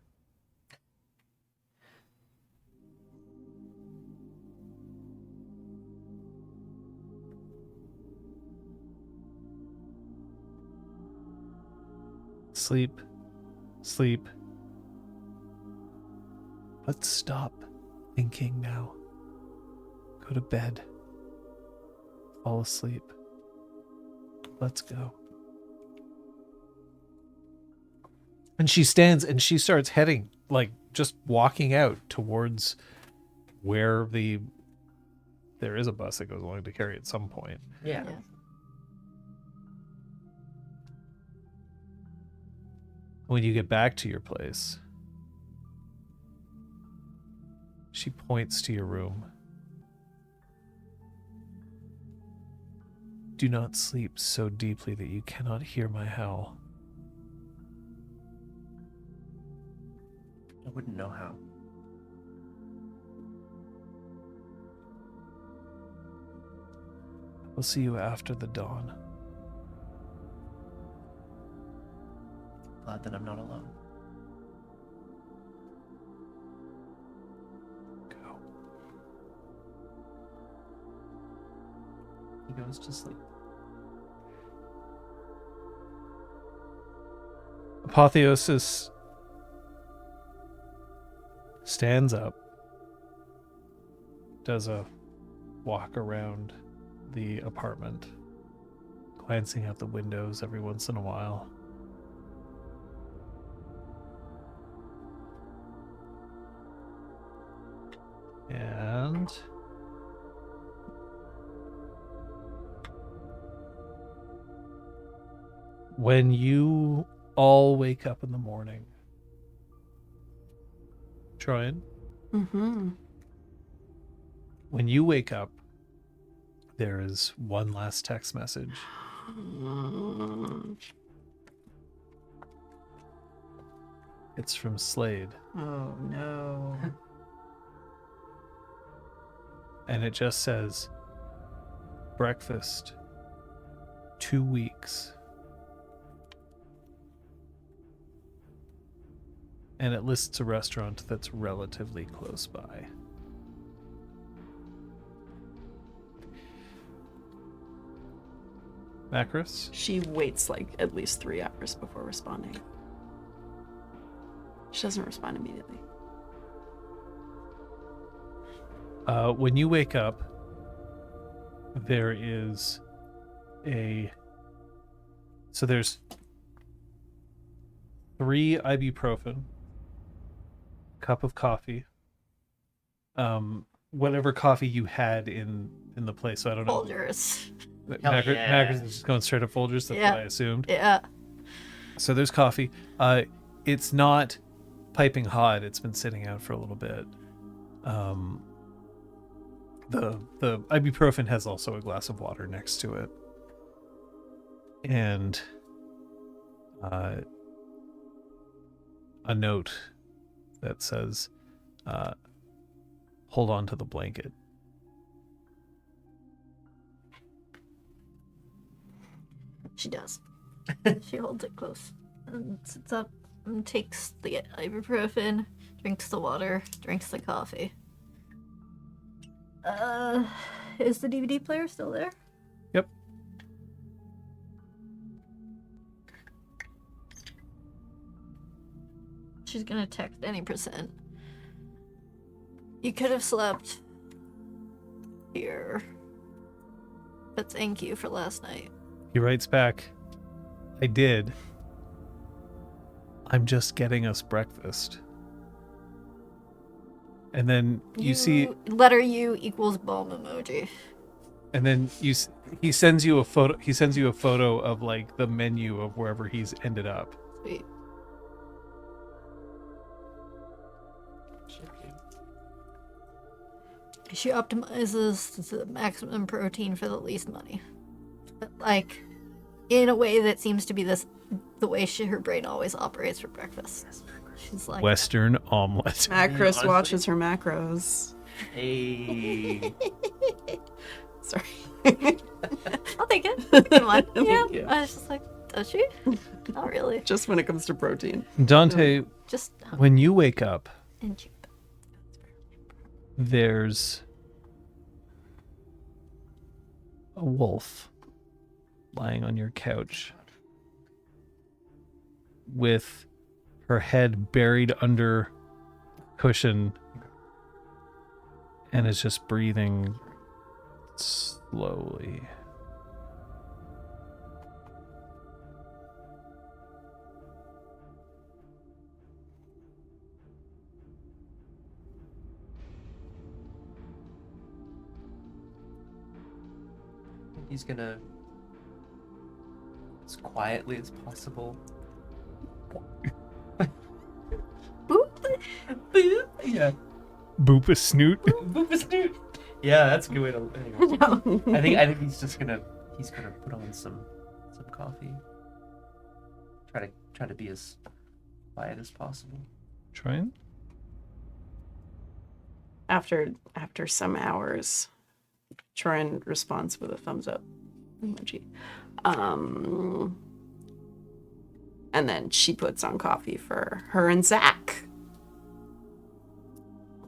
Sleep, sleep. But stop thinking now. Go to bed. Fall asleep. Let's go. And she stands and she starts heading, like just walking out towards where there is a bus that goes along to carry at some point. Yeah. When you get back to your place, she points to your room. Do not sleep so deeply that you cannot hear my howl. I wouldn't know how. I'll see you after the dawn. Glad that I'm not alone. Go. He goes to sleep. Apotheosis stands up, does a walk around the apartment, glancing out the windows every once in a while. And restaurant. When you all wake up in the morning, Troian, Mm-hmm. when you wake up, there is one last text message. It's from Slade, Oh no. and it just says, breakfast, 2 weeks. And it lists a restaurant that's relatively close by. Macris? She waits like at least 3 hours before responding. She doesn't respond immediately. When you wake up, there is there's 3 ibuprofen, cup of coffee, whatever coffee you had in the place. So I don't know. Folgers. Macris is just going straight up Folgers. That's Yeah. what I assumed. Yeah. So there's coffee. It's not piping hot. It's been sitting out for a little bit. The ibuprofen has also a glass of water next to it, and a note that says, "Hold on to the blanket." She does. She holds it close and sits up and takes the ibuprofen, drinks the water, drinks the coffee. Is the DVD player still there? Yep. She's gonna text any percent. You could have slept here. But thank you for last night. He writes back, "I did. I'm just getting us breakfast." And then you see, letter U equals bomb emoji. and then he sends you a photo. He sends you a photo of like the menu of wherever he's ended up. Sweet. She optimizes the maximum protein for the least money. But like, in a way that seems to be the way her brain always operates for breakfast. She's like, Western omelet. Macris honestly- watches her macros. Hey. Sorry. I'll take it. Come on. Yeah. Thank you. I was just like, does she? Not really. Just when it comes to protein. Dante, Just when you wake up, and cheap. there's a wolf lying on your couch with her head buried under cushion and is just breathing slowly. He's gonna, as quietly as possible. Boop. Boop. Yeah. Boop a snoot. Boop a snoot. Yeah, that's a good way to. Anyway. No. I think he's just gonna put on some coffee. Try to be as quiet as possible. Troian? After some hours, Troian responds with a thumbs up emoji. And then she puts on coffee for her and Zach.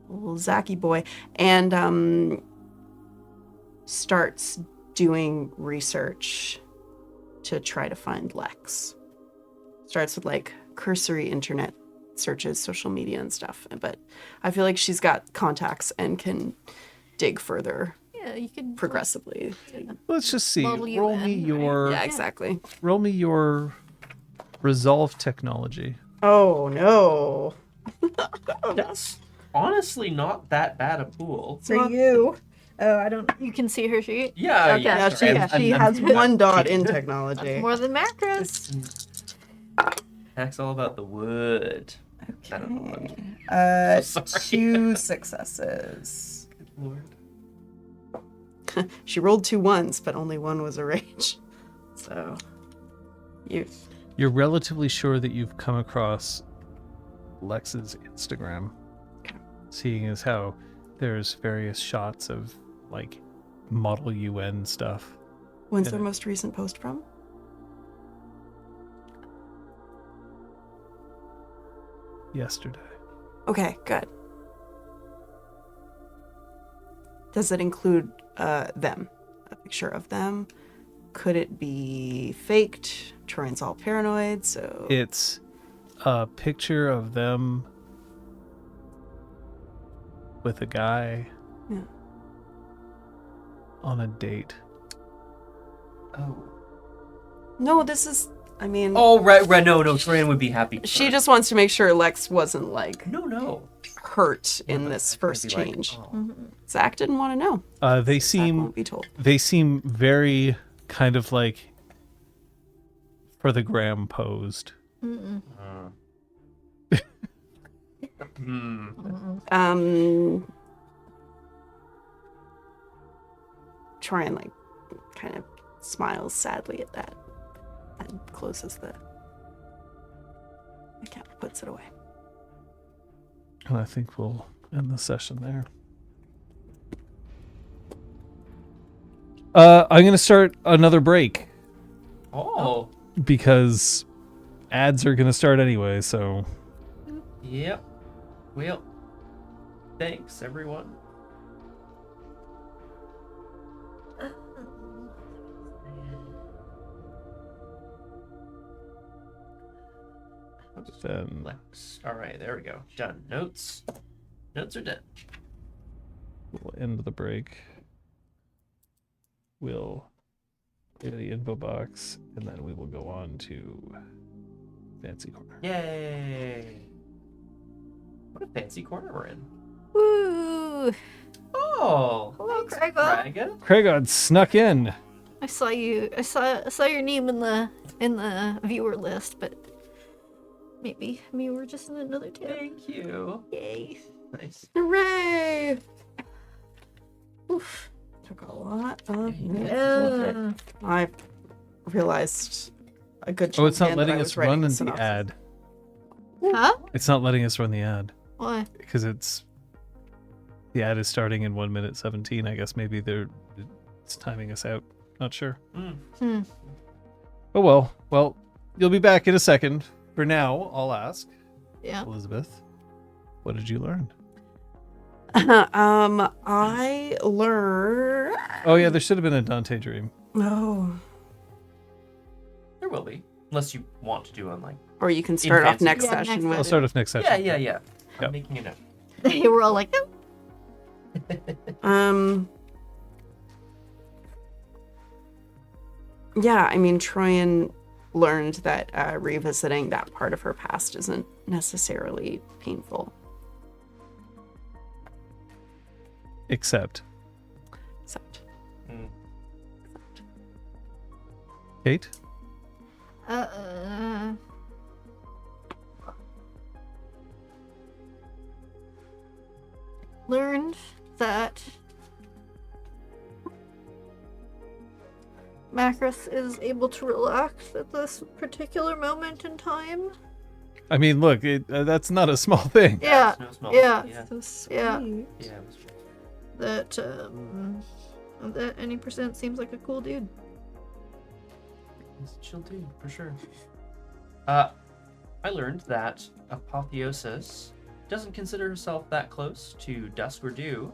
Little Zachy boy. And starts doing research to try to find Lex. Starts with like cursory internet searches, social media and stuff. But I feel like she's got contacts and can dig further Yeah, you could progressively. Let's just see. Model you Roll me in, right? your Yeah, exactly. roll me your resolve technology. Oh no. Yes. honestly not that bad a pool. For you. Oh, I don't. You can see her sheet. Yeah, Okay. yeah. Yeah, sorry, she has I'm- one dot cheating. in technology. That's more than Macris. Hack's all about the wood. I don't know. Okay. So sorry. 2 successes. Good lord. She rolled 2 ones, but only one was a rage. So, You're relatively sure that you've come across Lex's Instagram, seeing as how there's various shots of like model UN stuff. When's Yeah. their most recent post from? Yesterday. Okay, good. Does it include them? A picture of them? Could it be faked? Troian's all paranoid, so... It's a picture of them with a guy Yeah. on a date. Oh. No, this is... I mean... Oh, right. No, Troian would be happy. She just wants to make sure Lex wasn't, like, No. hurt in Yeah, this I'd first be like, change. oh. Zach didn't want to know. They Zach seem won't be told. very kind of like for the gram posed. Hmm. Troian, like, kind of smiles sadly at that and closes the account, puts it away. And I think we'll end the session there. I'm going to start another break Oh. because ads are going to start anyway, so Yep. Well, thanks, everyone. then Lex. All right, there we go. Done. Notes. Notes are done. we'll end the break. We'll go to the info box, and then we will go on to Fancy Corner. Yay! What a fancy corner we're in. Woo! Oh, Hello, thanks, Craiga. Craiga. Craigon snuck in. I saw you. I saw your name in the viewer list, but maybe we're just in another tab. Thank you. Yay! Nice. Hooray! Oof. Took a lot of Yeah. I realized a good chunk Oh, it's not in that letting I us was writing run the the synopsis. ad. Huh? It's not letting us run the ad Why? because the ad is starting in 1 minute 17. I guess maybe it's timing us out. Not sure. Mm. Oh well. Well, you'll be back in a second. For now, I'll ask Yeah. Elizabeth, what did you learn? I learned. Oh yeah, there should have been a Dante dream. Oh. There will be, unless you want to do one like. Or you can start off fancy. next Yeah, session next with. I'll start off next session. Yeah. Yep. I'm making it up. They were all like, "Oh, Yeah, I mean, Troian learned that revisiting that part of her past isn't necessarily painful. Except Except, Mm. Kate. learned that Macris is able to relax at this particular moment in time. I mean, look, that's not a small thing. Yeah, It's no small yeah. thing. Yeah. so sweet. Yeah. Yeah. It was true. That any percent seems like a cool dude. He's a chill dude for sure. I learned that Apotheosis doesn't consider herself that close to Dusk or Dew,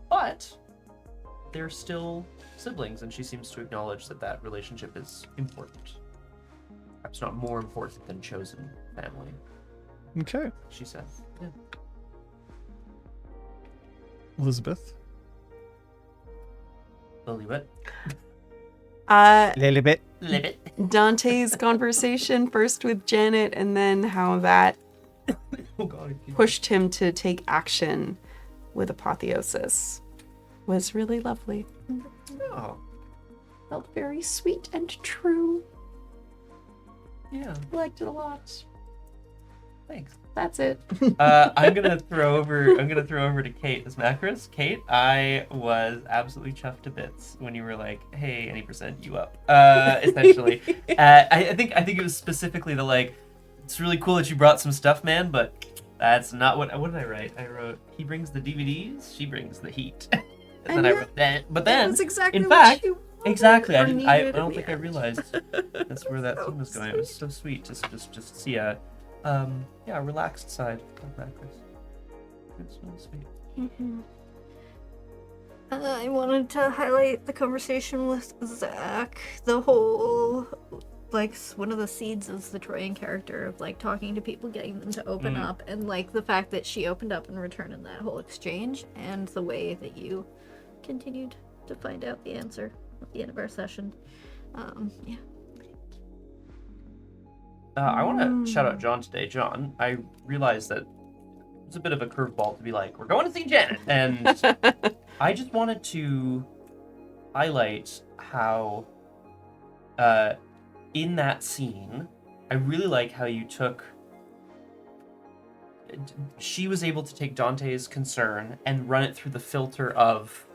but they're still siblings, and she seems to acknowledge that relationship is important. Perhaps not more important than chosen family, Okay, she said. Yeah. Elizabeth. Lilybet. Lilibet. Lilybet. Dante's conversation first with Janet, and then how that Oh God. pushed him to take action with apotheosis was really lovely. Oh, Felt very sweet and true. yeah. Liked it a lot. Thanks. That's it. I'm gonna throw over to Kate as Macris. Kate, I was absolutely chuffed to bits when you were like, "Hey, any percent, you up?" Essentially, I think it was specifically the like, "It's really cool that you brought some stuff, man," but that's not what did I write? I wrote, "He brings the DVDs, she brings the heat," and then I wrote that. But then, That was exactly in what fact, you wanted exactly, or I needed don't in think the I end. realized that's where that scene was going. It was so sweet, just see a relaxed side of Macris. It's really sweet. I wanted to highlight the conversation with Zach. The whole, like, one of the seeds is the Troian character of, like, talking to people, getting them to open up, and, like, the fact that she opened up in return in that whole exchange, and the way that you continued to find out the answer at the end of our session. Yeah. I want to shout out John today. John, I realized that it's a bit of a curveball to be like, we're going to see Janet. And I just wanted to highlight how, in that scene, I really like how you took... She was able to take Dante's concern and run it through the filter of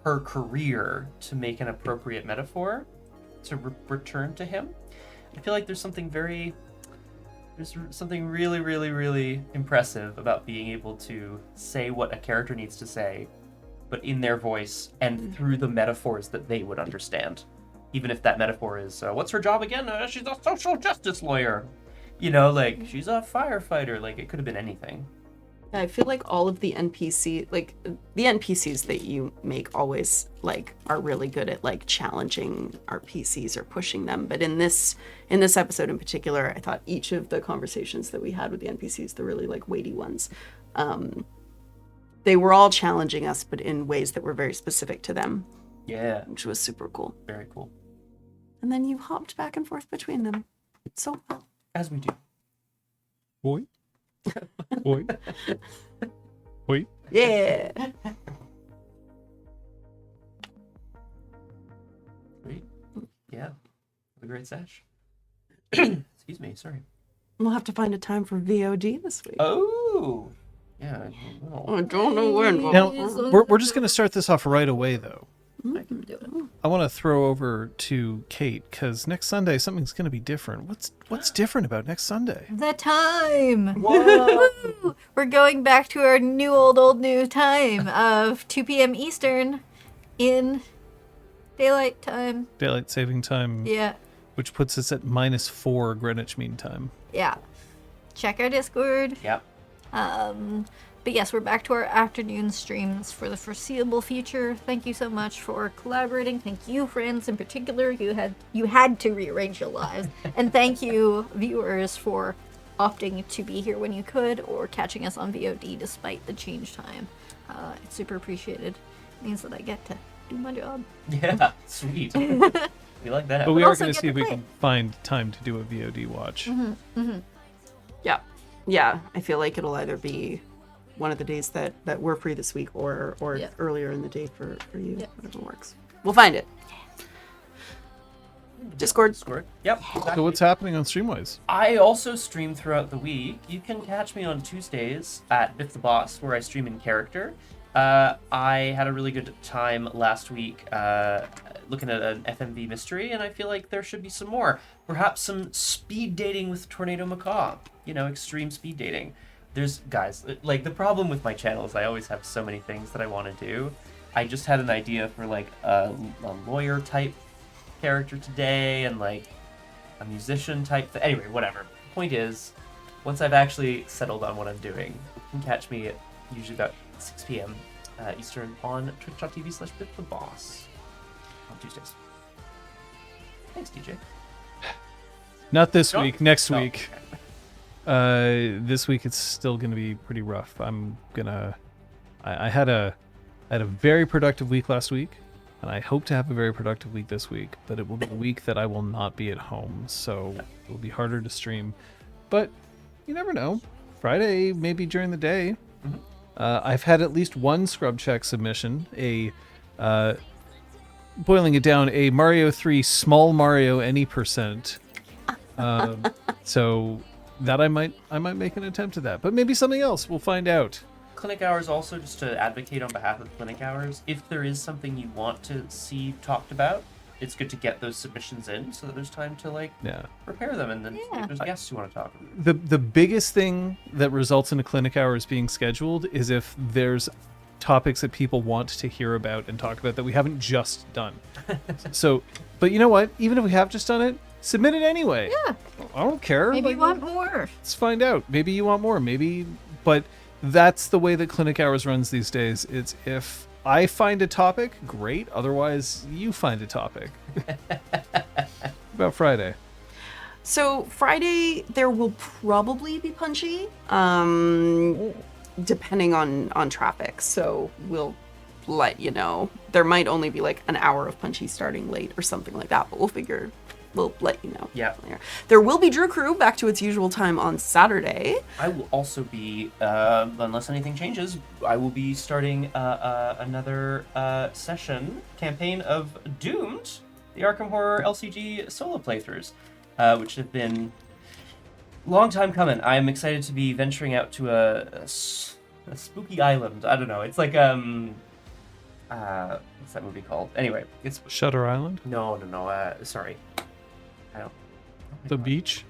her career to make an appropriate metaphor to return to him. I feel like there's something really, really, really impressive about being able to say what a character needs to say, but in their voice and through the metaphors that they would understand. Even if that metaphor is, what's her job again? She's a social justice lawyer. You know, like, she's a firefighter. Like, it could have been anything. I feel like all of the NPCs that you make always like are really good at like challenging our PCs or pushing them. But in this episode in particular, I thought each of the conversations that we had with the NPCs, the really like weighty ones, they were all challenging us, but in ways that were very specific to them. Yeah. Which was super cool. Very cool. And then you hopped back and forth between them so well. As we do. Boy. Boy. Boy. Yeah. Great. Yeah. A great sesh. Excuse me, sorry. We'll have to find a time for VOD this week. Oh! Yeah, I don't know when. Now, we're just going to start this off right away, though. I can do it. I want to throw over to Kate, because next Sunday, something's going to be different. What's different about next Sunday? The time! Whoa! Woo! We're going back to our new time of 2 p.m. Eastern in daylight time. Daylight saving time, Yeah. which puts us at -4 Greenwich Mean Time. Yeah. Check our Discord. Yep. But yes, we're back to our afternoon streams for the foreseeable future. Thank you so much for collaborating. Thank you, friends, in particular. You had to rearrange your lives. And thank you, viewers, for opting to be here when you could or catching us on VOD despite the change time. It's super appreciated. It means that I get to do my job. Yeah, sweet. We like that. But we are also going to get see to if we play can find time to do a VOD watch. Yeah, I feel like it'll either be one of the days that we're free this week or Yeah. earlier in the day for you, Yeah. whatever works. We'll find it. Discord. Yep. So what's happening on Streamwise? I also stream throughout the week. You can catch me on Tuesdays at Biff the Boss, where I stream in character. I had a really good time last week looking at an FMV mystery, and I feel like there should be some more. Perhaps some speed dating with Tornado Macaw. You know, extreme speed dating. There's, guys, like, the problem with my channel is I always have so many things that I want to do. I just had an idea for, like, a lawyer-type character today, and, like, a musician-type anyway, whatever. Point is, once I've actually settled on what I'm doing, you can catch me at usually about 6 p.m. Eastern on twitch.tv/BitTheBoss on Tuesdays. Thanks, DJ. Not this John? week, next Oh, week. okay. This week it's still going to be pretty rough. I had a very productive week last week, and I hope to have a very productive week this week, but it will be a week that I will not be at home, so it will be harder to stream. But you never know. Friday, maybe during the day. Mhm. I've had at least one scrub check submission, boiling it down, a Mario 3 small Mario any percent. So that I might make an attempt at that, but maybe something else. We'll find out. Clinic hours also, just to advocate on behalf of clinic hours, if there is something you want to see talked about, it's good to get those submissions in so that there's time to prepare them, and then if there's guests who want to talk. The biggest thing that results in a clinic hours being scheduled is if there's topics that people want to hear about and talk about that we haven't just done. So, but you know what? Even if we have just done it, submit it anyway. Yeah. I don't care. Maybe you want more. Let's find out. Maybe you want more. Maybe, but that's the way that clinic hours runs these days. It's if I find a topic, great. Otherwise, you find a topic. About Friday. So Friday, there will probably be punchy, depending on traffic. So we'll let you know. There might only be like an hour of punchy starting late or something like that, but we'll let you know. Yeah. There will be Drew Crew back to its usual time on Saturday. I will also be, unless anything changes, I will be starting another campaign of Doomed, the Arkham Horror LCG solo playthroughs, which have been a long time coming. I'm excited to be venturing out to a spooky island. I don't know. It's like, what's that movie called? Anyway, it's... Shutter Island? No, sorry. I don't... The beach?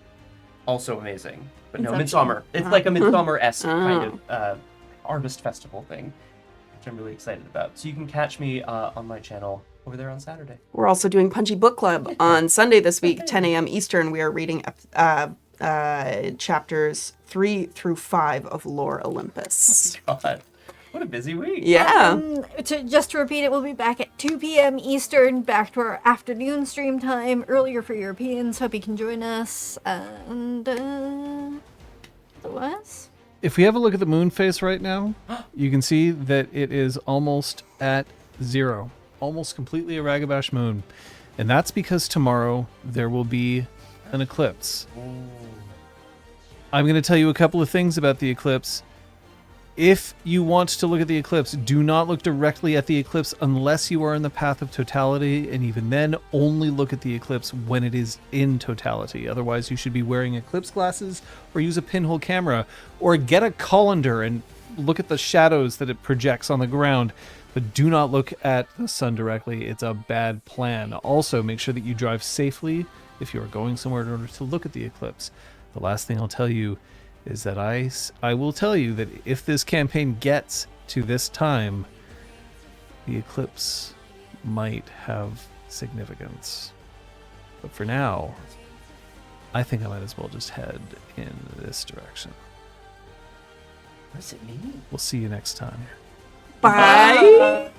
Also amazing. But no, Inception. Midsummer. It's like a Midsummer-esque kind of harvest festival thing, which I'm really excited about. So you can catch me on my channel over there on Saturday. We're also doing Punchy Book Club on Sunday this week, 10 a.m. Eastern. We are reading chapters 3 through 5 of Lore Olympus. God, what a busy week. Yeah. Just to repeat, it will be back at 2 p.m. Eastern, back to our afternoon stream time, earlier for Europeans. Hope you can join us. And otherwise, If we have a look at the moon face right now, you can see that it is almost at 0. Almost completely a Ragabash moon. And that's because tomorrow there will be an eclipse. I'm going to tell you a couple of things about the eclipse. If you want to look at the eclipse, do not look directly at the eclipse unless you are in the path of totality, and even then, only look at the eclipse when it is in totality. Otherwise, you should be wearing eclipse glasses, or use a pinhole camera, or get a colander and look at the shadows that it projects on the ground. But do not look at the sun directly. It's a bad plan. Also, make sure that you drive safely if you are going somewhere in order to look at the eclipse. The last thing I'll tell you is that I will tell you that if this campaign gets to this time, the eclipse might have significance. But for now, I think I might as well just head in this direction. What does it mean? We'll see you next time. Bye.